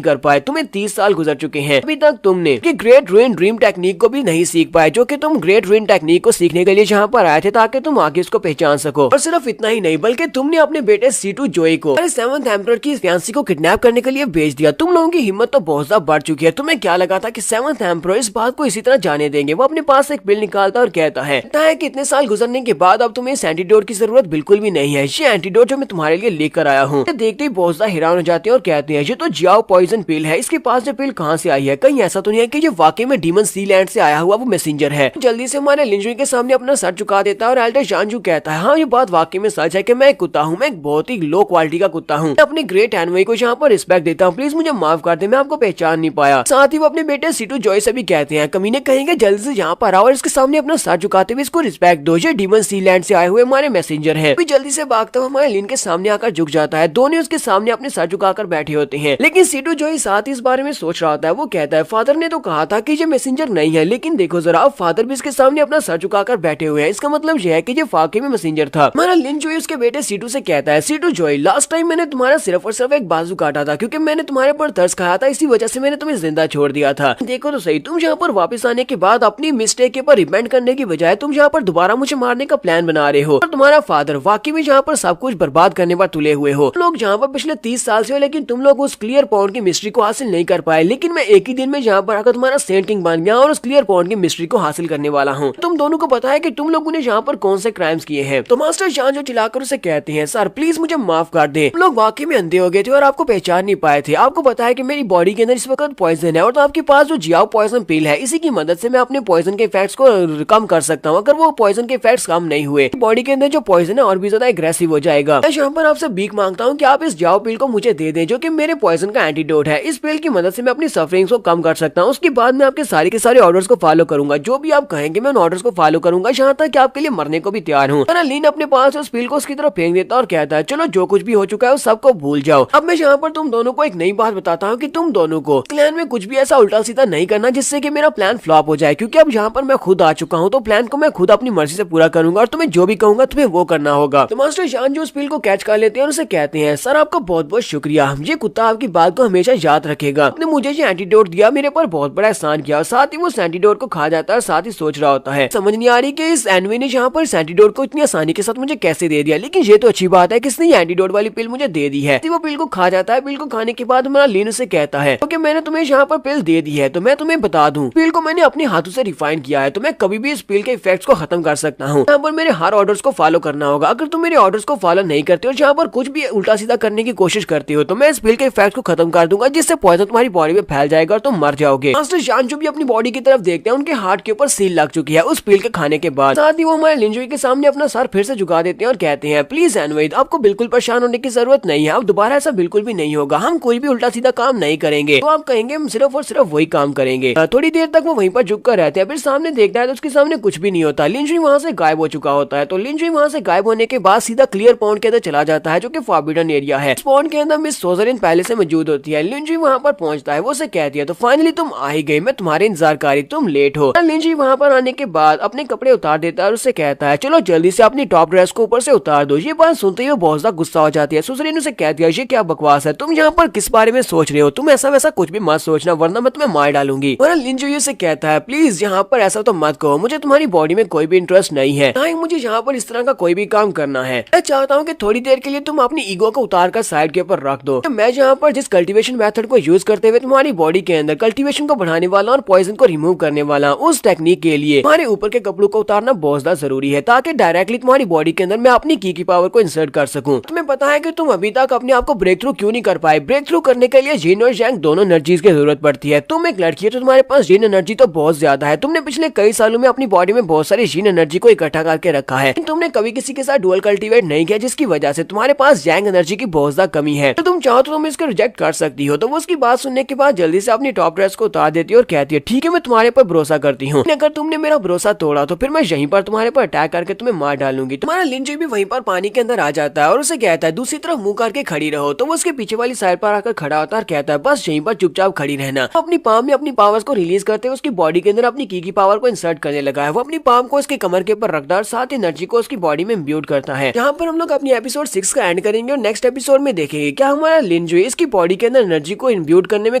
कर पाए। तुम्हें 30 साल गुजर चुके हैं, अभी तक तुमने ग्रेट रूइन ड्रीम टेक्निक को भी नहीं सीख पाए जो कि तुम ग्रेट रूइन टेक्निक को सीखने के लिए यहाँ पर आए थे ताकि तुम आगे उसको पहचान सको। और सिर्फ इतना ही नहीं बल्कि तुमने अपने बेटे C2 जोई को सेवंथ एम्परर की फियांसी को किडनैप करने के लिए भेज दिया। तुम लोगों की हिम्मत तो बहुत ज्यादा बढ़ चुकी है। तुम्हें क्या लगा था कि सेवंथ एम्परर इस बात को इसी तरह जाने देंगे। वो अपने पास एक बिल निकालता और कहता है कि इतने साल गुजरने के बाद अब तुम्हें इस एंटीडोट की जरूरत बिल्कुल भी नहीं है। ये एंटीडोट जो मैं तुम्हारे लिए लेकर आया हूँ। देखते ही बहुत ज्यादा हैरान हो जाते हैं और कहते हैं ये तो जियाओ पॉइजन पिल है, इसके पास ये पिल कहाँ से आई है? कहीं ऐसा तो नहीं है कि ये वाकई में डीमन सी लैंड से आया हुआ वो मैसेंजर है? जल्दी से हमारे लिंजुई के सामने अपना सर झुका देता है और एल्डर जानजू कहता है हाँ ये बात वाकई में सच है कि मैं एक कुत्ता हूँ, मैं एक बहुत ही लो क्वालिटी का कुत्ता हूँ। अपने ग्रेट एनवई को यहाँ पर रिस्पेक्ट देता हूँ, प्लीज मुझे माफ कर दे, मैं आपको पहचान नहीं पाया। साथ ही वो अपने बेटे C2 जॉय से भी कहते हैं कमीने कहेंगे जल्दी से यहाँ पर आओ और इसके सामने अपना सर झुकाते हुए इसको रिस्पेक्ट दो, ये डीमन सी लैंड से आए हुए हमारे मैसेंजर है। जल्दी से भागता हुआ हमारे लिन के सामने आकर झुक जाता है। दोनों उसके सामने अपने सर झुकाकर बैठ बैठे होते हैं। लेकिन सीटू जो ही साथ इस बारे में सोच रहा होता है, वो कहता है फादर ने तो कहा था कि ये मैसेंजर नहीं है, लेकिन देखो जरा अब फादर भी इसके सामने अपना सर झुकाकर बैठे हुए हैं, इसका मतलब यह है कि ये वाकई में मैसेंजर था। हमारा लिन जोई उसके बेटे सीटू से कहता है, सीटू जोई लास्ट टाइम मैंने तुम्हारा सिर्फ और सिर्फ एक बाजू काटा था क्योंकि मैंने तुम्हारे पर तरस खाया था, इसी वजह से मैंने तुम्हें जिंदा छोड़ दिया था। देखो तो सही, तुम यहाँ पर वापस आने के बाद अपनी मिस्टेक के ऊपर रिपेंट करने की बजाय तुम यहाँ पर दोबारा मुझे मारने का प्लान बना रहे हो और तुम्हारा फादर वाकई में यहाँ पर सब कुछ बर्बाद करने पर तुले हुए हो। तुम लोग यहाँ पर पिछले 30 साल से हो, लेकिन तुम लोग उस क्लियर पॉइंट की मिस्ट्री को हासिल नहीं कर पाए, लेकिन मैं एक ही दिन में यहाँ पर आकर तुम्हारा सेंट किंग बन गया और उस क्लियर पॉइंट की मिस्ट्री को हासिल करने वाला हूँ। तुम दोनों को पता है कि तुम लोगों ने यहाँ पर कौन से क्राइम्स किए हैं। तो मास्टर जान जो चिल्लाकर उसे कहते हैं, सर प्लीज मुझे माफ कर दे, तुम लोग वाकई में अंधे हो गए थे और आपको पहचान नहीं पाए थे। आपको पता है कि मेरी बॉडी के अंदर इस वक्त पॉइजन है और तो आपके पास जो जियाओ पॉइजन पिल है, इसी की मदद से मैं अपने पॉइजन के इफेक्ट्स को कम कर सकता हूँ। अगर वो पॉइजन के इफेक्ट्स कम नहीं हुए, बॉडी के अंदर जो पॉइजन है और भी ज्यादा एग्रेसिव हो जाएगा। मैं यहाँ पर आपसे भीख मांगता हूँ कि आप इस जियाओ पिल को मुझे दे दें, जो कि मेरे पॉइजन का एंटीडोट है। इस पिल की मदद से मैं अपनी सफरिंग्स को कम कर सकता हूँ। उसके बाद मैं आपके सारे के सारे ऑर्डर्स को फॉलो करूंगा, जो भी आप कहेंगे मैं उन ऑर्डर्स को फॉलो करूंगा, यहाँ तक कि आपके लिए मरने को भी तैयार हूँ। लीन अपने पास उस पिल को उसकी तरफ फेंक देता और कहता है, चलो जो कुछ भी हो चुका है उस सबको भूल जाओ। अब मैं यहाँ पर तुम दोनों को एक नई बात बताता हूँ कि तुम दोनों को प्लान में कुछ भी ऐसा उल्टा सीधा नहीं करना जिससे कि मेरा प्लान फ्लॉप हो जाए, क्योंकि अब यहाँ पर मैं खुद आ चुका हूँ, तो प्लान को मैं खुद अपनी मर्जी से पूरा करूंगा और तुम्हें जो भी कहूंगा तुम्हें वो करना होगा। तो मास्टर शान जो उस पिल को कैच कर लेते हैं और उसे कहते हैं, सर आपका बहुत बहुत शुक्रिया, ये कुत्ता आपकी बात को हमेशा याद रखेगा। आपने मुझे ये एंटीडोट दिया, मेरे पर बहुत बड़ा एहसान किया। और साथ ही वो एंटीडोट को खा जाता है, साथ ही सोच रहा होता है, समझ नहीं आ रही कि इस एनवी ने यहाँ पर एंटीडोट को इतनी आसानी के साथ मुझे कैसे दे दिया, लेकिन ये तो अच्छी बात है कि इसने एंटीडोट वाली पिल मुझे दे दी है। वो पिल को खा जाता है। पिल को खाने के बाद हमारा लीन उसे कहता है, क्योंकि मैंने तुम्हें यहाँ पर पिल दे दी है तो मैं तुम्हें बता दूं, पिल को मैंने अपने हाथों से रिफाइन किया है, तो मैं कभी भी इस पिल के इफेक्ट्स को खत्म कर सकता हूँ। यहाँ पर मेरे हर ऑर्डर्स को फॉलो करना होगा। अगर तुम मेरे ऑर्डर्स को फॉलो नहीं करते हो, यहाँ पर कुछ भी उल्टा सीधा करने की कोशिश करते हो, तो मैं इस पिल के इफेक्ट को खत्म कर दूंगा, जिससे पॉइजन तुम्हारी बॉडी में फैल जाएगा और तुम मर जाओगे। मास्टर शान जो भी अपनी बॉडी की तरफ देखते हैं, उनके हार्ट के ऊपर सील लग चुकी है उस पिल के खाने के बाद। साथ ही वो हमारे लिंजोई के सामने अपना सर फिर से झुका देते हैं और कहते हैं, प्लीज एनवेड आपको बिल्कुल परेशान होने की जरूरत नहीं है, अब दोबारा ऐसा बिल्कुल भी नहीं होगा। हम कोई भी उल्टा सीधा काम नहीं करेंगे, तो आप कहेंगे हम सिर्फ और सिर्फ वही काम करेंगे। थोड़ी देर तक वो वहीं पर झुक कर रहते हैं, फिर सामने देखता है तो उसके सामने कुछ भी नहीं होता। लिंजोई वहाँ से गायब हो चुका होता है। तो लिंजोई वहाँ से गायब होने के बाद सीधा क्लियर पॉइंट के अंदर चला जाता है, जो कि फॉरबिडन एरिया है। इस पॉइंट के अंदर मिस सोजरिन पहले से मौजूद होती है। लिंजोई वहाँ पर पहुंचता है, वो उसे कहती है, तो फाइनली तुम आ ही गई, मैं तुम्हारे इंतजार कर रही, तुम लेट हो। लिंजोई वहाँ पर आने के बाद अपने कपड़े उतार देता है और उससे कहता है, चलो जल्दी से अपनी टॉप ड्रेस को ऊपर से उतार दो। ये बात सुनते ही वो बहुत ज्यादा गुस्सा हो जाती है। सोजरिन उसे कहती है, ये क्या बकवास है, तुम यहाँ पर किस बारे में सोच रहे हो, तुम ऐसा वैसा कुछ भी मत सोचना वरना मैं तुम्हें मार डालूंगी। लिंजोई से कहता है, प्लीज यहाँ पर ऐसा तो मत कहो, मुझे तुम्हारी बॉडी में कोई भी इंटरेस्ट नहीं है, ना ही मुझे यहाँ पर इस तरह का कोई भी काम करना है। मैं चाहता हूँ कि थोड़ी देर के लिए तुम अपनी ईगो को उतार कर साइड के ऊपर रख दो। मैं यहाँ पर जिस कल्टीवेशन मेथड को यूज करते हुए तुम्हारी बॉडी के अंदर कल्टीवेशन को बढ़ाने वाला और पॉइजन को रिमूव करने वाला, उस टेक्निक के लिए तुम्हारे ऊपर के कपड़ों को उतारना बहुत ज्यादा जरूरी है, ताकि डायरेक्टली तुम्हारी बॉडी के अंदर मैं अपनी की पावर को इंसर्ट कर सकूं। तुम्हें पता है कि तुम अभी तक अपने आप को ब्रेक थ्रू क्यों नहीं कर पाए। ब्रेक थ्रू करने के लिए जिन और यांग दोनों एनर्जीज की जरूरत पड़ती है। तुम एक लड़की है तो तुम्हारे पास जिन एनर्जी तो बहुत ज्यादा है। तुमने पिछले कई सालों में अपनी बॉडी में बहुत सारी जिन एनर्जी को इकट्ठा करके रखा है, तुमने कभी किसी के साथ डुअल कल्टीवेट नहीं किया, जिसकी वजह से तुम्हारे पास यांग एनर्जी की बहुत ज्यादा कमी है। तो तुम चाहो तो तुम इसको रिजेक्ट कर सकती हो। तो वो उसकी बात सुनने के बाद जल्दी से अपनी टॉप ड्रेस को उतार देती है और कहती है, ठीक है मैं तुम्हारे पर भरोसा करती हूँ, अगर तुमने मेरा भरोसा तोड़ा तो फिर मैं यहीं पर तुम्हारे पर अटैक करके तुम्हें मार डालूंगी। तुम्हारा लिंजोई भी वहीं पर पानी के अंदर आ जाता है और उसे कहता है, दूसरी तरफ मुंह करके खड़ी रहो। तो वो उसके पीछे वाली साइड पर आकर खड़ा होता है और कहता है, बस यहीं पर चुपचाप खड़ी रहना। अपनी पाम में अपनी पावर्स को रिलीज करते हुए उसकी बॉडी के अंदर अपनी की पावर को इंसर्ट करने लगा है। वो अपनी पाम को उसके कमर के ऊपर रखता है और साथ ही एनर्जी को उसकी बॉडी में इम्ब्यूट करता है। यहाँ पर हम लोग अपनी एपिसोड 6 का एंड करेंगे और नेक्स्ट एपिसोड में देखेंगे क्या हमारा लिंजोई इसकी बॉडी के अंदर एनर्जी को इम्ब्यूट करने में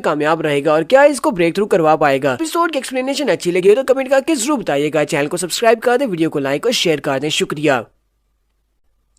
कामयाब रहेगा और क्या इसको ब्रेक थ्रू करवा पाएगा। एपिसोड की एक्सप्लेनेशन अच्छी लगी हो तो कमेंट करके जरूर बताइएगा। चैनल को सब्सक्राइब कर दे, वीडियो को लाइक और शेयर कर दें। शुक्रिया।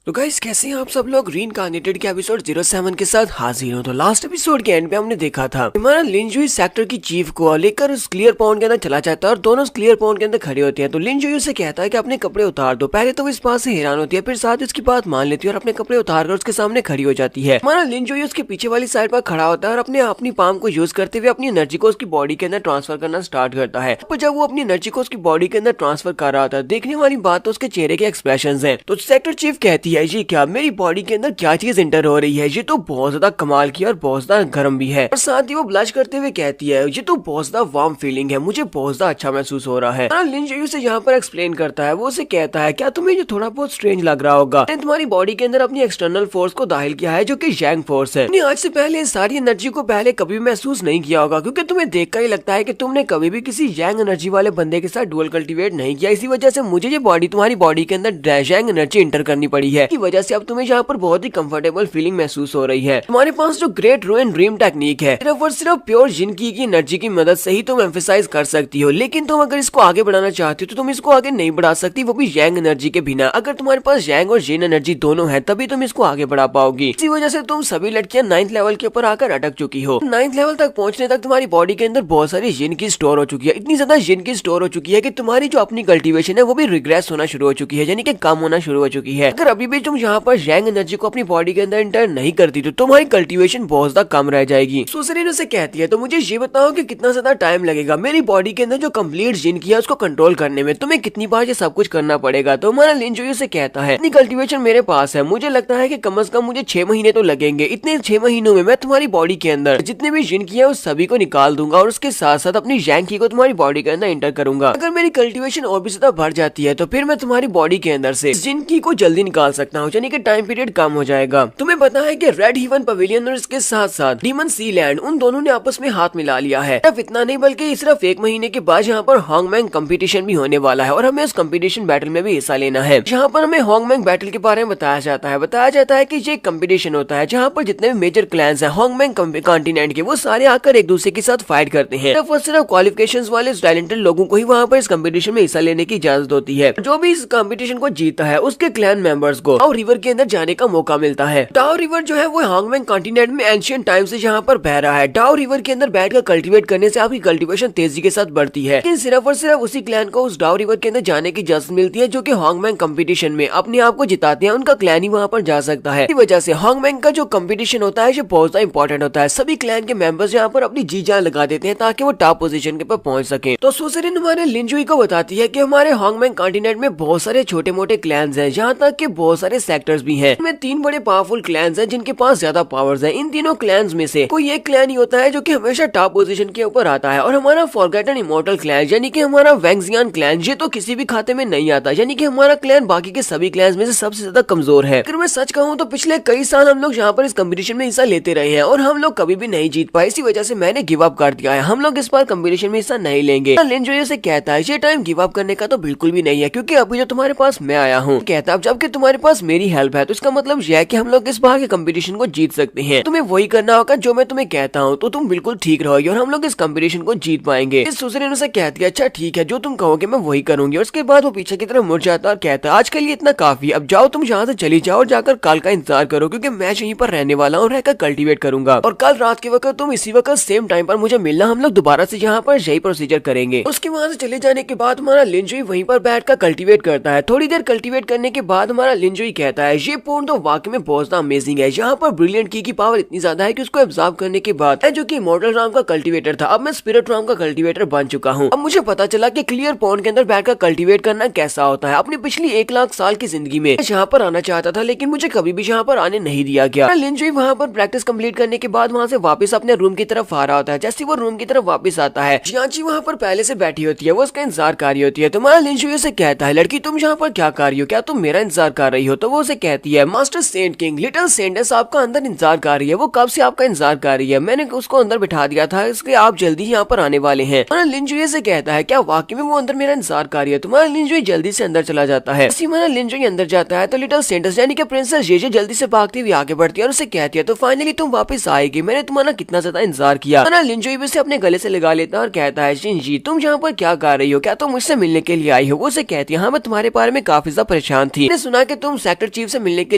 तो गाइस कैसे हैं आप सब लोग। रीइंकार्नेटेड के एपिसोड 07 के साथ हाजिर हूं। तो लास्ट एपिसोड के एंड पे हमने देखा था हमारा लिंजोई सेक्टर की चीफ को लेकर उस क्लियर पॉइंट के अंदर चला जाता है और दोनों उस क्लियर पॉइंट के अंदर खड़े होते हैं। तो लिंजोई उसे कहता है कि अपने कपड़े उतार दो। पहले तो वो इस बात से हैरान होती है, फिर साथ उसकी बात मान लेती है और अपने कपड़े उतार कर उसके सामने खड़ी हो जाती है। हमारा लिंजोई उसके पीछे वाली साइड पर खड़ा होता है और अपनी पाम को यूज करते हुए अपनी एनर्जी को उसकी बॉडी के अंदर ट्रांसफर करना स्टार्ट करता है। तो जब वो अपनी एनर्जी को उसकी बॉडी के अंदर ट्रांसफर कर रहा था, देखने वाली बात तो उसके चेहरे के एक्सप्रेशन है। तो सेक्टर चीफ कहती है ये क्या, मेरी बॉडी के अंदर क्या चीज एंटर हो रही है, ये तो बहुत ज्यादा कमाल की और बहुत ज्यादा गर्म भी है। और साथ ही वो ब्लश करते हुए कहती है ये तो बहुत ज्यादा वार्म फीलिंग है, मुझे बहुत ज्यादा अच्छा महसूस हो रहा है। लिन जुई से यहाँ पर एक्सप्लेन करता है, वो उसे कहता है क्या तुम्हें ये थोड़ा बहुत स्ट्रेंज लग रहा होगा, मैंने तुम्हारी बॉडी के अंदर अपनी एक्सटर्नल फोर्स को दाखिल किया है जो कि यांग फोर्स है। आज से पहले सारी एनर्जी को पहले कभी महसूस नहीं किया होगा, क्योंकि तुम्हें देखकर ही लगता है कि तुमने कभी भी किसी यांग एनर्जी वाले बंदे के साथ डुअल कल्टीवेट नहीं किया। इसी वजह से मुझे ये बॉडी तुम्हारी बॉडी के अंदर यांग एनर्जी इंटर करनी पड़ी है, की वजह से अब तुम्हें यहाँ पर बहुत ही कंफर्टेबल फीलिंग महसूस हो रही है। तुम्हारे पास जो ग्रेट रूइन ड्रीम टेक्निक है सिर्फ और सिर्फ प्योर जिन की एनर्जी की मदद से ही तुम एम्फेसाइज कर सकती हो, लेकिन तुम अगर इसको आगे बढ़ाना चाहती हो तो तुम इसको आगे नहीं बढ़ा सकती, वो भी यांग एनर्जी के बिना। अगर तुम्हारे पास यांग और जिन एनर्जी दोनों है तभी तुम इसको आगे बढ़ा पाओगी। इसी वजह से तुम सभी लड़कियां 9th लेवल के ऊपर आकर अटक चुकी हो। 9th लेवल तक पहुंचने तक तुम्हारी बॉडी के अंदर बहुत सारी जिन की स्टोर हो चुकी है, इतनी ज्यादा जिन की स्टोर हो चुकी है कि तुम्हारी जो अपनी कल्टीवेशन है वो भी रिग्रेस होना शुरू हो चुकी है, यानी कि कम होना शुरू हो चुकी है। अगर अभी भी तुम यहाँ पर यांग एनर्जी को अपनी बॉडी के अंदर इंटर नहीं करती तो तुम्हारी कल्टीवेशन बहुत ज्यादा कम रह जाएगी। सुसरीन उसे कहती है तो मुझे ये बताओ कि कितना ज्यादा टाइम लगेगा मेरी बॉडी के अंदर जो कंप्लीट जिन की है उसको कंट्रोल करने में, तुम्हें कितनी बार ये सब कुछ करना पड़ेगा। तो हमारा लिन जुई से कहता है इतनी कल्टीवेशन मेरे पास है, मुझे लगता है कि कम से कम मुझे 6 महीने तो लगेंगे। इतने 6 महीनों में मैं तुम्हारी बॉडी के अंदर जितने भी जिन की है उस सभी को निकाल दूंगा और उसके साथ साथ अपनी यांग की को तुम्हारी बॉडी के अंदर इंटर करूंगा। अगर मेरी कल्टीवेशन और भी ज्यादा बढ़ जाती है तो फिर मैं तुम्हारी बॉडी के अंदर से जिन की को जल्दी निकाल सकता हूँ, यानी कि टाइम पीरियड कम हो जाएगा। तुम्हें पता है कि रेड हेवन पवेलियन और इसके साथ साथ डीमन सी लैंड उन दोनों ने आपस में हाथ मिला लिया है। सिर्फ इतना नहीं बल्कि सिर्फ 1 महीने के बाद यहाँ पर होंगमेंग कंपटीशन भी होने वाला है और हमें उस कंपटीशन बैटल में भी हिस्सा लेना है। यहाँ पर हमें होंगमेंग बैटल के बारे में बताया जाता है कि ये कंपटीशन होता है जहाँ पर जितने भी मेजर क्लैंस हैं होंगमेंग कॉन्टिनेंट के वो सारे आकर एक दूसरे के साथ फाइट करते हैं। सिर्फ और सिर्फ क्वालिफिकेशंस वाले टैलेंटेड लोगों को ही वहाँ पर इस कंपटीशन में हिस्सा लेने की इजाजत होती है। जो भी इस कंपटीशन को जीतता है उसके क्लैन मेंबर्स को डाओ रिवर के अंदर जाने का मौका मिलता है। डाओ रिवर जो है वो होंगमेंग कॉन्टिनेंट में एंशिएंट टाइम से यहाँ पर बह रहा है। डाओ रिवर के अंदर बैठकर कल्टीवेट करने से आपकी कल्टीवेशन तेजी के साथ बढ़ती है, लेकिन सिर्फ और सिर्फ उसी क्लैन को उस डाओ रिवर के अंदर जाने की इजाजत मिलती है जो कि होंगमेंग कंपटीशन में अपने आप को जिताते हैं, उनका क्लैन ही वहाँ पर जा सकता है। इसी वजह से होंगमेंग का जो कंपटीशन होता है ये बहुत ज्यादा इंपॉर्टेंट होता है। सभी क्लैन के मेंबर्स यहाँ पर अपनी जी जान लगा देते हैं ताकि वो टॉप पोजीशन के पर पहुंच सके। तो सुसरीन हमारे लिन जुई को बताती है कि हमारे होंगमेंग कॉन्टिनेंट में बहुत सारे छोटे मोटे क्लैंस हैं, यहाँ तक कि बहुत सारे सेक्टर्स भी हैं। इनमें 3 बड़े पावरफुल क्लैंस हैं जिनके पास ज्यादा पावर्स हैं। इन तीनों क्लैंस में से कोई एक क्लैन ही होता है जो कि हमेशा टॉप पोजीशन के ऊपर आता है और हमारा फॉरगॉटन इमॉर्टल क्लैन यानी कि हमारा वैंगजियान क्लैन ये तो किसी भी खाते में नहीं आता, यानी कि हमारा क्लैन बाकी के सभी क्लैंस में से सबसे ज्यादा कमजोर है। अगर मैं सच कहूँ तो पिछले कई साल हम लोग यहाँ पर इस कंपटीशन में हिस्सा लेते रहे हैं और हम लोग कभी भी नहीं जीत पाए, इसी वजह से मैंने गिव अप कर दिया है। हम लोग इस बार कंपटीशन में हिस्सा नहीं लेंगे। लिन जुई से कहता है ये टाइम गिव अप करने का तो बिल्कुल भी नहीं है, क्योंकि अभी जो तुम्हारे पास मैं आया हूँ, कहता है जबकि तुम्हारे पास मेरी हेल्प है तो इसका मतलब यह है कि हम लोग इस बार के कंपटीशन को जीत सकते हैं। तुम्हें वही करना होगा जो मैं तुम्हें कहता हूँ, तो तुम बिल्कुल ठीक रहोगे और हम लोग इस कंपटीशन को जीत पाएंगे। इस सुसरीन से कहती है अच्छा ठीक है, जो तुम कहोगे मैं वही करूंगी। और उसके बाद वो पीछे की तरफ मुड़ जाता है और कहता है आज के लिए इतना काफी, अब जाओ तुम यहाँ से चली जाओ और जाकर कल का इंतजार करो, क्योंकि मैं यहीं पर रहने वाला हूँ, रहकर कल्टीवेट करूंगा और कल रात के वक्त तुम इसी वक्त सेम टाइम पर मुझे मिलना, हम लोग दोबारा से यहाँ पर यही प्रोसीजर करेंगे। उसके वहाँ से चले जाने के बाद हमारा लिन जुई वहीं पर बैठकर कल्टीवेट करता है। थोड़ी देर कल्टीवेट करने के बाद हमारा लिन जुई कहता है ये पूर्ण तो वाकई में बहुत ज्यादा अमेजिंग है। यहाँ पर ब्रिलियंट की पावर इतनी ज्यादा है कि उसको एब्जॉर्ब करने के बाद जो कि इमॉर्टल राम का कल्टीवेटर था, अब मैं स्पिरिट राम का कल्टीवेटर बन चुका हूँ। अब मुझे पता चला कि क्लियर पॉन्ड के अंदर बैठकर कल्टीवेट करना कैसा होता है। अपनी पिछली 1 लाख साल की जिंदगी में यहाँ पर आना चाहता था, लेकिन मुझे कभी भी यहाँ पर आने नहीं दिया गया। लिन जुई वहाँ पर प्रैक्टिस कंप्लीट करने के बाद वहाँ से वापस अपने रूम की तरफ आ रहा होता है। जैसे वो रूम की तरफ वापस आता है, जियांची वहाँ पर पहले से बैठी होती है, वो उसका इंतजार कर रही होती है। तुम्हारा लिन जुई से कहता है लड़की तुम यहाँ पर क्या कर रही हो, क्या तुम मेरा इंतजार कर रही हो? तो वो उसे कहती है मास्टर सेंट किंग लिटिल सेंट आपका अंदर इंतजार कर रही है, वो कब से आपका इंतजार कर रही है, मैंने उसको अंदर बिठा दिया था, इसलिए आप जल्दी ही यहाँ पर आने वाले हैं। तुम्हारा लिन जुई से कहता है क्या वाकई में वो अंदर मेरा इंतजार कर रही है? तुम्हारा लिन जुई जल्दी से अंदर चला जाता है। हमारा लिन जुई अंदर जाता है तो लिटिल सेंटस यानी कि प्रिंसेस ये जल्दी से भागती हुई आगे बढ़ती है और उसे कहती है तो फाइनली तुम वापस आएगी, मैंने तुम्हारा कितना ज्यादा इंतजार किया। हमारा लिन जुई भी अपने गले से लगा लेता है और कहता है जी तुम यहाँ पर क्या कर रही हो, क्या तुम मुझसे मिलने के लिए आई हो? वो उसे कहती है हाँ मैं तुम्हारे बारे में काफी ज्यादा परेशान थी, मैंने सुना कि तुम सेक्टर चीफ से मिलने के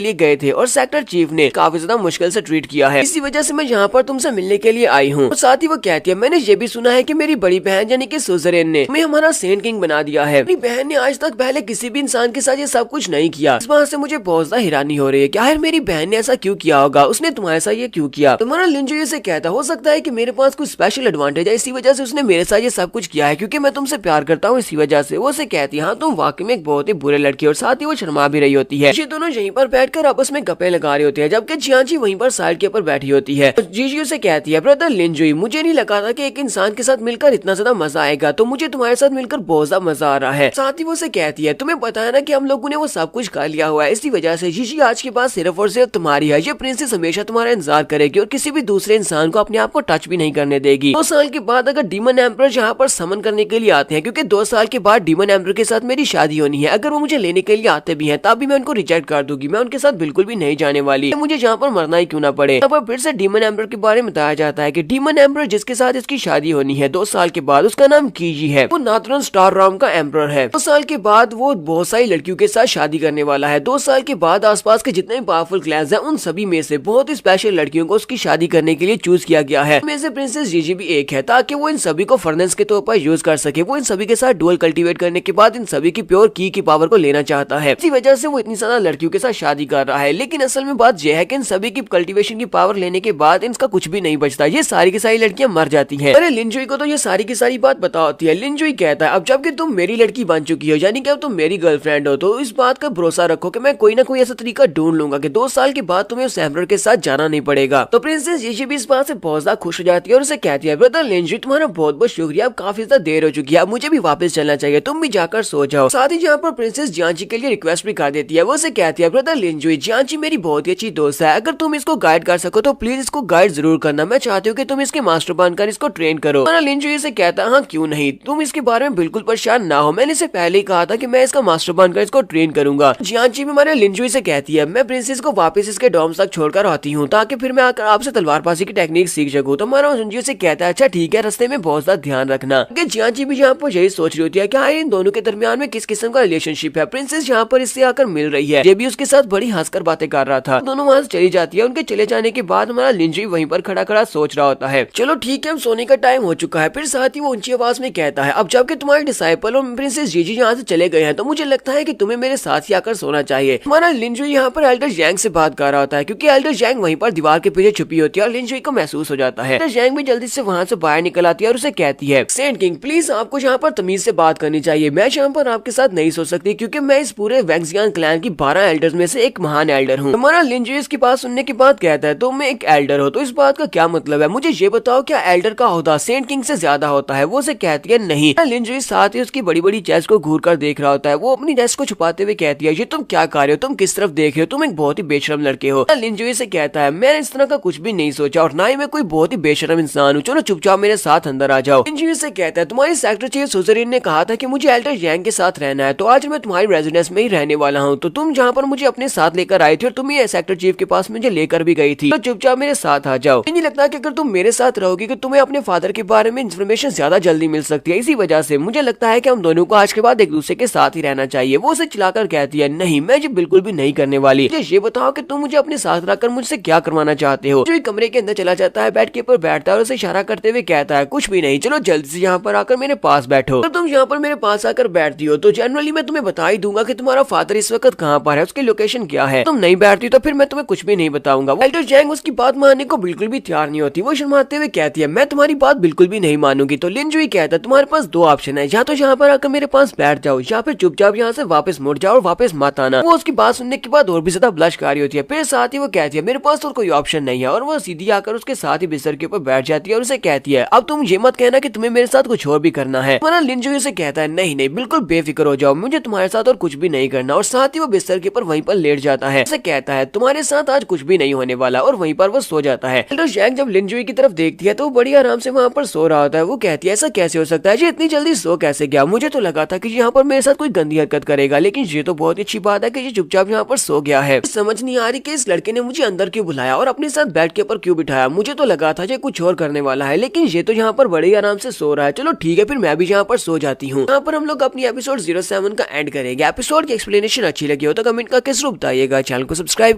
लिए गए थे और सेक्टर चीफ ने काफी ज्यादा मुश्किल से ट्रीट किया है, इसी वजह से मैं यहाँ पर तुमसे मिलने के लिए आई हूँ। साथ ही वो कहती है मैंने ये भी सुना है कि मेरी बड़ी बहन यानी कि सुजरेन ने तुम्हें हमारा सेंट किंग बना दिया है। मेरी बहन ने आज तक पहले किसी भी इंसान के साथ ये सब कुछ नहीं किया, इस बात से मुझे बहुत ज्यादा हैरानी हो रही है। क्या मेरी बहन ने ऐसा क्यों किया होगा, उसने तुम्हारे साथ ये क्यों किया? तुम्हारा लिन जुई से कहता हो सकता है कि मेरे पास कुछ स्पेशल एडवांटेज है, इसी वजह से उसने मेरे साथ ये सब कुछ किया है, क्योंकि मैं तुमसे प्यार करता हूँ इसी वजह से। वो उसे कहती है हाँ तुम वाकई में एक बहुत ही बुरे लड़की, और साथ ही वो शर्मा भी रही होती है। ये दोनों यहीं पर बैठकर आपस में गप्पे लगा रहे होते हैं, जबकि जियांजी वहीं पर साइड के ऊपर बैठी होती है। जीजी उसे कहती है, ब्रदर लिनजुई, मुझे नहीं लगा था कि एक इंसान के साथ मिलकर इतना ज्यादा मजा आएगा, तो मुझे तुम्हारे साथ मिलकर बहुत ज्यादा मजा आ रहा है। साथ ही वो उसे कहती है, तुम्हें पता है ना कि हम लोगों ने वो सब कुछ कर लिया हुआ है, इसी वजह से जीजी आज के बाद सिर्फ और सिर्फ तुम्हारी है। ये प्रिंसेस हमेशा तुम्हारा इंतजार करेगी और किसी भी दूसरे इंसान को अपने आप को टच भी नहीं करने देगी। 2 साल के बाद अगर डीमन एम्परर यहाँ पर समन करने के लिए आते हैं, क्योंकि 2 साल के बाद डीमन एम्परर के साथ मेरी शादी होनी है, अगर वो मुझे लेने के लिए आते भी हैं तब भी मैं उनको रिजेक्ट कर दूंगी, मैं उनके साथ बिल्कुल भी नहीं जाने वाली, मुझे जहाँ पर मरना ही क्यों ना पड़े। यहाँ पर फिर से डीमन एम्परर के बारे में बताया जाता है कि डीमन एम्परर जिसके साथ इसकी शादी होनी है 2 साल के बाद, उसका नाम कीजी है, वो नाथरन स्टार राम का एम्परर है। 2 साल के बाद वो बहुत सारी लड़कियों के साथ शादी करने वाला है। 2 साल के बाद आसपास के जितने भी पावरफुल क्लैंस हैं उन सभी में से बहुत ही स्पेशल लड़कियों को उसकी शादी करने के लिए चूज किया गया है, में से प्रिंसेस जीजी भी एक है, ताकि वो इन सभी को फर्नेस के तौर पर यूज कर सके। वो इन सभी के साथ डुअल कल्टीवेट करने के बाद इन सभी की प्योर की पावर को लेना चाहता है, इसी वजह से वो इतनी ज्यादा लड़कियों के साथ शादी कर रहा है। लेकिन असल में बात यह है कि इन सभी की कल्टीवेशन की पावर लेने के बाद इनका कुछ भी नहीं बचता, ये सारी की सारी लड़कियां मर जाती हैं। अरे लिनजुई को तो ये सारी की सारी बात पता होती है। लिनजुई कहता है, अब जबकि तुम मेरी लड़की बन चुकी हो, यानी कि अब तुम मेरी गर्लफ्रेंड हो, तो इस बात का भरोसा रखो कि मैं कोई ना कोई ऐसा तरीका ढूंढ लूंगा कि 2 साल के बाद तुम्हें उस एम्परर के साथ जाना नहीं पड़ेगा। तो प्रिंसेस जीजी भी इस बात से बहुत ज्यादा खुश हो जाती है और उसे कहती है, ब्रदर लिनजुई, तुम्हारा बहुत बहुत शुक्रिया, अब काफी ज्यादा देर हो चुकी है, अब मुझे भी वापस चलना चाहिए, तुम भी जाकर सो जाओ। साथ ही जहाँ पर प्रिंसेस जियांजी के लिए रिक्वेस्ट भी कर देती है, वो उसे कहती है, ब्रदर लिनजुई, जियांजी मेरी बहुत ही अच्छी दोस्त है, अगर तुम इसको गाइड कर सको तो प्लीज इसको गाइड जरूर करना, मैं चाहती हूँ कि तुम इसके मास्टर बनकर इसको ट्रेन करो। लिनजुई से कहता है, हाँ क्यों नहीं, तुम इसके बारे में बिल्कुल परेशान ना हो, मैंने इसे पहले ही कहा था कि मैं इसका मास्टर बनकर इसको ट्रेन करूंगा। जियांजी भी हमारे लिनजुई से कहती है, मैं प्रिंसेस को वापस इसके डॉम्स तक छोड़कर आती हूँ ताकि फिर मैं आकर आपसे तलवारबाजी की टेक्निक सीख सकूं। तो हमारा लिनजुई से कहता है, अच्छा ठीक है, रास्ते में बहुत ज्यादा ध्यान रखना। जियांजी भी यहाँ पर यही सोच रही होती है कि इन दोनों के दरमियान में किस किस्म का रिलेशनशिप है। प्रिंसेस यहाँ पर इससे आकर मिल रही है, ये भी उसके साथ बड़ी हंसकर बातें कर रहा था। दोनों वहां से चली जाती है। उनके चले जाने के बाद हमारा लिनजुई वहीं पर खड़ा खड़ा सोच रहा होता है, चलो ठीक है, हम सोने का टाइम हो चुका है। फिर साथ ही वो ऊंची आवाज में कहता है, अब जबकि तुम्हारे डिसाइपल और प्रिंसेस जीजी यहाँ से चले गए हैं, तो मुझे लगता है कि तुम्हें मेरे साथ ही आकर सोना चाहिए। हमारा लिनजुई यहाँ पर एल्डर जैंग से बात कर रहा होता है, क्योंकि एल्डर जैंग वहीं पर दीवार के पीछे छुपी होती है और लिनजुई को महसूस हो जाता है। एल्डर जैंग भी जल्दी से वहाँ से बाहर निकल आती है और उसे कहती है, सेंट किंग प्लीज आपको यहाँ पर तमीज से बात करनी चाहिए, मैं यहाँ पर आपके साथ नहीं सो सकती, क्योंकि मैं इस पूरे वैंगजियान क्लैन की 12 एल्डर्स में से एक महान एल्डर हूँ। हमारा लिनजुई इसकी बात सुनने के बाद कहता है, तुम एक एल्डर हो तो इस बात का क्या मतलब है, मुझे ये बताओ, क्या एल्डर का ओहदा सेंट किंग से ज्यादा होता है? वो उसे कहती है, नहीं। लिनजुई साथ ही उसकी बड़ी बड़ी चेस्ट को घूर कर देख रहा होता है, वो अपनी चेस्ट को छुपाते हुए कहती है, ये तुम क्या कर रहे हो, तुम किस तरफ देख रहे हो, तुम एक बहुत ही बेशरम लड़के हो। लिनजुई से कहता है, मैंने इस तरह का कुछ भी नहीं सोचा और ना ही मैं कोई बहुत ही बेशरम इंसान हूँ, चलो चुपचाप मेरे साथ अंदर आ जाओ। लिनजुई से कहता है, तुम्हारी सेक्टर चीफ सुजरीन ने कहा था कि मुझे एल्डर जैंग के साथ रहना है, तो आज मैं तुम्हारी रेजिडेंस में ही रहने वाला हूँ, तो तुम जहाँ पर मुझे अपने साथ लेकर आई थी और तुम ये सेक्टर चीफ के पास मुझे लेकर भी गई थी, तो चुपचाप मेरे साथ आ जाओ। नहीं लगता कि अगर तुम मेरे साथ रहोगी कि तुम्हें अपने फादर के बारे में इन्फॉर्मेशन ज्यादा जल्दी मिल सकती है, इसी वजह से मुझे लगता है कि हम दोनों को आज के बाद एक दूसरे के साथ ही रहना चाहिए। वो उसे चिल्लाकर कहती है, नहीं, मैं ये बिल्कुल भी नहीं करने वाली, ये बताओ कि तुम मुझे अपने साथ रखकर मुझसे क्या करवाना चाहते हो। जो कमरे के अंदर चला जाता है, बेड के ऊपर बैठता है और उसे इशारा करते हुए कहता है, कुछ भी नहीं, चलो जल्दी से यहाँ पर आकर मेरे पास बैठो। तो तुम यहाँ पर मेरे पास आकर बैठती हो तो जनरली मैं तुम्हें बता ही दूंगा कि तुम्हारा फादर इस वक्त कहाँ पर है, उसकी लोकेशन क्या है। तुम नहीं बैठती तो फिर मैं तुम्हें कुछ भी नहीं बताऊंगा। एल्डर जैंग उसकी बात मानने को बिल्कुल भी तैयार नहीं होती, वो शर्माते हुए कहती है, मैं तुम्हारी बात बिल्कुल भी नहीं मानूंगी। तो लिनजुई कहता है, तुम्हारे पास 2 ऑप्शन है, या तो यहाँ पर आकर मेरे पास बैठ जाओ या फिर चुपचाप यहाँ से वापस मुड़ जाओ और वापस मत आना। वो उसकी बात सुनने के बाद और भी ज्यादा ब्लश कर रही होती है। फिर साथ ही वो कहती है, मेरे पास तो कोई ऑप्शन नहीं है, और वो सीधी आकर उसके साथ ही बिस्तर के ऊपर बैठ जाती है और उसे कहती है, अब तुम ये मत कहना कि तुम्हें मेरे साथ कुछ और भी करना है। हमारा लिनजुई से कहता है, नहीं नहीं, बिल्कुल बेफिक्र हो जाओ, मुझे तुम्हारे साथ और कुछ भी नहीं करना। और साथ ही वो बिस्तर के ऊपर वहीं पर लेट जाता है। उसे कहता है, तुम्हारे साथ आज कुछ भी नहीं होने वाला, और वहीं पर वो सो जाता है। एल्डर जैंग जब लिनजुई की तरफ देखती है तो वो बड़ी आराम से वहाँ पर सो रहा होता है। वो कहती है, ऐसा कैसे हो सकता है, ये इतनी जल्दी सो कैसे गया, मुझे तो लगा था कि यहाँ पर मेरे साथ कोई गंदी हरकत करेगा, लेकिन ये तो बहुत अच्छी बात है कि ये चुपचाप यहाँ पर सो गया है। समझ नहीं आ रही कि इस लड़के ने मुझे अंदर क्यों बुलाया और अपने साथ बेड के ऊपर क्यों बिठाया, मुझे तो लगा था ये कुछ और करने वाला है, लेकिन ये तो यहाँ पर बड़े आराम से सो रहा है। चलो ठीक है, फिर मैं भी यहाँ पर सो जाती हूँ। यहाँ पर हम लोग अपनी एपिसोड 07 का एंड करेंगे। एपिसोड की एक्सप्लेनेशन अच्छी लगी हो तो कमेंट करके जरूर बताइएगा। चैनल को सब्सक्राइब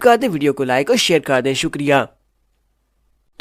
कर दें, वीडियो को लाइक और शेयर कर दें। शुक्रिया।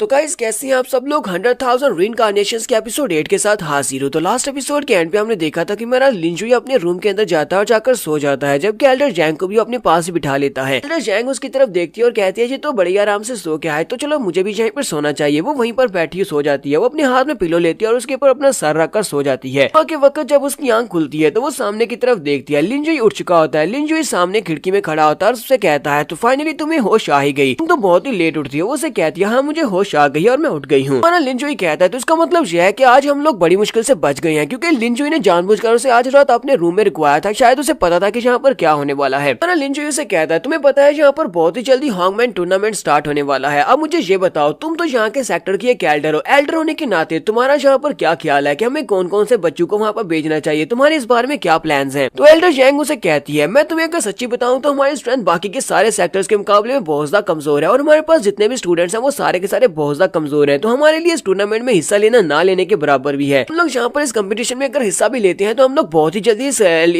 तो गाइस कैसे हैं आप सब लोग 100,000 रीइंकार्नेशंस के एपिसोड 8 के साथ हाजिर हो। तो लास्ट एपिसोड के एंड पे हमने देखा था कि मेरा लिंजुई अपने रूम के अंदर जाता है और जाकर सो जाता है, जबकि एल्डर जैंग को भी अपने पास ही बिठा लेता है। एल्डर जैंग उसकी तरफ देखती है और कहती है जी तो बड़ी आराम से सो के आए, तो चलो मुझे भी यहीं पर सोना चाहिए। वो वहीं पर बैठी सो जाती है। वो अपने हाथ में पिलो लेती है और उसके ऊपर अपना सर रखकर सो जाती है। के वक्त जब उसकी आंख खुलती है तो वो सामने की तरफ देखती है। लिंजुई उठ चुका होता है। लिंजुई सामने खिड़की में खड़ा होता है और उससे कहता है तो फाइनली तुम्हें होश आ ही गई, तुम तो बहुत ही लेट उठती हो। वो उसे कहती है हाँ मुझे होश आ गई और मैं उठ गई हूँ। लिंजुई कहता है तो इसका मतलब यह है कि आज हम लोग बड़ी मुश्किल से बच गए हैं, क्योंकि लिंजुई ने जानबूझकर उसे आज रात अपने रूम में रुकवाया था। शायद उसे पता था कि यहाँ पर क्या होने वाला है। लिंजुई उसे कहता है तुम्हें पता है यहाँ पर बहुत ही जल्दी हॉन्गमैन टूर्नामेंट स्टार्ट होने वाला है। अब मुझे ये बताओ, तुम तो यहाँ के सेक्टर की एक एल्डर हो, एल्डर होने के नाते तुम्हारा यहाँ पर क्या ख्याल है कि हमें कौन कौन से बच्चों को वहाँ पर भेजना चाहिए, तुम्हारे इस बारे में क्या प्लान्स हैं? तो एल्डर जैंग उसे कहती है मैं तुम्हें अगर सच्ची बताऊं तो हमारी स्ट्रेंथ बाकी के सारे सेक्टर्स के मुकाबले में बहुत ज्यादा कमजोर है और हमारे पास जितने भी स्टूडेंट्स हैं वो सारे के सारे बहुत ज्यादा कमजोर हैं। तो हमारे लिए इस टूर्नामेंट में हिस्सा लेना ना लेने के बराबर भी है। हम लोग यहाँ पर इस कंपटीशन में अगर हिस्सा भी लेते हैं तो हम लोग बहुत ही जल्दी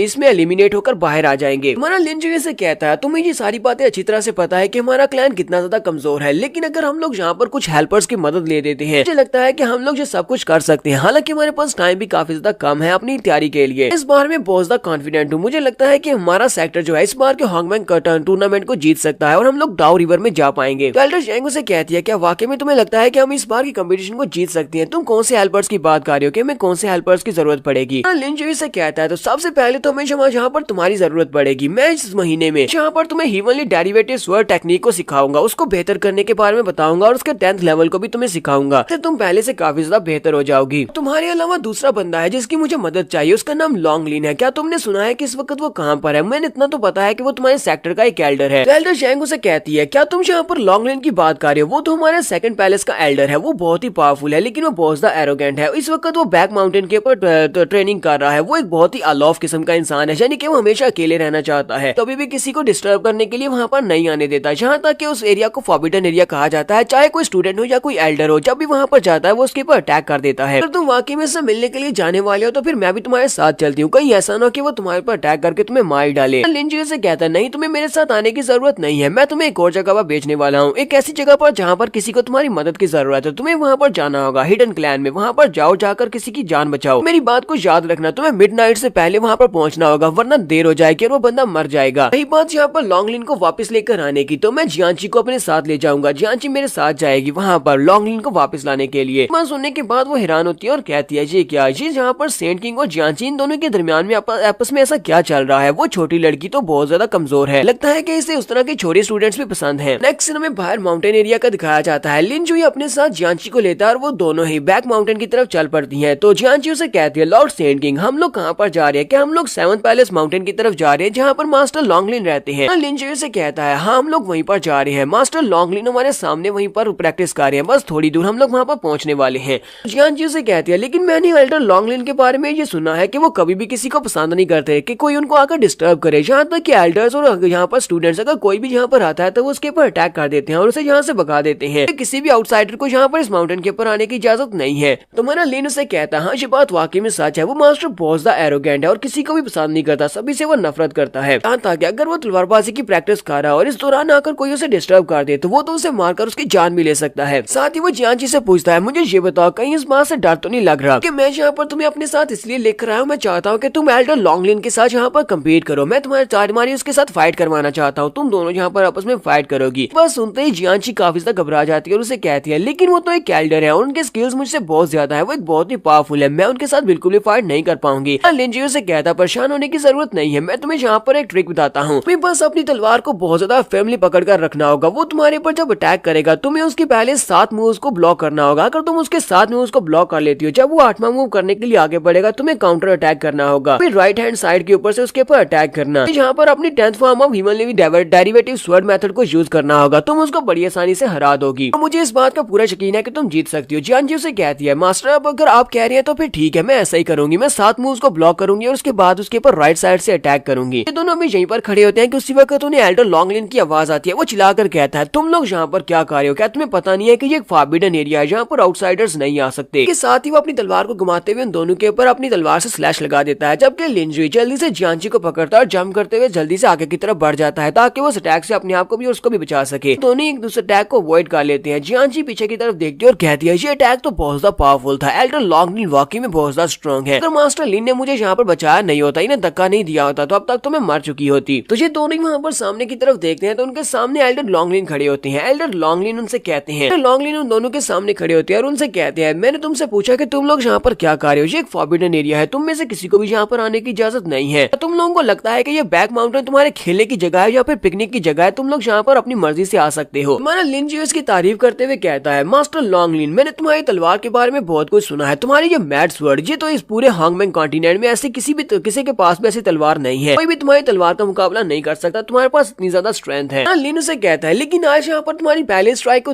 इसमें एलिमिनेट होकर बाहर आ जाएंगे। हमारा लिंजुई से कहता है तुम्हें ये सारी बातें अच्छी तरह से पता है कि हमारा क्लैन कितना ज्यादा कमजोर है, लेकिन अगर हम लोग यहाँ पर कुछ हेल्पर्स की मदद ले देते हैं मुझे लगता है कि हम लोग ये सब कुछ कर सकते हैं। हालांकि हमारे पास टाइम भी काफी ज्यादा कम है अपनी तैयारी के लिए। इस बार में बहुत ज्यादा कॉन्फिडेंट हूँ। मुझे लगता है कि हमारा सेक्टर जो है इस बार के हॉन्गमैन टूर्नामेंट को जीत सकता है और हम लोग डाउ रिवर में जा पाएंगे। तो एल्डर जैंग उसे कहती है क्या वाकई में तुम्हें लगता है कि हम इस बार की कंपटीशन को जीत सकते हैं? तुम कौन से हेल्पर्स की बात कर रहे हो कि हमें कौन से हेल्पर्स की जरूरत पड़ेगी? लिंजुई से कहता है तो सबसे पहले तो हमें यहाँ पर तुम्हारी जरूरत पड़ेगी। मैं इस महीने में यहाँ पर तुम्हें हीवनली डेरिवेटिव स्वर्ड टेक्निक को सिखाऊंगा, उसको बेहतर करने के बारे में बताऊंगा और उसके 10th लेवल को भी तुम्हें सिखाऊंगा। फिर तुम पहले से काफी ज्यादा बेहतर हो जाओगी। तुम्हारे अलावा दूसरा बंदा है जिसकी मुझे मदद चाहिए, उसका नाम लॉन्गलिन है। क्या तुमने सुना है कि इस वक्त वो कहाँ पर है? मैंने इतना तो पता है कि वो तुम्हारे सेक्टर का एक एल्डर है। तो एल्डर जैंग उसे कहती है क्या तुम यहाँ पर लॉन्गलिन की बात कर रहे हो? वो तो हमारे सेकंड पैलेस का एल्डर है। वो बहुत ही पावरफुल है लेकिन वो बहुत ज्यादा एरोगेंट है। इस वक्त वो बैक माउंटेन के ऊपर ट्रेनिंग कर रहा है। वो एक बहुत ही अलौफ किस्म का इंसान है, यानी कि वो हमेशा अकेले रहना चाहता है, कभी भी किसी को डिस्टर्ब करने के लिए वहाँ पर नहीं आने देता। जहाँ तक कि उस एरिया को फॉरबिडन एरिया कहा जाता है। चाहे कोई स्टूडेंट हो या कोई एल्डर हो, जब भी वहाँ पर जाता है वो उसके ऊपर अटैक कर देता है। अगर तुम वाकई में से मिलने के लिए जाने वाले हो तो फिर मैं भी तुम्हारे साथ चलती हूँ, कहीं ऐसा ना हो कि वो तुम्हारे पर अटैक करके तुम्हें मार डाले। लिंजुई से कहता है नहीं तुम्हें मेरे साथ आने की जरूरत नहीं है, मैं तुम्हें एक और जगह पर भेजने वाला हूँ, एक ऐसी जगह पर जहाँ पर किसी को तुम्हारी मदद की जरूरत है। तुम्हें वहाँ पर जाना होगा हिडन क्लैन में, वहाँ पर जाओ, जाकर किसी की जान बचाओ। मेरी बात को याद रखना, तुम्हें मिडनाइट से पहले वहाँ पर पहुंचना होगा वरना देर हो जाएगी और वो बंदा मर जाएगा। रही बात यहाँ पर लॉन्गलिन को वापस लेकर आने की, तो मैं जियांची को अपने साथ ले जाऊंगा। जियांची मेरे साथ जाएगी वहाँ पर लॉन्गलिन को वापस लाने के लिए। बात सुनने के बाद वो हैरान होती है और कहती है जी क्या जी जहाँ पर सेंट किंग और जियांची इन दोनों के दरमियान में आपस में ऐसा क्या चल रहा है? वो छोटी लड़की तो बहुत ज्यादा कमजोर है, लगता है कि इसे उस तरह के छोटे स्टूडेंट्स भी पसंद है। नेक्स्ट सीन हमें बाहर माउंटेन एरिया का दिखाया जाता है। लिंजुई अपने साथ जियांची को लेता है और वो दोनों ही बैक माउंटेन की तरफ चल पड़ती है। तो जियांची उसे कहती है लॉर्ड सेंट किंग हम लोग कहाँ पर जा रहे हैं? क्या हम लोग 7th पैलेस माउंटेन की तरफ जा रहे हैं जहाँ पर मास्टर लॉन्गलिन रहते हैं? लिंजुई से कहता है हाँ हम लोग वहीं पर जा रहे हैं, मास्टर लॉन्गलिन हमारे सामने वहीं पर प्रैक्टिस कर रहे हैं, बस थोड़ी दूर हम लोग वहाँ पर पहुँचने वाले हैं। जियांची से कहती है लेकिन मैंने एल्डर लॉन्गलिन के बारे में ये सुना है कि वो कभी भी किसी को पसंद नहीं करते कि कोई उनको आकर डिस्टर्ब करे। यहाँ तक कि एल्डर्स और यहाँ पर स्टूडेंट्स अगर कोई भी यहाँ पर आता है तो वो उसके ऊपर अटैक कर देते हैं और उसे यहाँ से भगा देते हैं। किसी भी आउटसाइडर को यहाँ पर इस माउंटेन के ऊपर आने की इजाजत नहीं है। तो मेरा लिन उसे कहता है हाँ ये बात वाकई में सच है। वो मास्टर बहुत ज्यादा एरोगेंट है और किसी को भी पसंद नहीं करता, सभी से वो नफरत करता है। यहाँ तक अगर वो तलवारबाजी की प्रैक्टिस कर रहा है और इस दौरान आकर कोई उसे डिस्टर्ब कर दे तो वो तो उसे मारकर उसकी जान भी ले सकता है। साथ ही वो जियांची से पूछता है मुझे ये बताओ कहीं इस बात से डर तो नहीं लग रहा कि मैं यहाँ पर तुम्हें अपने साथ इसलिए लेकर आया हूँ? मैं चाहता हूँ कि तुम एल्डर लॉन्गलिन के साथ यहाँ पर कम्पीट करो, मैं तुम्हारी उसके साथ फाइट करवाना चाहता हूँ, तुम दोनों यहाँ पर आपस में फाइट करोगी। बस सुनते ही जियांची काफी ज्यादा घबरा जाती है और उसे कहती है लेकिन वो तो एक एल्डर है और उनके स्किल्स मुझसे बहुत ज्यादा है, वो एक बहुत ही पावरफुल है, मैं उनके साथ बिल्कुल भी फाइट नहीं कर पाऊंगी। लिंजुई से कहता परेशान होने की जरूरत नहीं है, मैं तुम्हें यहाँ पर एक ट्रिक बताता हूँ। तुम्हें बस अपनी तलवार को बहुत ज्यादा फर्मली पकड़ कर रखना होगा। वो तुम्हारे ऊपर जब अटैक करेगा तुम्हें उसके पहले 7 मूव्स को ब्लॉक करना होगा। अगर तुम उसके 7 मूव्स को ब्लॉक कर लेती हो, जब वो 8वां मूव करने के लिए आगे बढ़ेगा तुम्हें काउंटर अटैक करना होगा। फिर राइट हैंड साइड के ऊपर से उसके ऊपर अटैक करना। यहाँ पर अपनी 10th form of heavenly derivative sword method को यूज करना होगा, तुम उसको बड़ी आसानी से हरा दोगी। तो मुझे इस बात का पूरा यकीन है कि तुम जीत सकती हो। जियांची उसे कहती है मास्टर अब अगर आप कह रही है तो फिर ठीक है, मैं ऐसा ही करूंगी। मैं 7 मूव्स को ब्लॉक करूंगी और उसके बाद उसके ऊपर राइट साइड से अटैक करूंगी। ये दोनों अभी यहीं पर खड़े होते हैं कि उसी वक्त उन्हें एल्डर लॉन्गलिन की आवाज आती है। वो चिल्लाकर कहता है तुम लोग यहाँ पर क्या कर रहे हो? क्या तुम्हें पता नहीं है कि ये एक फॉरबिडन एरिया है जहाँ पर आउटसाइडर्स नहीं आ सकते? के साथ ही वो अपनी तलवार को घुमाते हुए उन दोनों के ऊपर अपनी तलवार से स्लैश लगा देता है, जबकि लिंजुई जल्दी से जियांची को पकड़ता है और जंप करते हुए जल्दी से आगे की तरफ बढ़ जाता है ताकि वो अटैक से अपने आप को भी और उसको भी बचा सके। दोनों एक दूसरे अटैक को अवॉइड कर लेते हैं। जियांची पीछे की तरफ देखती है और कहती है ये अटैक तो बहुत ज्यादा पावरफुल था, एल्डर लॉन्गलिन वाकई में बहुत ज्यादा स्ट्रॉन्ग है। अगर मास्टर लिन ने मुझे यहाँ पर बचाया नहीं होता, इन्हें धक्का नहीं दिया होता तो अब तक तो मैं मर चुकी होती। तो ये दोनों ही वहाँ पर सामने की तरफ देखते हैं तो उनके सामने एल्डर लॉन्गलिन खड़े होते हैं। एल्डर लॉन्गलिन उनसे कहते हैं, लॉन्गलिन उन दोनों के सामने खड़े होते हैं और उनसे कहते हैं मैंने तुमसे पूछा कि तुम लोग यहाँ पर क्या कर रहे हो, ये एक फॉरबिडन एरिया है, तुम में से किसी को भी यहाँ पर आने की इजाजत नहीं है। तुम लोगों को लगता है कि ये बैक माउंटेन तुम्हारे खेलने की जगह है या फिर पिकनिक की जगह है, तुम लोग यहाँ पर अपनी मर्जी से आ सकते हो। हमारा लिन जो इसकी तारीफ करते हुए कहता है मास्टर लॉन्गलिन मैंने तुम्हारी तलवार के बारे में बहुत कुछ सुना है, तुम्हारी ये मैड स्वर्ड ये तो इस पूरे हांगमैंग कॉन्टिनेंट में ऐसे किसी के पास भी ऐसी तलवार नहीं है, कोई भी तुम्हारी तलवार का मुकाबला नहीं कर सकता, तुम्हारे पास इतनी ज्यादा स्ट्रेंथ है। लिन उसे कहता है लेकिन आज यहाँ पर तुम्हारी पहले स्ट्राइक को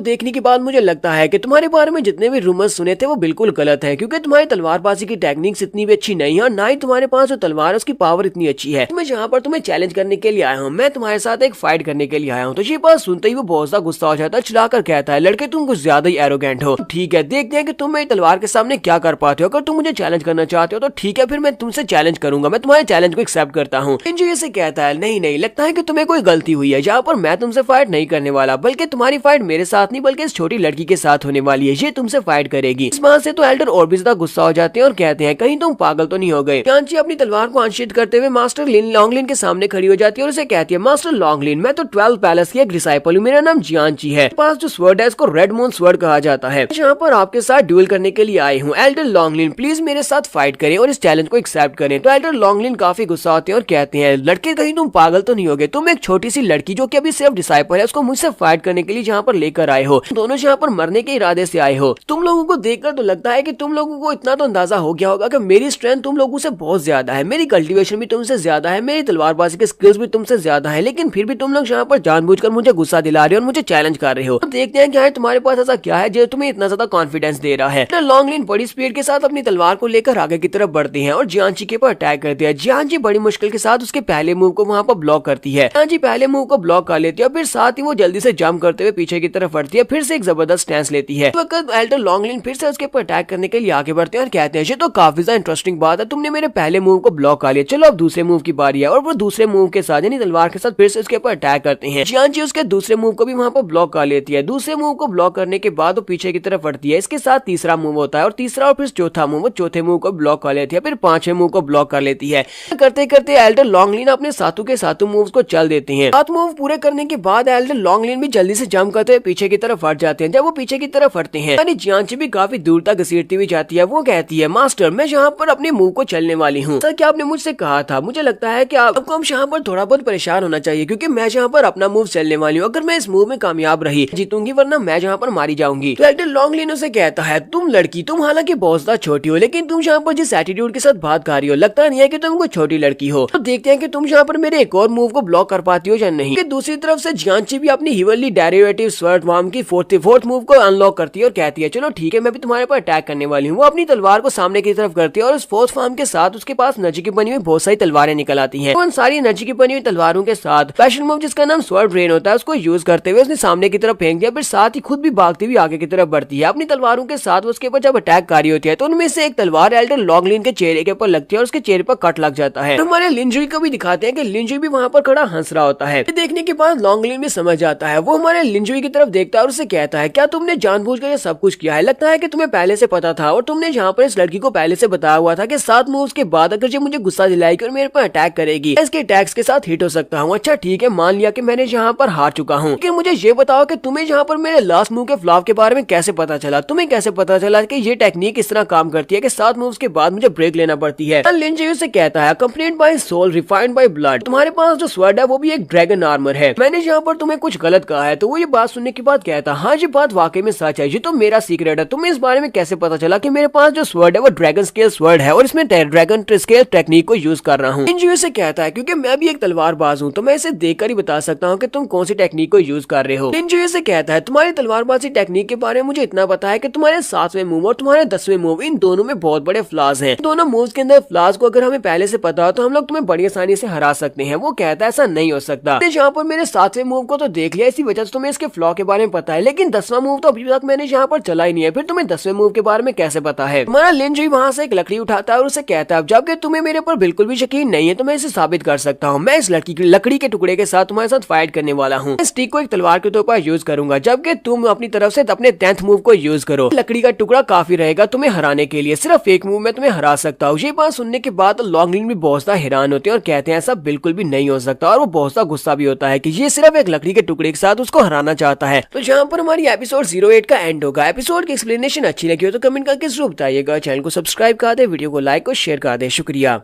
देखने के बाद मुझे लगता है कि तुम्हारे बारे में जितने भी रूमर्स सुने थे वो बिल्कुल गलत है, क्योंकि तुम्हारी तलवारबाजी की टेक्निक्स इतनी भी अच्छी नहीं है और ना ही तुम्हारे पास जो तलवार है उसकी पावर इतनी अच्छी है। मैं यहाँ पर तुम्हें चैलेंज करने के लिए आया हूँ, मैं तुम्हारे साथ एक फाइट करने के लिए आया हूँ। तो ये बात सुनते ही वो बहुत ज्यादा गुस्सा हो जाता है, चिल्लाकर कहता है लड़के तुम कुछ ज्यादा ही एरोगेंट हो, ठीक है देखते हैं कि तुम मेरी तलवार के सामने क्या कर पाते हो, अगर तुम मुझे चैलेंज करना चाहते हो तो ठीक है फिर मैं तुमसे चैलेंज करूंगा, मैं तुम्हारे चैलेंज को एक्सेप्ट करता हूँ। इंजो से कहता है नहीं नहीं लगता है कि तुम्हें कोई गलती हुई है, जहाँ पर मैं तुमसे फाइट नहीं करने वाला, बल्कि तुम्हारी फाइट मेरे साथ नहीं बल्कि इस छोटी लड़की के साथ होने वाली है, ये तुमसे फाइट करेगी। इस बात से तो एल्डर और भी ज्यादा गुस्सा हो जाते हैं और कहते हैं कहीं तुम पागल तो नहीं हो गए। जियांची अपनी तलवार को अनशीथ करते हुए मास्टर लॉन्गलिन के सामने खड़ी हो जाती है और उसे कहती है मास्टर लॉन्गलिन मैं तो 12 पैलेस की एक डिसाइपल हूँ, मेरा नाम जियांची है, पास जो स्वर्ड है इसको रेड मून स्वर्ड कहा जाता है, यहाँ पर आपके साथ ड्यूल करने के लिए आई हूँ। एल्डर लॉन्गलिन प्लीज मेरे साथ फाइट करें और इस चैलेंज को एक्सेप्ट करें। तो एल्डर लॉन्गलिन काफी गुस्सा होते हैं और कहते हैं लड़के कहीं तुम पागल तो नहीं हो गए, तुम एक छोटी सी लड़की जो कि अभी सिर्फ डिसाइपल है उसको मुझसे फाइट करने के लिए यहाँ पर लेकर आए हो, दोनों यहाँ पर मरने के इरादे से आए हो। तुम लोगों को देखकर तो लगता है कि तुम लोगों को इतना तो अंदाजा हो गया होगा कि मेरी स्ट्रेंथ तुम लोगों से बहुत ज्यादा है, मेरी कल्टीवेशन भी तुमसे ज्यादा है, मेरी तलवारबाजी के स्किल्स भी तुमसे ज्यादा है, लेकिन फिर भी तुम लोग यहाँ पर जानबूझकर मुझे गुस्सा दिला रहे हो और मुझे चैलेंज कर रहे हो। तो देखते हैं क्या है तुम्हारे पास ऐसा क्या है जो तुम्हें इतना ज्यादा कॉन्फिडेंस दे रहा है। लॉन्गलिन बड़ी स्पीड के साथ अपनी तलवार को लेकर आगे की तरफ बढ़ती है और जियांची के ऊपर अटैक करती है। जियांची बड़ी मुश्किल के साथ उसके पहले मूव को वहाँ पर ब्लॉक करती है। जियांची पहले मूव को ब्लॉक कर लेती है, फिर साथ ही वो जल्दी से जंप करते हुए पीछे की तरफ बढ़ती है, फिर से एक जबरदस्त स्टैंस लेती है। तो वक्त एल्डर लॉन्गलिन फिर से उसके ऊपर अटैक करने के लिए आगे बढ़ते हैं और कहते हैं ये तो काफी ज्यादा इंटरेस्टिंग बात है, तुमने मेरे पहले मूव को ब्लॉक कर लिया, चलो अब दूसरे मूव की बारी है। और वो दूसरे मूव के साथ यानी तलवार के साथ फिर से उसके ऊपर अटैक करते हैं। जियांची उसके दूसरे मूव को भी वहाँ पर ब्लॉक कर लेती है। दूसरे मूव को ब्लॉक करने के बाद वो पीछे की तरफ बढ़ती है, इसके साथ तीसरा मूव होता है और तीसरा और फिर चौथा मूव, वो चौथे मूव को ब्लॉक कर लेती है, फिर पांचवें मूव को ब्लॉक कर लेती है। करते करते एल्डर लॉन्गलिन अपने सातों के सातों मूव्स को चल देते हैं। 7 मूव पूरे करने के बाद एल्डर लॉन्गलिन भी जल्दी से जंप करते हुए पीछे की तरफ हट जाते हैं। जब वो पीछे की तरफ हटते हैं यानी जियांची भी काफी दूर तक घसीटती हुई जाती है। वो कहती है मास्टर मैं यहाँ पर अपने मूव को चलने वाली हूँ, सर क्या आपने मुझसे कहा था, मुझे लगता है कि आपको हम यहाँ पर थोड़ा बहुत परेशान होना चाहिए क्योंकि मैं यहाँ पर अपना मूव चलने वाली हूँ, अगर मैं इस मूव में कामयाब रही जीतूंगी वरना मैं यहाँ पर मारी जाऊंगी। तो एल्डर लॉन्गलिन उसे कहता है तुम लड़की तुम हालांकि बहुत ज्यादा छोटी हो लेकिन तुम यहाँ पर जिस एटीट्यूड के साथ बात कर रही हो लगता नहीं है कि तुम कोई छोटी लड़की हो। तो देखते हैं कि तुम यहाँ पर मेरे एक और मूव को ब्लॉक कर पाती हो या नहीं। दूसरी तरफ से जियांची भी अपनी हिवरली डेरिवेटिव स्वर्ड फॉर्म की फोर्थ मूव को अनलॉक करती है और कहती है चलो ठीक है मैं भी तुम्हारे पर अटैक करने वाली हूँ। वो अपनी तलवार को सामने की तरफ करती है और उस फोर्थ फॉर्म के साथ उसके पास एनर्जी की बनी हुई बहुत सारी तलवारें निकल आती हैं। उन सारी एनर्जी की बनी हुई तलवारों के साथ स्पेशल मूव जिसका नाम स्वर्ड रेन होता है उसको यूज करते हुए उसने सामने की तरफ फेंक दिया, फिर साथ ही खुद भी भागती हुई आगे की तरफ बढ़ती है। अपनी तलवारों के साथ उसके ऊपर जब अटैक कर रही होती है तो उनमें से एक तलवार एल्डर लॉन्गलिन के चेहरे के ऊपर लगती है और उसके चेहरे पर कट लग जाता है। हमारे लिंजुई को भी दिखाते हैं कि लिंजुई भी वहाँ पर खड़ा हंस रहा होता है। देखने के बाद लॉन्गलिन भी समझ जाता है, वो हमारे लिंजुई की तरफ देखता है और उससे कहता है क्या तुमने जानबूझकर ये सब कुछ किया है, लगता है कि तुम्हें पहले से पता था और तुमने यहाँ पर इस लड़की को पहले से बताया हुआ था कि 7 मूव्स के बाद अगर ये मुझे गुस्सा दिलाएगी और मेरे पर अटैक करेगी इसके अटैक्स के साथ हिट हो सकता हूँ। अच्छा ठीक है मान लिया कि मैंने यहाँ पर हार चुका हूँ, लेकिन मुझे ये बताओ कि तुम्हें यहाँ पर मेरे लास्ट मूव के फ्लॉप के बारे में कैसे पता चला, तुम्हें कैसे पता चला कि ये टेक्निक इस तरह काम करती है कि 7 मूव्स के बाद मुझे ब्रेक लेना पड़ती है। लिंजुई से कहता है accompanied by soul refined by blood, तुम्हारे पास जो स्वर्ड है वो भी एक ड्रैगन आर्मर है, मैंने यहाँ पर तुम्हें कुछ गलत कहा है। तो वो ये बात सुनने के बाद कहता हाँ ये बात वाकई में सच है, ये तो मेरा सीक्रेट है, तुम्हें इस बारे में कैसे पता चला कि मेरे पास जो स्वर्ड है वो ड्रैगन स्केल स्वर्ड है और इसमें ड्रैगन स्केल टेक्निक को यूज कर रहा हूँ। लिंजुई से कहता है क्योंकि मैं भी एक तलवारबाज हूँ तो मैं इसे देखकर ही बता सकता हूँ कि तुम कौन सी टेक्निक को यूज कर रहे हो। लिंजुई से कहता है तुम्हारी तलवारबाजी टेक्निक के बारे में मुझे इतना पता है कि तुम्हारे 7वें मूव और तुम्हारे 10वें मूव इन दोनों में बहुत बड़े फ्लॉज हैं। दोनों मूव्स के अंदर फ्लॉज को अगर हमें पहले से पता हो तो हम लोग तुम्हें बड़ी आसानी से हरा सकते हैं। वो कहता है ऐसा नहीं हो सकता, यहाँ पर मेरे 7वें मूव को तो देख लिया इसी वजह से तुम्हें इसके फ्लॉ के बारे में पता है, लेकिन 10वां मूव तो अभी तक मैंने यहाँ पर चला ही नहीं है, फिर तुम्हें 10वें मूव के बारे में कैसे पता है। हमारा लिंजुई वहाँ से एक लकड़ी उठाता है और उसे कहता है जबकि तुम्हें मेरे पर बिल्कुल भी यकीन नहीं है तो मैं इसे साबित कर सकता हूँ, मैं इस लकड़ी के टुकड़े के साथ तुम्हारे साथ फाइट करने वाला हूँ। स्टिक को एक तलवार के तौर पर यूज करूंगा, जबकि तुम अपनी तरफ से अपने 10th मूव को यूज करो। लकड़ी का टुकड़ा काफी रहेगा तुम्हें हराने के लिए, सिर्फ एक मूव में तुम्हें हरा सकता हूँ। ये बात सुनने के बाद लॉन्गलिन भी बहुत सा हैरान होते हैं और कहते हैं ऐसा बिल्कुल भी नहीं हो सकता, और वो बहुत सा गुस्सा भी होता है कि ये सिर्फ एक लकड़ी के टुकड़े के साथ उसको हराना चाहता है। तो जहाँ पर हमारी एपिसोड 08 का एंड होगा। एपिसोड की एक्सप्लेनेशन अच्छी लगी हो तो कमेंट करके जरूर बताइएगा। चैनल को सब्सक्राइब कर दे, वीडियो को लाइक और शेयर कर दे। शुक्रिया।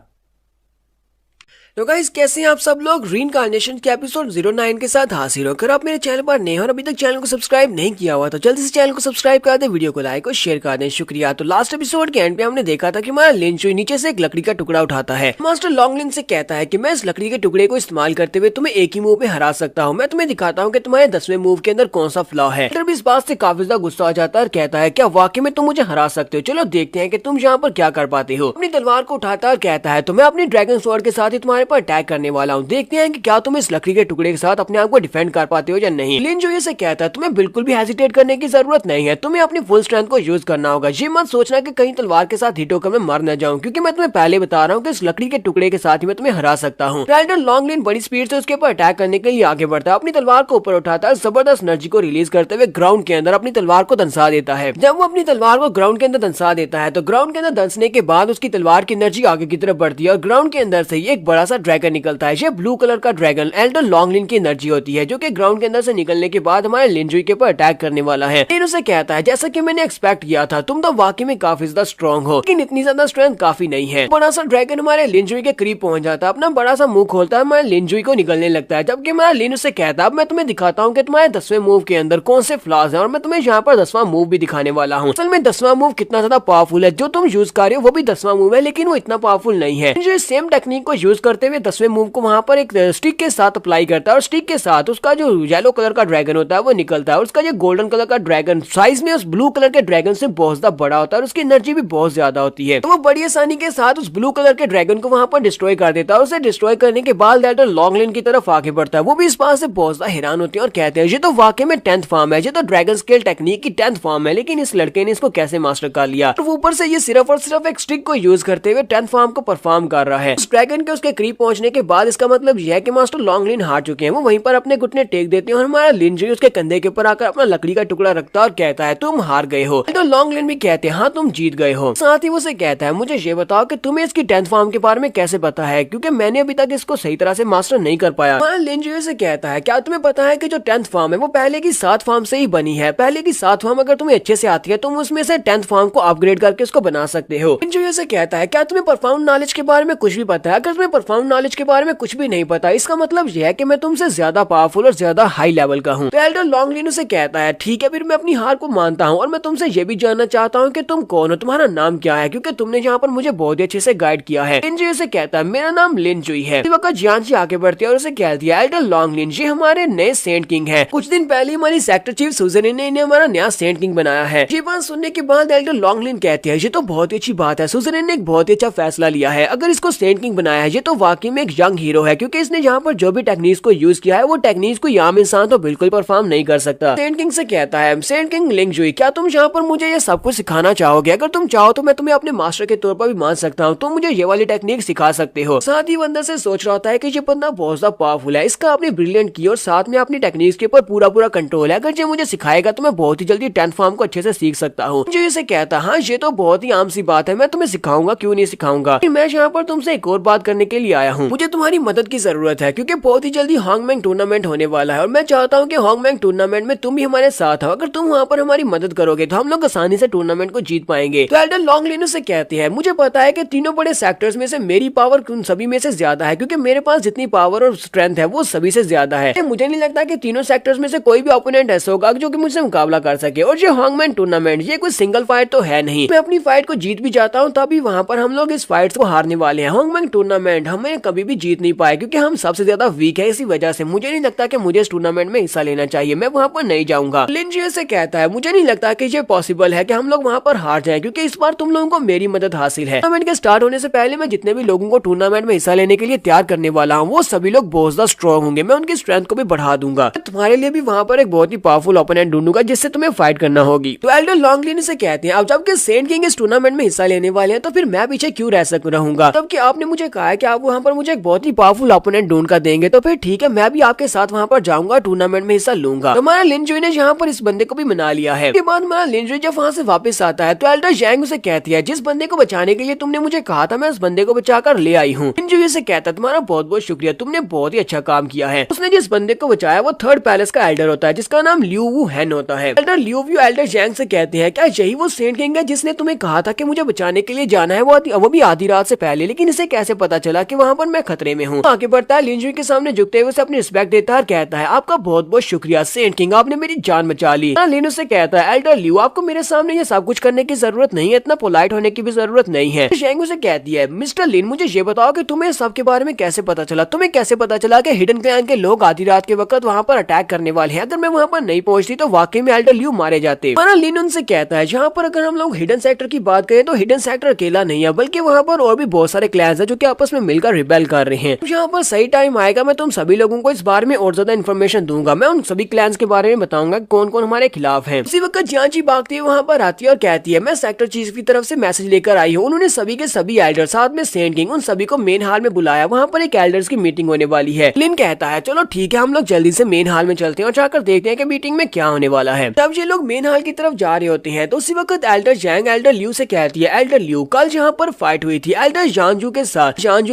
तो गाइस कैसे हैं आप सब लोग। रीइंकार्नेशन के एपिसोड 09 के साथ हाजिर होकर आप मेरे चैनल पर नए हैं और अभी तक चैनल को सब्सक्राइब नहीं किया हुआ तो जल्दी से चैनल को सब्सक्राइब कर दे, वीडियो को लाइक और शेयर कर दें। शुक्रिया। तो लास्ट एपिसोड के एंड पे हमने देखा था कि हमारा लिंचुई नीचे से एक लकड़ी का टुकड़ा उठाता है। मास्टर लॉन्गलिन से कहता है कि मैं इस लकड़ी के टुकड़े को इस्तेमाल करते हुए तुम्हें एक ही मूव में हरा सकता हूँ। मैं तुम्हें दिखाता हूँ कि तुम्हारे 10वें मूव के अंदर कौन सा फ्लॉ है। भी इस बात से काफी ज्यादा गुस्सा आ जाता है और कहता है क्या वाकई में तुम मुझे हरा सकते हो, चलो देखते हैं कि तुम यहाँ पर क्या कर पाते हो। अपनी तलवार को उठाता है और कहता है तो मैं अपनी ड्रैगन स्वॉर्ड के साथ ही तुम्हारे पर अटैक करने वाला हूँ। देखते हैं कि क्या तुम इस लकड़ी के टुकड़े के साथ अपने आप को डिफेंड कर पाते हो या नहीं। लिनजुई से कहता है तुम्हें बिल्कुल भी हेजिटेट करने की जरूरत नहीं है, तुम्हें अपनी फुल स्ट्रेंथ को यूज करना होगा। ये मत सोचना कि कहीं तलवार के साथ हिट होकर मैं मर न जाऊं, क्योंकि मैं तुम्हें पहले बता रहा हूँ कि इस लकड़ी के टुकड़े के साथ ही मैं तुम्हें हरा सकता हूँ। राइडर लॉन्गलिन बड़ी स्पीड से उसके ऊपर अटैक करने के लिए आगे बढ़ता है, अपनी तलवार को ऊपर उठाता है, जबरदस्त एनर्जी को रिलीज करते हुए ग्राउंड के अंदर अपनी तलवार को दंसा देता है। जब वो अपनी तलवार को ग्राउंड के अंदर दंसा देता है तो ग्राउंड के अंदर दंसने के बाद उसकी तलवार की एनर्जी आगे की तरफ बढ़ती है और ग्राउंड के अंदर से एक बड़ा सा ड्रैगन निकलता है। ये ब्लू कलर का ड्रैगन एल्डर लॉन्गलिन की एनर्जी होती है, जो कि ग्राउंड के अंदर से निकलने के बाद हमारे लिनजुई के ऊपर अटैक करने वाला है। लिन उसे कहता है जैसा कि मैंने एक्सपेक्ट किया था, तुम तो वाकई में काफी ज्यादा स्ट्रॉन्ग हो, लेकिन इतनी ज्यादा स्ट्रेंथ काफी नहीं है। बड़ा सा ड्रैगन हमारे लिनजुई के करीब पहुंच जाता है, अपना बड़ा सा मुंह खोलता है, हमारे लिनजुई को निकलने लगता है। जबकि हमारा लिन उसे कहता है अब मैं तुम्हें दिखाता हूँ कि तुम्हारे 10वें मूव के अंदर कौन से फ्लॉज हैं और मैं तुम्हें यहाँ पर 10वां मूव भी दिखाने वाला हूँ। असल में 10वां मूव कितना ज्यादा पावरफुल है, जो तुम यूज कर रहे हो वो भी 10वां मूव है, लेकिन वो इतना पावरफुल नहीं है। जो सेम टेक्निक को यूज करते हुए 10वें मूव को वहाँ पर एक स्टिक के साथ अप्लाई करता है और स्टिक के साथ उसका जो येलो कलर का ड्रैगन होता है वो निकलता है और उसका जो गोल्डन कलर का ड्रैगन साइज में उस ब्लू कलर के ड्रैगन से बहुत ज्यादा बड़ा होता है और उसकी एनर्जी भी बहुत ज्यादा होती है। तो वो बड़ी आसानी के साथ उस ब्लू कलर के ड्रैगन को वहां पर डिस्ट्रॉय कर देता है और उसे डिस्ट्रॉय करने के बाद राइडर लॉन्गलिन की तरफ आगे बढ़ता है। वो भी इस बात से बहुत ज्यादा हैरान होते हैं और कहते हैं ये तो वाकई में 10th फॉर्म है, ये तो ड्रैगन स्केल टेक्निक की 10th फॉर्म है, लेकिन इस लड़के ने इसको कैसे मास्टर कर लिया। तो ऊपर से ये सिर्फ और सिर्फ एक स्टिक को यूज करते हुए 10th फॉर्म को परफॉर्म कर रहा है। उस ड्रैगन के उसके करीब पहुंचने के बाद इसका मतलब यह है कि मास्टर लॉन्गलिन हार चुके हैं। वो वहीं पर अपने घुटने टेक देते हैं और हमारा लिनजुई उसके कंधे के ऊपर आकर अपना लकड़ी का टुकड़ा रखता है और कहता है तुम हार गए हो। तो लॉन्गलिन भी कहते हैं हाँ तुम जीत गए हो। साथ ही वो से कहता है मुझे ये बताओ कि तुम्हें इसकी 10th फॉर्म के बारे में कैसे पता है, क्योंकि मैंने अभी तक इसको सही तरह से मास्टर नहीं कर पाया। लिनजुई से कहता है क्या तुम्हें पता है कि जो 10th फॉर्म है वो पहले की 7 फॉर्म से ही बनी है। पहले की 7 फॉर्म अगर तुम्हें अच्छे से आती है तुम उसमें से 10th फॉर्म को अपग्रेड करके उसको बना सकते हो। लिनजुई से कहता है क्या तुम्हें परफॉर्म नॉलेज के बारे में कुछ भी पता है। अगर तुम्हें परफॉर्म नॉलेज के बारे में कुछ भी नहीं पता इसका मतलब यह है कि मैं तुमसे ज्यादा पावरफुल और ज्यादा हाई लेवल का हूँ। एल्डर लॉन्गलिन से कहता है ठीक है फिर मैं अपनी हार को मानता हूँ और मैं तुमसे ये भी जानना चाहता हूँ कि तुम कौन हो, तुम्हारा नाम क्या है, क्योंकि तुमने यहाँ पर मुझे बहुत ही अच्छे से गाइड किया है। लिनजुई से कहता है मेरा नाम लिनजुई है। इसी वक्त जियान जी आगे बढ़ती है और उसे कह दिया एल्डर लॉन्गलिन ये हमारे नए सेंट किंग है। कुछ दिन पहले हमारी सेक्टर चीफ सुजन ने इन्हें हमारा नया सेंट किंग बनाया है। ये बात सुनने के बाद एल्डर लॉन्गलिन कहते हैं ये तो बहुत ही अच्छी बात है, सुजन ने एक बहुत ही अच्छा फैसला लिया है। अगर इसको सेंट किंग बनाया है ये तो वाकई में एक यंग हीरो है, क्योंकि इसने यहाँ पर जो भी टेक्निक्स को यूज किया है वो टेक्निक्स को आम इंसान तो बिल्कुल परफॉर्म नहीं कर सकता। सेंट किंग से कहता है सेंट किंग लिनजुई क्या तुम यहाँ पर मुझे ये सब कुछ सिखाना चाहोगे? अगर तुम चाहो तो मैं तुम्हें अपने मास्टर के तौर पर भी मान सकता हूँ, तुम मुझे ये वाली टेक्निक सिखा सकते हो। साथ ही वो अंदर से सोच रहा होता है कि ये बंदा बहुत ज्यादा पावरफुल है, इसका अपनी ब्रिलियंट की और साथ में अपनी टेक्निक्स के ऊपर पूरा कंट्रोल है। अगर ये मुझे सिखाएगा तो मैं बहुत ही जल्दी 10th फॉर्म को अच्छे से सीख सकता हूँ। जो इसे कहता हाँ ये तो बहुत ही आम सी बात है, मैं तुम्हें सिखाऊंगा, क्यों नहीं सिखाऊंगा। मैं यहाँ पर तुमसे एक और बात करने के लिए आया हूँ, मुझे तुम्हारी मदद की जरूरत है क्योंकि बहुत ही जल्दी हॉन्गमैंग टूर्नामेंट होने वाला है और मैं चाहता हूँ कि हॉन्गमैंग टूर्नामेंट में तुम भी हमारे साथ हो। अगर तुम वहाँ पर हमारी मदद करोगे तो हम लोग आसानी से टूर्नामेंट को जीत पाएंगे। तो एल्डर लॉन्गलिन से कहते हैं मुझे पता है कि तीनों बड़े सेक्टर्स में से मेरी पावर उन सभी में से ज्यादा है, क्योंकि मेरे पास जितनी पावर और स्ट्रेंथ है वो सभी से ज्यादा है। मुझे नहीं लगता कि तीनों सेक्टर्स में से कोई भी ओपोनेंट ऐसा होगा जो कि मुझसे मुकाबला कर सके। और ये हॉन्गमैंग टूर्नामेंट ये कोई सिंगल फाइट तो है नहीं, मैं अपनी फाइट को जीत भी जाता हूँ तभी वहाँ पर हम लोग इस फाइट को हारने वाले हैं। हॉन्गमैंग टूर्नामेंट हमें कभी भी जीत नहीं पाए क्योंकि हम सबसे ज्यादा वीक है, इसी वजह से मुझे नहीं लगता कि मुझे इस टूर्नामेंट में हिस्सा लेना चाहिए, मैं वहाँ पर नहीं जाऊंगा। लिनजुई से कहता है मुझे नहीं लगता कि ये पॉसिबल है कि हम लोग वहाँ पर हार जाएं, क्योंकि इस बार तुम लोगों को मेरी मदद हासिल है। टूर्नामेंट के स्टार्ट होने से पहले मैं जितने भी लोगों को टूर्नामेंट में हिस्सा लेने के लिए तैयार करने वाला हूँ वो सभी लोग बहुत ज्यादा स्ट्रॉन्ग होंगे, मैं उनकी स्ट्रेंथ को भी बढ़ा दूंगा। तुम्हारे लिए भी वहाँ पर एक बहुत ही पावरफुल ओपोनेंट ढूंढूंगा जिससे तुम्हें फाइट करना होगी। तो एल्डर लॉन्गलिन से कहते हैं अब जबकि सेंट किंग इस टूर्नामेंट में हिस्सा लेने वाले हैं तो फिर मैं पीछे क्यों रहूंगा, तब कि आपने मुझे कहा है कि आप वो वहाँ पर मुझे एक बहुत ही पावरफुल ओपोनेंट ढूंढ कर देंगे तो फिर ठीक है, मैं भी आपके साथ वहाँ पर जाऊंगा, टूर्नामेंट में हिस्सा लूंगा। तो हमारा लिनजुई ने यहाँ पर इस बंदे को भी मना लिया है। उसके बाद हमारा लिनजुई जब वहाँ से वापस आता है तो एल्डर जैंग उसे कहती है, जिस बंदे को बचाने के लिए तुमने मुझे कहा था मैं उस बंदे को बचाकर ले आई हूँ। लिनजुई से कहता है, तुम्हारा बहुत बहुत शुक्रिया, तुमने बहुत ही अच्छा काम किया है। उसने जिस बंदे को बचाया वो थर्ड पैलेस का एल्डर होता है जिसका नाम लियू वू हैन होता है। एल्डर लियू वू एल्डर जैंग से कहते हैं, क्या यही वो सेंट किंग है जिसने तुम्हें कहा था कि मुझे बचाने के लिए जाना है, वो भी आधी रात से पहले, लेकिन इसे कैसे पता चला कि वहाँ पर मैं खतरे में हूँ। आगे बढ़ता है, लिनजुई के सामने झुकते हुए उसे अपनी रिस्पेक्ट देता है और कहता है, आपका बहुत बहुत शुक्रिया सेंट किंग, आपने मेरी जान बचा ली। लिन उसे कहता है, एल्डर लियू आपको मेरे सामने ये सब कुछ करने की जरूरत नहीं है, इतना पोलाइट होने की भी जरूरत नहीं है। जैंग उसे कहती है, मिस्टर लिन मुझे ये बताओ कि तुम्हें सब के बारे में कैसे पता चला, तुम्हें कैसे पता चला कि हिडन क्लैन के लोग आधी रात के वक्त वहाँ पर अटैक करने वाले हैं, अगर मैं वहाँ पर नहीं पहुंचती तो वाकई में एल्डर लियू मारे जाते। लिन उनसे कहता है, जहाँ पर अगर हम लोग हिडन सेक्टर की बात करें तो हिडन सेक्टर अकेला नहीं है, बल्कि वहाँ पर और भी बहुत सारे क्लैंस हैं जो कि आपस में मिलकर रिबेल कर रहे हैं। यहाँ पर सही टाइम आएगा मैं तुम सभी लोगों को इस बारे में और ज्यादा इन्फॉर्मेशन दूंगा, मैं उन सभी क्लैंस के बारे में बताऊंगा कौन कौन हमारे खिलाफ है। उसी वक्त जियांची भागती है वहाँ पर आती है और कहती है, मैं सेक्टर चीफ की तरफ से मैसेज लेकर आई हूँ, उन्होंने सभी के सभी एल्डर साथ में सेंट किंग उन सभी को मेन हॉल में बुलाया, वहाँ पर एक एल्डर्स की मीटिंग होने वाली है। लिन कहता है, चलो ठीक है, हम लोग जल्दी से मेन हॉल में चलते हैं और जाकर देखते हैं कि मीटिंग में क्या होने वाला है। तब ये लोग मेन हॉल की तरफ जा रहे होते हैं तो उसी वक्त एल्डर जैंग एल्डर लियू से कहती है, एल्डर लियू कल जहाँ पर फाइट हुई थी एल्डर जानजू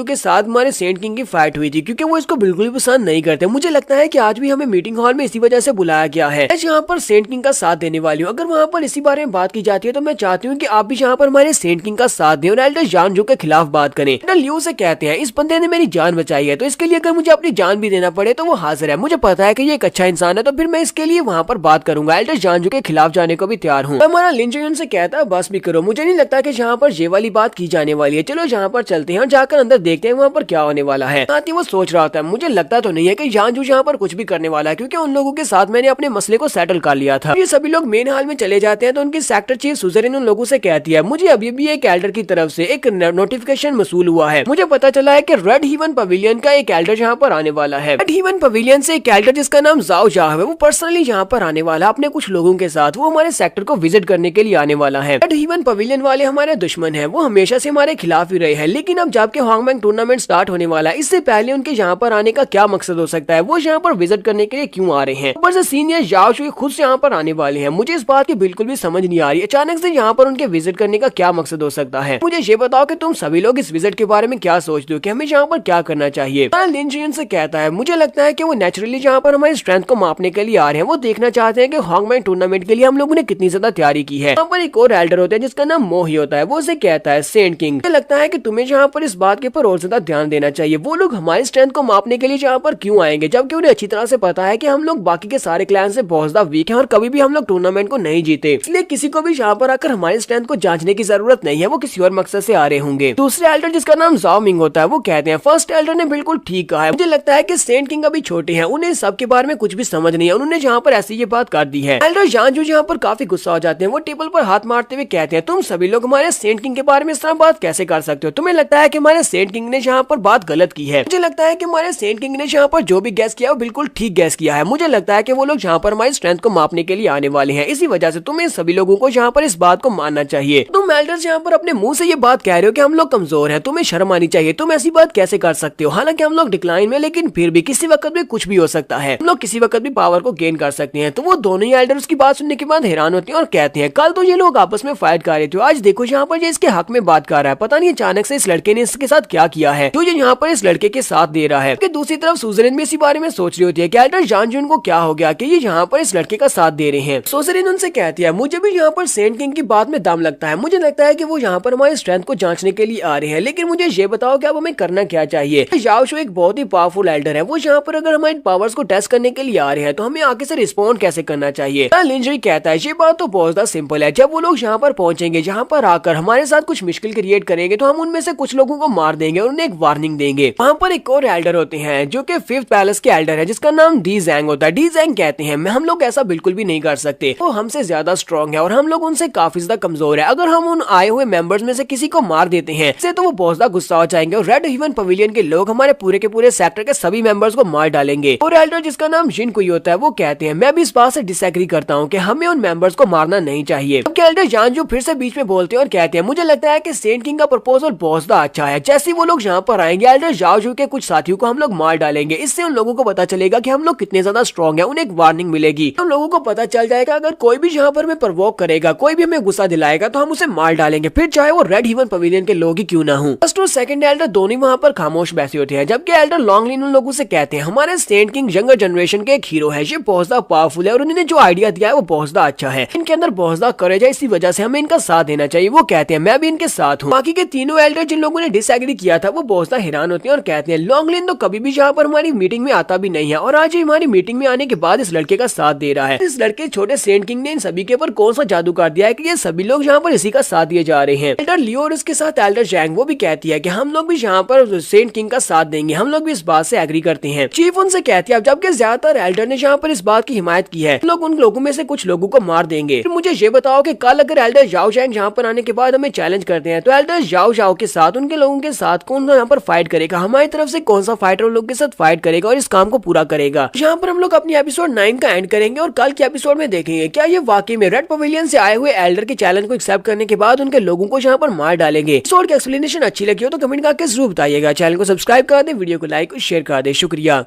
के साथ हमारे सेंट किंग की फाइट हुई थी, क्योंकि वो इसको बिल्कुल भी पसंद नहीं करते। मुझे लगता है कि आज भी हमें मीटिंग हॉल में इसी वजह से बुलाया गया है। मैं यहाँ पर सेंट किंग का साथ देने वाली हूँ, अगर वहाँ पर इसी बारे में बात की जाती है तो मैं चाहती हूँ कि आप भी यहाँ पर हमारे सेंट किंग का साथ दें और एल्डर जानजू के खिलाफ बात करें। एल्डर लियू से कहते हैं, इस बंदे ने मेरी जान बचाई है तो इसके लिए अगर मुझे अपनी जान भी देना पड़े तो वो हाजिर है, मुझे पता है कि ये एक अच्छा इंसान है तो फिर मैं इसके लिए वहाँ पर बात करूंगा, एल्डर जानजू के खिलाफ जाने को भी तैयार हूँ। हमारा लिनजुई उनसे कहता है, बस भी करो, मुझे नहीं लगता कि जहाँ पर ये वाली बात की जाने वाली है, चलो जहाँ पर चलते हैं और जाकर अंदर देखते हैं वहाँ पर क्या होने वाला है। साथ ही वो सोच रहा था, मुझे लगता तो नहीं है कि जानजू यहाँ पर कुछ भी करने वाला है, क्योंकि उन लोगों के साथ मैंने अपने मसले को सेटल कर लिया था। ये सभी लोग मेन हॉल में चले जाते हैं तो उनकी सेक्टर चीफ सुजरिन उन लोगों से कहती है, मुझे अभी भी एक एल्डर की तरफ से एक नोटिफिकेशन मसूल हुआ है, मुझे पता चला है कि रेड हीवन पवेलियन का एक एल्डर यहाँ पर आने वाला है। रेड हीवन पवेलियन से एक एल्डर जिसका नाम जाओ जा है वो पर्सनली यहाँ पर आने वाला अपने कुछ लोगों के साथ, वो हमारे सेक्टर को विजिट करने के लिए आने वाला है। रेड हीवन पवेलियन वाले हमारे दुश्मन है, वो हमेशा से हमारे खिलाफ ही रहे हैं, लेकिन अब जबकि हॉन्गमैंग टूर्नामेंट स्टार्ट होने वाला है, इससे पहले उनके यहाँ पर आने का क्या मकसद हो सकता है, वो यहाँ पर विजिट करने के लिए क्यों आ रहे हैं। ऊपर से सीनियर याओ शुई खुद से यहाँ पर आने वाले हैं, मुझे इस बात की बिल्कुल भी समझ नहीं आ रही अचानक से यहाँ पर उनके विजिट करने का क्या मकसद हो सकता है। मुझे ये बताओ कि तुम सभी लोग इस विजिट के बारे में क्या सोचते हो कि हमें यहाँ पर क्या करना चाहिए। लिन जियन से कहता है, मुझे लगता है कि वो नेचुरली यहाँ पर हमारी स्ट्रेंथ को मापने के लिए आ रहे हैं, वो देखना चाहते हैं कि हॉन्गमैंग टूर्नामेंट के लिए हम लोगों ने कितनी ज्यादा तैयारी की है। यहाँ पर एक और एल्डर होता है जिसका नाम मोही होता है, वो उसे कहता है, सेंट किंग मुझे लगता है कि तुम्हें यहाँ पर इस बात के ऊपर और ज्यादा ध्यान देना चाहिए, वो लोग हमारी स्ट्रेंथ को मापने के लिए यहाँ पर क्यों आएंगे जबकि उन्हें अच्छी तरह से पता है कि हम लोग बाकी के सारे क्लैन से बहुत ज्यादा वीक हैं और कभी भी हम लोग टूर्नामेंट को नहीं जीते, इसलिए किसी को भी यहाँ पर आकर हमारी स्ट्रेंथ को जांचने की जरूरत नहीं है, वो किसी और मकसद से आ रहे होंगे। दूसरे एल्डर जिसका नाम जाओ मिंग होता है वो कहते हैं, फर्स्ट एल्डर ने बिल्कुल ठीक कहा है, मुझे लगता है कि सेंट किंग अभी छोटे हैं, उन्हें सबके बारे में कुछ भी समझ नहीं है, उन्होंने यहाँ पर ऐसी ये बात कर दी है। एल्डर जानजू यहाँ पर काफी गुस्सा हो जाते हैं, वो टेबल पर हाथ मारते हुए कहते हैं, तुम सभी लोग हमारे सेंट किंग के बारे में इस तरह बात कैसे कर सकते हो, तुम्हें लगता है कि हमारे सेंट किंग ने यहाँ पर बात गलत की है। मुझे लगता है कि हमारे सेंट किंग ने यहाँ पर जो भी गैस किया वो बिल्कुल ठीक गैस किया है, मुझे लगता है कि वो लोग यहाँ पर हमारी स्ट्रेंथ को मापने के लिए आने वाले हैं, इसी वजह से तुम्हें सभी लोगों को यहाँ पर इस बात को मानना चाहिए। तुम एल्डर्स यहाँ पर अपने मुंह से ये बात कह रहे हो कि हम लोग कमजोर हैं, तुम्हें शर्म आनी चाहिए, तुम ऐसी बात कैसे कर सकते हो, हालांकि हम लोग डिक्लाइन में, लेकिन फिर भी किसी वक्त भी कुछ भी हो सकता है, हम लोग किसी वक्त भी पावर को गेन कर सकते हैं। तो वो दोनों ही एल्डर्स की बात सुनने के बाद हैरान होते हैं और कहते हैं, कल तो ये लोग आपस में फाइट कर रहे थे, आज देखो यहाँ पर ये इसके हक में बात कर रहा है, पता नहीं अचानक से इस लड़के ने इसके साथ क्या किया है जो ये यहाँ पर इस लड़के के साथ दे रहा है। दूसरी तरफ सुजरिन भी इसी बारे में सोच रही होती है कि एल्डर जानजून को क्या हो गया कि ये यहाँ पर इस लड़के का साथ दे रहे हैं। सुजरिन उनसे कहती है, मुझे भी यहाँ पर सेंट किंग की बात में दम लगता है, मुझे लगता है कि वो यहाँ पर हमारी स्ट्रेंथ को जांचने के लिए आ रहे हैं, लेकिन मुझे ये बताओ कि अब हमें करना क्या चाहिए। याओ शू एक बहुत ही पावरफुल एल्डर है, वो यहाँ पर अगर हमारे पावर्स को टेस्ट करने के लिए आ रहे हैं तो हमें आगे से रिस्पॉन्ड कैसे करना चाहिए। लिंजुई कहता है, ये बात तो बहुत ज्यादा सिंपल है, जब वो लोग यहाँ पर पहुंचेंगे, यहाँ पर आकर हमारे साथ कुछ मुश्किल क्रिएट करेंगे तो हम उनमें से कुछ लोगों को मार देंगे और उन्हें एक वार्निंग देंगे। वहाँ पर एक और एल्डर होते हैं जो कि फिफ्थ पैलेस के एल्डर है जिसका नाम डी जैंग होता है। डी जैंग कहते हैं, हम लोग ऐसा बिल्कुल भी नहीं कर सकते, वो हमसे ज्यादा स्ट्रॉन्ग है और हम लोग उनसे काफी ज्यादा कमजोर है, अगर हम उन आए हुए मेंबर्स में से किसी को मार देते हैं से तो वो बहुत ज्यादा गुस्सा हो जाएंगे और रेड हीवन पवेलियन के लोग हमारे पूरे के पूरे सेक्टर के सभी मेंबर्स को मार डालेंगे। और एल्डर जिसका नाम जिन कुई होता है वो कहते हैं, मैं भी इस बात से डिसएग्री करता हूँ कि हमें उन मेंबर्स को मारना नहीं चाहिए। अब एल्डर जानजू फिर से बीच में बोलते हैं और कहते हैं, मुझे लगता है कि सेंट किंग का प्रपोजल बहुत ज्यादा अच्छा है, जैसे वो लोग यहाँ पर आएंगे एल्डर जाओ जू के कुछ साथियों को हम लोग मार डालेंगे। इससे उन लोगों को पता चलेगा कि हम लोग कितने ज्यादा स्ट्रॉन्ग है, उन्हें एक वार्निंग मिलेगी। हम लोगों को पता चल जाएगा अगर कोई भी यहाँ पर हमें प्रवोक करेगा, कोई भी हमें गुस्सा दिलाएगा तो हम उसे मार डालेंगे, फिर चाहे वो रेड हेवन पवेलियन के लोग ही क्यों ना हो। फर्स्ट और सेकंड एल्डर दोनों वहाँ पर खामोश बैठे होते हैं, जबकि एल्डर लॉन्गलिन उन लोगों से कहते हैं हमारे सेंट किंग यंगर जनरेशन के एक हीरो है, ये बहुत ज्यादा पावरफुल है और उन्होंने जो आइडिया दिया है वो बहुत ज्यादा अच्छा है, इनके अंदर बहुत ज्यादा करेज है, इसी वजह से हमें इनका साथ देना चाहिए। वो कहते हैं मैं भी इनके साथ हूँ। बाकी के तीनों एल्डर जिन लोगों ने डिसएग्री किया था वो बहुत ज्यादा हैरान होते हैं और कहते हैं लॉन्गलिन तो कभी भी यहाँ पर हमारी मीटिंग में आता भी नहीं है और आज हमारी मीटिंग में आने के बाद इस लड़के का साथ दे रहा है। इस लड़के छोटे सेंट किंग ने इन सभी के ऊपर कौन सा जादू कर दिया है कि ये सभी लोग यहाँ पर इसी का साथ दिए जा रहे हैं। एल्डर लियो और इसके साथ एल्डर जैंग वो भी कहती है कि हम लोग भी यहाँ पर सेंट किंग का साथ देंगे, हम लोग भी इस बात से एग्री करते हैं। चीफ उनसे कहती है जबकि ज्यादातर एल्डर ने यहाँ पर इस बात की हिमायत की है, लोग उन लोगों में से कुछ लोगों को मार देंगे। फिर मुझे ये बताओ कि कल अगर एल्डर जाओ जैंग यहाँ पर आने के बाद हमें चैलेंज करते हैं तो एल्डर जाओ जाओ के साथ उनके लोगों के साथ कौन यहाँ पर फाइट करेगा, हमारी तरफ से कौन सा फाइटर उन लोगों के साथ फाइट करेगा और इस काम को पूरा करेगा। यहाँ पर हम लोग अपनी एपिसोड 9 का एंड करेंगे और कल के एपिसोड में देखेंगे क्या ये वाकई में रेड पवेलियन से आए हुए एल्डर के चैलेंज को एक्सेप्ट करने के बाद उनके लोगों को यहाँ पर मार डालेंगे। एपिसोड की एक्सप्लेनेशन अच्छी लगी हो तो कमेंट करके जरूर बताइएगा। चैनल को सब्सक्राइब कर दे, वीडियो को लाइक और शेयर कर दे। शुक्रिया।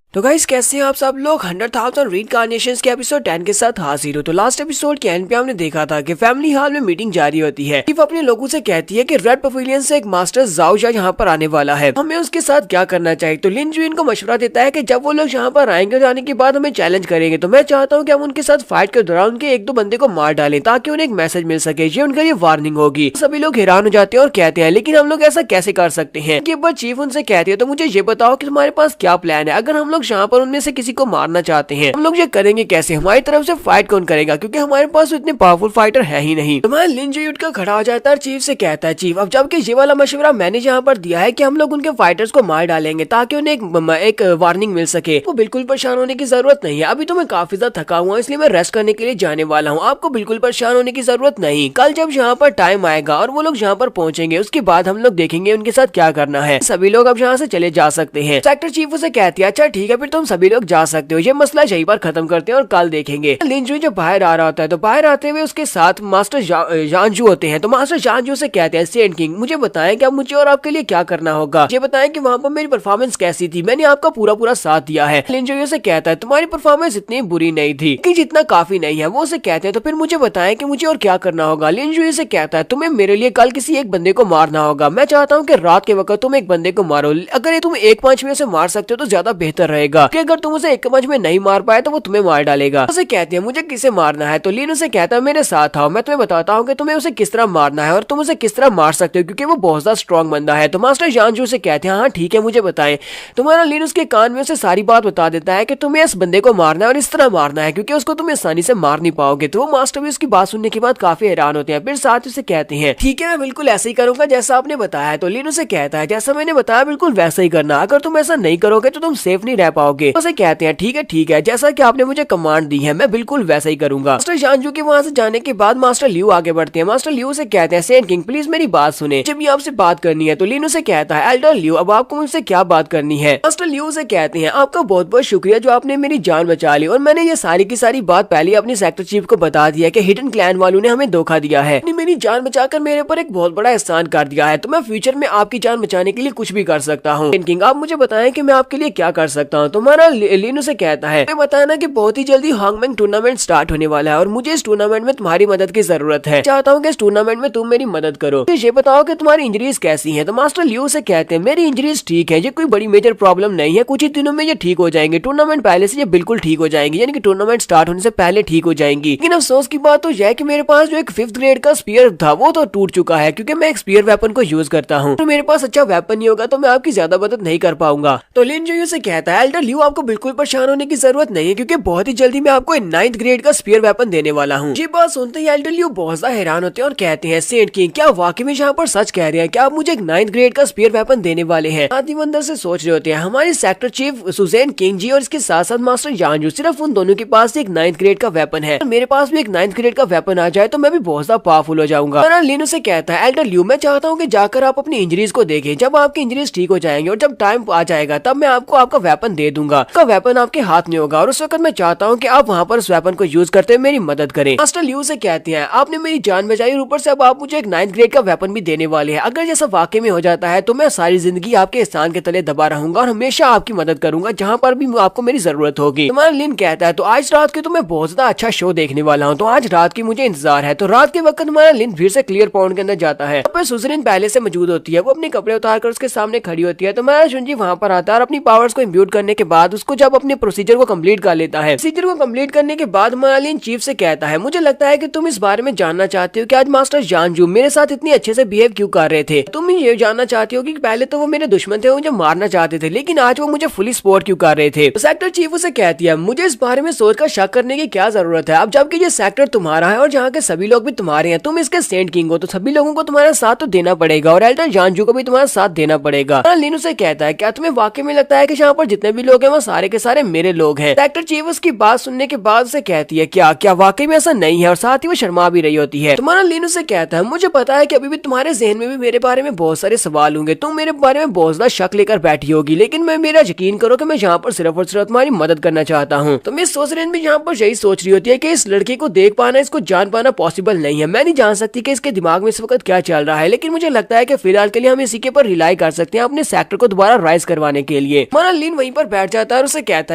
तो गाइस कैसे हैं आप सब लोग। 100,000 रीइंकार्नेशंस के एपिसोड 10 के साथ हाजिर हो। तो लास्ट एपिसोड के एंड पे हमने देखा था कि फैमिली हॉल में मीटिंग जारी होती है। चीफ अपने लोगों से कहती है कि रेड पवेलियन से एक मास्टर जाओ जा यहाँ पर आने वाला है, हमें उसके साथ क्या करना चाहिए। तो लिन जुइन को मशवरा देता है कि जब वो लोग यहाँ पर आएंगे जाने के बाद हमें चैलेंज करेंगे तो मैं चाहता हूँ कि हम उनके साथ फाइट के दौरान उनके एक दो बंदे को मार डालें ताकि उन्हें एक मैसेज मिल सके, ये उनका ये वार्निंग होगी। सभी लोग हैरान हो जाते हैं और कहते हैं लेकिन हम लोग ऐसा कैसे कर सकते हैं। एक बार चीफ उनसे कहती है तो मुझे ये बताओ कि तुम्हारे पास क्या प्लान है, अगर हम लोग यहाँ पर उनमें से किसी को मारना चाहते हैं हम लोग ये करेंगे कैसे, हमारी तरफ से फाइट कौन करेगा क्योंकि हमारे पास इतने पावरफुल फाइटर है ही नहीं। तुम्हारा लिन जी उठ कर खड़ा हो जाता है और चीफ से कहता है चीफ अब जबकि ये वाला मशवरा मैंने यहाँ पर दिया है कि हम लोग उनके फाइटर्स को मार डालेंगे ताकि उन्हें एक वार्निंग मिल सके, वो बिल्कुल परेशान होने की जरूरत नहीं है। अभी तो मैं काफी ज्यादा थका हुआ इसलिए मैं रेस्ट करने के लिए जाने वाला हूँ, आपको बिल्कुल परेशान होने की जरूरत नहीं। कल जब यहाँ पर टाइम आएगा और वो लोग यहाँ पर पहुंचेंगे उसके बाद हम लोग देखेंगे उनके साथ क्या करना है। सभी लोग अब यहाँ से चले जा सकते हैं। सेक्टर चीफ उसे कहती है अच्छा ठीक है फिर तुम सभी लोग जा सकते हो, ये मसला यहीं पर खत्म करते हैं और कल देखेंगे। लिन जुई जब बाहर आ रहा होता है तो बाहर आते हुए उसके साथ मास्टर जानजू होते हैं। तो मास्टर जानजू से कहते हैं सेंट किंग मुझे बताएं कि अब मुझे और आपके लिए क्या करना होगा, ये बताएं कि वहाँ पर मेरी परफॉर्मेंस कैसी थी, मैंने आपका पूरा पूरा साथ दिया है। लिन जुई से कहता है तुम्हारी परफॉर्मेंस इतनी बुरी नहीं थी कि जितना काफी नहीं है। वो उसे कहते हैं तो फिर मुझे बताएं कि मुझे और क्या करना होगा। लिन जुई से कहता है तुम्हें मेरे लिए कल किसी एक बंदे को मारना होगा, मैं चाहता हूँ कि रात के वक्त तुम एक बंदे को मारो, अगर ये तुम एक पंच में उसे मार सकते हो तो ज्यादा बेहतर रहेगा कि अगर तुम उसे एक पंच में नहीं मार पाए तो वो तुम्हें मार डालेगा। उसे कहते हैं मुझे किसे मारना है। तो लिन उसे कहता है मेरे साथ आओ, मैं तुम्हें बताता हूँ कि तुम्हें उसे किस तरह मारना है और तुम उसे किस तरह मार सकते हो क्योंकि वो बहुत ज्यादा स्ट्रॉन्ग बंदा है। तो मास्टर जानजू से कहते हैं हाँ ठीक है मुझे बताएं। तुम्हारा लिन उसके कान में उसे सारी बात बता देता है कि तुम्हें इस बंदे को मारना है और इस तरह मारना है क्योंकि उसको तुम आसानी से मार नहीं पाओगे। तो वो मास्टर भी उसकी बात सुनने के बाद काफी हैरान होते हैं, फिर साथ उसे कहते हैं ठीक है मैं बिल्कुल ऐसा ही करूंगा जैसा आपने बताया। तो लिन उसे कहता है जैसा मैंने बताया बिल्कुल वैसा ही करना, अगर तुम ऐसा नहीं करोगे तो तुम सेफ नहीं रह पाओगे। उसे कहते हैं ठीक है जैसा कि आपने मुझे कमांड दी है मैं बिल्कुल वैसा ही करूंगा। मास्टर जानजू के वहाँ से जाने के बाद मास्टर लियू आगे बढ़ते हैं। मास्टर लियू से कहते हैं सेंट किंग प्लीज मेरी बात सुने, जब ये आपसे बात करनी है। तो लिन उसे कहता है एल्डर लियू अब आपको मुझसे क्या बात करनी है। मास्टर लियू से कहते हैं आपका बहुत बहुत शुक्रिया जो आपने मेरी जान बचा ली और मैंने ये सारी की सारी बात पहले अपने सेक्टर चीफ को बता दिया कि हिडन क्लैन वालों ने हमें धोखा दिया है, मेरी जान बचाकर मेरे ऊपर एक बहुत बड़ा एहसान कर दिया है, तो मैं फ्यूचर में आपकी जान बचाने के लिए कुछ भी कर सकता हूँ। सेंट किंग आप मुझे बताएं कि मैं आपके लिए क्या कर सकता हूँ। तुम्हारा लिन उसे कहता है बताना कि बहुत ही जल्दी हांगमेंग टूर्नामेंट स्टार्ट होने वाला है और मुझे इस टूर्नामेंट में तुम्हारी मदद की जरूरत है, चाहता हूँ कि इस टूर्नामेंट में तुम मेरी मदद करो। तो ये बताओ कि तुम्हारी इंजरीज कैसी हैं। तो मास्टर लियू से कहते हैं मेरी इंजरीज ठीक है, ये कोई बड़ी मेजर प्रॉब्लम नहीं है, कुछ ही दिनों में ये ठीक हो जाएंगे, टूर्नामेंट पहले से ये बिल्कुल ठीक हो जाएंगी, यानी कि टूर्नामेंट स्टार्ट होने से पहले ठीक हो जाएंगी। लेकिन अफसोस की बात तो यह है कि मेरे पास जो एक 5th ग्रेड का स्पीयर था वो तो टूट चुका है क्योंकि मैं एक स्पीयर वेपन को यूज करता हूँ, तो मेरे पास अच्छा वेपन नहीं होगा तो मैं आपकी ज्यादा मदद नहीं कर पाऊंगा। तो लिन जो से कहता है एल्डर लियू आपको बिल्कुल परेशान होने की जरूरत नहीं है क्योंकि बहुत ही जल्दी मैं आपको 9th ग्रेड का स्पीयर वेपन देने वाला हूँ। ये बात सुनते ही एल्डर लियू बहुत ज्यादा हैरान होते हैं और कहते हैं सेंट किंग क्या वाकई में यहाँ पर सच कह रहे हैं, क्या आप मुझे एक 9th ग्रेड का स्पीयर वेपन देने वाले हैं। आदिम अंदर से सोच रहे होते हैं हमारे सेक्टर चीफ सुजैन किंग जी और इसके साथ साथ मास्टर जानजू सिर्फ उन दोनों के पास एक 9th ग्रेड का वेपन है, मेरे पास भी एक 9th ग्रेड का वेपन आ जाए तो मैं भी बहुत ज्यादा पावरफुल हो जाऊंगा। लिन से कहता है एल्डर लियू मैं चाहता हूँ कि जाकर आप अपनी इंजरीज को देखें, जब आपकी इंजरीज ठीक हो जाएंगे और जब टाइम आ जाएगा तब मैं आपको आपका वेपन दे दूंगा। उसका वेपन आपके हाथ में होगा और उस वक्त मैं चाहता हूँ कि आप वहाँ पर उस वेपन को यूज करते हुए मेरी मदद करें। मास्टर लियू से कहते हैं आपने मेरी जान बचाई और ऊपर से अब आप मुझे एक 9th ग्रेड का वेपन भी देने वाले हैं। अगर जैसा वाकई में हो जाता है तो मैं सारी जिंदगी आपके एहसान के तले दबा रहूंगा और हमेशा आपकी मदद करूंगा जहाँ पर भी आपको मेरी जरूरत होगी। तुम्हारा लिन कहता है तो आज रात के तो मैं बहुत ज्यादा अच्छा शो देखने वाला हूँ, तो आज रात की मुझे इंतजार है। तो रात के वक्त हमारा लिन फिर से क्लियर पॉइंट के अंदर जाता है। सुजरिन पहले से मौजूद होती है, वो अपने कपड़े उतार कर उसके सामने खड़ी होती है। तो हमारा जुनजी वहाँ पर आता है और अपनी पावर्स को इम्ब्यूट करने के बाद उसको जब अपने प्रोसीजर को कम्प्लीट कर लेता है, प्रोसीजर को कम्प्लीट करने के बाद हमारा लिन चीफ से कहता है मुझे लगता है कि तुम इस बारे में जानना चाहते हो कि आज मास्टर जानजू मेरे साथ इतनी अच्छे से बिहेव क्यों कर रहे थे। तुम ये जानना चाहते हो कि पहले तो वो मेरे दुश्मन थे, मुझे मारना चाहते थे, लेकिन आज वो मुझे फुली सपोर्ट क्यों कर रहे थे। सेक्टर चीफ उसे कहती है मुझे इस बारे में सोचकर शक करने की क्या जरूरत है, अब जबकि ये सेक्टर तुम्हारा है और जहाँ के सभी लोग भी तुम्हारे हैं, तुम इसके सेंट किंग हो, तो सभी लोगों को तुम्हारा साथ तो देना पड़ेगा और एल्डर जानजू को भी तुम्हारा साथ देना पड़ेगा। लिन उसे कहता है क्या तुम्हें वाकई में लगता है कि यहाँ पर जितने भी लोग हैं वो सारे के सारे मेरे लोग हैं। सेक्टर चीफ उसकी बात सुनने के बाद उसे कहती है क्या क्या वाकई में ऐसा नहीं है, और साथ ही वो शर्मा भी रही होती है। तुम्हारा लिन उसे कहता है मुझे पता है कि अभी भी तुम्हारे जहन में भी मेरे बारे में बहुत सारे सवाल होंगे, तुम मेरे बारे में बहुत ज्यादा शक लेकर बैठी होगी, लेकिन मैं मेरा यकीन करो कि मैं यहाँ पर सिर्फ और सिर्फ तुम्हारी मदद करना चाहता हूँ। तो मिस सोजरेन भी यहाँ पर यही सोच रही होती है कि इस लड़के को देख पाना, इसको जान पाना पॉसिबल नहीं है। मैं नहीं जान सकती कि इसके दिमाग में इस वक्त क्या चल रहा है, लेकिन मुझे लगता है कि फिलहाल के लिए हम इसी के पर रिलाई कर सकते हैं अपने सेक्टर को दोबारा राइज करवाने के लिए। हमारा लिन वहीं पर बैठ जाता है और उसे कहता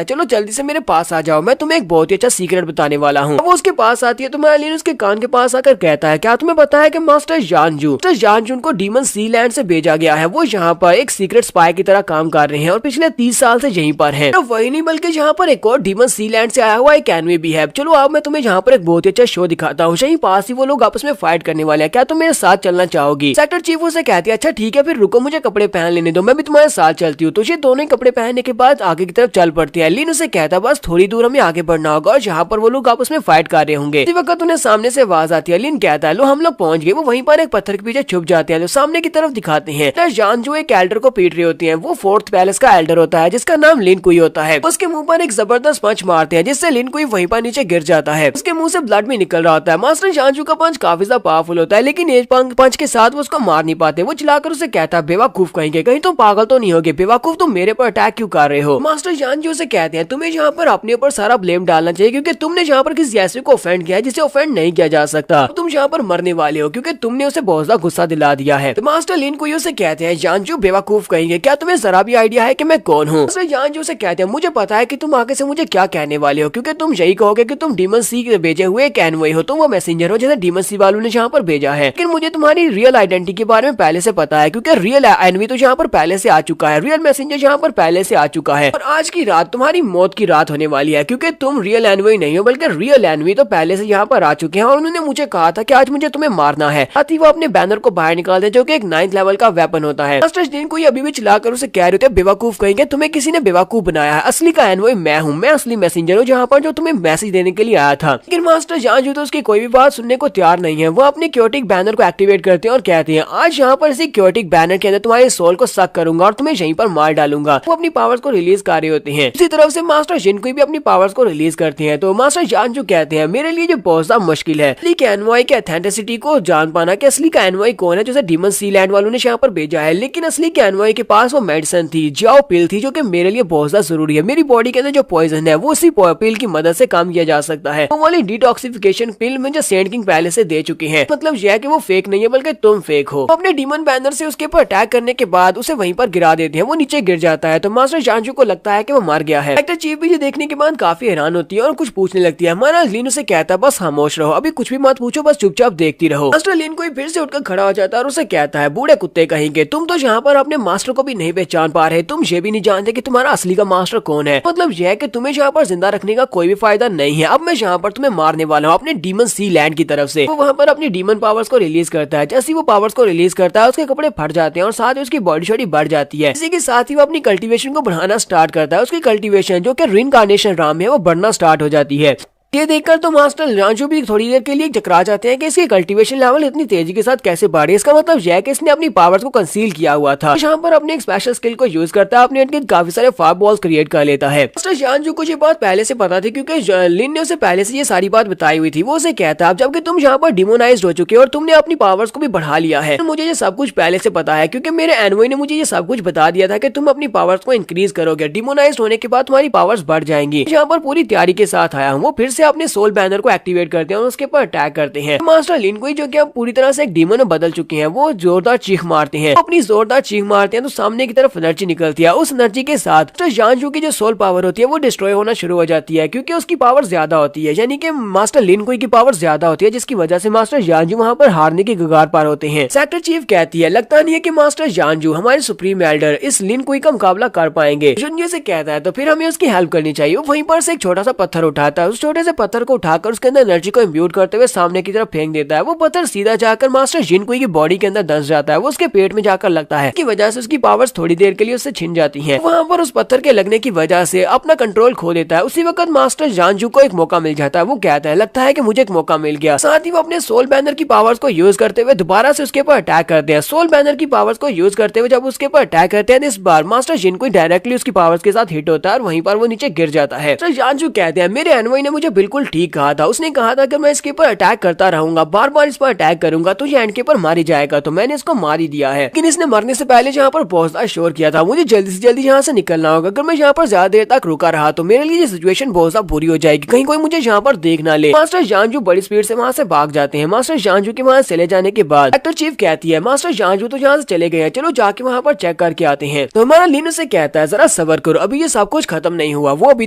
है चलो जल्दी से मेरे पास आ जाओ, मैं तुम्हें एक बहुत ही अच्छा सीक्रेट बताने वाला हूँ। वो उसके पास आती है तो हमारा लिन उसके कान के पास आकर कहता है क्या तुम्हें पता है कि मास्टर जानजू को डीमन सी लैंड से भेजा गया है, वो यहाँ पर एक सीक्रेट स्पाई की तरह काम कर रहे हैं और पिछले 30 साल से यहीं पर हैं। तो वही नहीं बल्कि यहाँ पर एक और डीमन सी लैंड से आया हुआ एक एनवी भी है। चलो अब मैं तुम्हें यहाँ पर एक बहुत ही अच्छा शो दिखाता हूँ, यहीं पास ही वो लोग आपस में फाइट करने वाले हैं, क्या तुम मेरे साथ चलना चाहोगी। सेक्टर चीफ उसे कहती है अच्छा ठीक है फिर रुको मुझे कपड़े पहन लेने दो, मैं भी तुम्हारे साथ चलती हूँ। तो ये दोनों कपड़े पहनने के बाद आगे की तरफ चल पड़ती है। लिन उसे कहता है बस थोड़ी दूर हमें आगे बढ़ना होगा और यहाँ पर वो लोग आपस में फाइट कर रहे होंगे। इसी वक्त उन्हें सामने से आवाज आती है। लिन कहता है लो हम लोग पहुंच गए। वो वहीं पर एक पत्थर के पीछे छुप जाते हैं, जो सामने की तरफ दिखाते हैं जानजू एक एल्डर को पीट रही होती है। वो 4th पैलेस का एल्डर होता है जिसका नाम लिन कुई होता है। उसके मुंह पर एक जबरदस्त पंच मारते हैं जिससे लिन कुई वहीं पर नीचे गिर जाता है। उसके मुंह से ब्लड भी निकल रहा होता है। मास्टर जानजू का पंच काफी ज्यादा पावरफुल होता है, लेकिन एक पंच के साथ वो उसको मार नहीं पाते। वो चिल्लाकर उसे कहता है बेवकूफ कहेंगे, कहीं तुम पागल तो नहीं होगे, बेवकूफ तुम मेरे पर अटैक क्यों कर रहे हो। मास्टर जानजू से कहते हैं तुम्हें यहाँ पर अपने ऊपर सारा ब्लेम डालना चाहिए क्योंकि तुमने यहाँ पर किसी ऐसे को ऑफेंड किया है जिसे ऑफेंड नहीं किया जा सकता। तुम यहाँ पर मरने वाले हो क्योंकि तुमने उसे बहुत ज्यादा गुस्सा दिला दिया है। तो मास्टर लिन कुई उसे कहते हैं जानजू बेवकूफ कहेंगे, क्या तुम्हें जरा भी आइडिया है कि मैं कौन हूँ। जानजू से कहते हैं मुझे पता है कि तुम आगे से मुझे क्या कहने वाले हो, क्योंकि तुम यही कहोगे कि तुम डीमन सी के भेजे हुए एक एनवॉय हो, तुम वो मैसेंजर हो जैसे डीमन सी वालों ने यहाँ पर भेजा है। लेकिन मुझे तुम्हारी रियल आइडेंटिटी के बारे में पहले से पता है क्योंकि रियल एनवी तो यहाँ पर पहले से आ चुका है, रियल मैसेंजर यहाँ पर पहले से आ चुका है और आज की रात तुम्हारी मौत की रात होने वाली है क्योंकि तुम रियल एनवी नहीं हो बल्कि रियल एनवी तो पहले से यहाँ पर आ चुके हैं और उन्होंने मुझे कहा था कि आज मुझे तुम्हें मारना है। साथ ही वो अपने बैनर को बाहर निकाल दे जो कि एक 9th लेवल का वेपन होता है। मास्टर लिन कुई अभी भी चिल्लाकर उसे कह रहे थे बेवकूफ कहेंगे, तुम्हें किसी ने बेवकूफ बनाया है, असली का एनवॉय मैं हूँ, मैं असली मैसेंजर हूँ जहाँ पर जो तुम्हें मैसेज देने के लिए आया था। लेकिन मास्टर जानजू तो उसकी कोई भी बात सुनने को तैयार नहीं है। वो अपने क्योटिक बैनर को एक्टिवेट करते हैं और कहते हैं आज यहाँ पर इसी क्योटिक बैनर के अंदर तुम्हारे सोल को सक करूंगा और तुम्हें यहीं पर मार डालूंगा। वो अपनी पावर्स को रिलीज कर रहे होते हैं। इसी तरफ से मास्टर जिन कोई भी अपनी पावर्स को रिलीज करते हैं। तो मास्टर जानजू कहते हैं मेरे लिए जो बहुत ज्यादा मुश्किल है असली के एनवॉय के ऑथेंटिसिटी को जान पाना कि असली का एनवॉय कौन है, जैसे डीमन सी लैंड वालों ने यहाँ पर भेजा है। लेकिन असली के एनवॉय के पास वो मेडिसिन थी, जाओ पिल थी, जो कि मेरे लिए बहुत ज्यादा जरूरी है। मेरी बॉडी के अंदर जो पॉइजन है वो उसी पिल की मदद से काम किया जा सकता है। वो वाली डिटॉक्सिफिकेशन पिल मुझे सेंट किंग पहले से दे चुके हैं। मतलब यह है कि वो फेक नहीं है बल्कि तुम फेक हो। अपने डीमन बैनर से उसके ऊपर अटैक करने के बाद उसे वहीं पर गिरा देते हैं। वो नीचे गिर जाता है तो मास्टर जानजू को लगता है कि वो मर गया है। सेक्टर चीफ भी ये देखने के बाद काफी हैरान होती है और कुछ पूछने लगती है। हमारा लिन उसे कहता है बस खामोश रहो, अभी कुछ भी मत पूछो, बस चुपचाप देखती रहो। मास्टर लिन कोई फिर से उठकर खड़ा हो जाता है और उसे कहता है बूढ़े कुत्ते कहेंगे, तुम तो यहाँ पर अपने मास्टर को भी नहीं पहचान पा रहे, तुम ये भी नहीं जानते कि तुम्हारा असली का मास्टर कौन है। मतलब यह है कि तुम्हें यहाँ पर जिंदा रखने का कोई भी फायदा नहीं है। अब मैं यहाँ पर तुम्हें मारने वाला हूँ अपने डीमन सी लैंड की तरफ से। वो वहाँ पर अपनी डीमन पावर्स को रिलीज करता है। जैसे वो पावर्स को रिलीज करता है उसके कपड़े फट जाते हैं और साथ ही उसकी बॉडी शॉडी बढ़ जाती है। इसी के साथ ही वो अपनी कल्टीवेशन को बढ़ाना स्टार्ट करता है। उसकी कल्टीवेशन जो कि रिइनकार्नेशन राम है वो बढ़ना स्टार्ट हो जाती है। ये देखकर तो मास्टर जानजू भी थोड़ी देर के लिए चकरा जाते हैं कि इसकी कल्टीवेशन लेवल इतनी तेजी के साथ कैसे बढ़े। इसका मतलब यह है कि इसने अपनी पावर्स को कंसील किया हुआ था। यहाँ पर अपने एक स्पेशल स्किल को यूज करता है, अपने इनके काफी सारे फायर बॉल्स क्रिएट कर लेता है। मास्टर जानजू को ये बात पहले से पता थी क्योंकि लिन ने उसे पहले से ये सारी बात बताई हुई थी। वो उसे कहता है जबकि तुम यहाँ पर डिमोनाइज्ड हो चुके हो और तुमने अपनी पावर्स को भी बढ़ा लिया है, तो मुझे ये सब कुछ पहले से पता है क्योंकि मेरे एनवॉय ने मुझे ये सब कुछ बता दिया था कि तुम अपनी पावर्स को इंक्रीज करोगे, डिमोनाइज्ड होने के बाद तुम्हारी पावर्स बढ़ जाएंगी। यहाँ पर पूरी तैयारी के साथ आया हूँ। वो फिर से अपने सोल बैनर को एक्टिवेट करते हैं और उसके ऊपर अटैक करते हैं। मास्टर लिन को जो कि अब पूरी तरह से एक डीमन में बदल चुके हैं, वो जोरदार चीख मारते हैं। अपनी जोरदार चीख मारते हैं तो सामने की तरफ एनर्जी निकलती है। उस एनर्जी के साथ जानजू की जो सोल पावर होती है वो डिस्ट्रॉय होना शुरू हो जाती है क्योंकि उसकी पावर ज्यादा होती है, यानी कि मास्टर लिन कोई की पावर ज्यादा होती है, जिसकी वजह से मास्टर जानजू वहाँ पर हारने की कगार पर होते हैं। सेक्टर चीफ कहती है लगता नहीं है कि मास्टर जानजू हमारे सुप्रीम एल्डर इस लिन कोई का मुकाबला कर पाएंगे। जुन्यो से कहता है तो फिर हमें उसकी हेल्प करनी चाहिए। वहीं पर से एक छोटा सा पत्थर उठाता है, उस छोटे से पत्थर को उठाकर उसके अंदर एनर्जी को इम्ब्यूट करते हुए सामने की तरफ फेंक देता है। वो पत्थर सीधा जाकर मास्टर जिनकुई की बॉडी के अंदर धंस जाता है। वो उसके पेट में जाकर लगता है, की वजह से उसकी पावर्स थोड़ी देर के लिए उससे छिन जाती हैं। वहाँ पर उस पत्थर के लगने की वजह से अपना कंट्रोल खो देता है। उसी वक्त मास्टर जानजू को एक मौका मिल जाता है। वो कहता है लगता है कि मुझे एक मौका मिल गया। साथ ही वो अपने सोल बैनर की पावर्स को यूज करते हुए दोबारा से उसके ऊपर अटैक करते हैं। सोल बैनर की पावर्स को यूज करते हुए जब उसके ऊपर अटैक करते हैं, इस बार मास्टर जिनकुई डायरेक्टली उसकी पावर्स के साथ हिट होता है और वहीं पर वो नीचे गिर जाता है। तो जानजू कहते हैं मेरे एनवॉय ने मुझे बिल्कुल ठीक कहा था। उसने कहा था कि मैं इसके ऊपर अटैक करता रहूंगा, बार बार इस पर अटैक करूंगा तो ये एंड के ऊपर मारी जाएगा, तो मैंने इसको मार ही दिया है। लेकिन इसने मरने से पहले यहाँ पर पहुंचना शोर किया था। मुझे जल्दी से जल्दी यहाँ से निकलना होगा। अगर मैं यहाँ पर ज्यादा देर तक रुका रहा तो मेरे लिए ये सिचुएशन बहुत ज्यादा बुरी हो जाएगी, कहीं कोई मुझे यहाँ पर देख ना ले। मास्टर जानजू बड़ी स्पीड से वहाँ से भाग जाते हैं। मास्टर जानजू के वहाँ चले जाने के बाद सेक्टर चीफ कहती है मास्टर जानजू तो यहाँ से चले गए हैं, चलो जाके वहाँ पर चेक करके आते हैं। तो हमारा लिन से कहता है जरा सब्र करो, अभी ये सब कुछ खत्म नहीं हुआ, वो अभी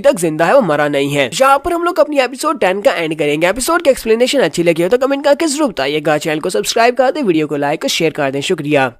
तक जिंदा है, वो मरा नहीं है। यहाँ पर हम लोग अपनी एपिसोड 10 का एंड करेंगे। एपिसोड की एक्सप्लेनेशन अच्छी लगी हो तो कमेंट करके जरूर बताइएगा। चैनल को सब्सक्राइब कर दे, वीडियो को लाइक और शेयर कर दें। शुक्रिया।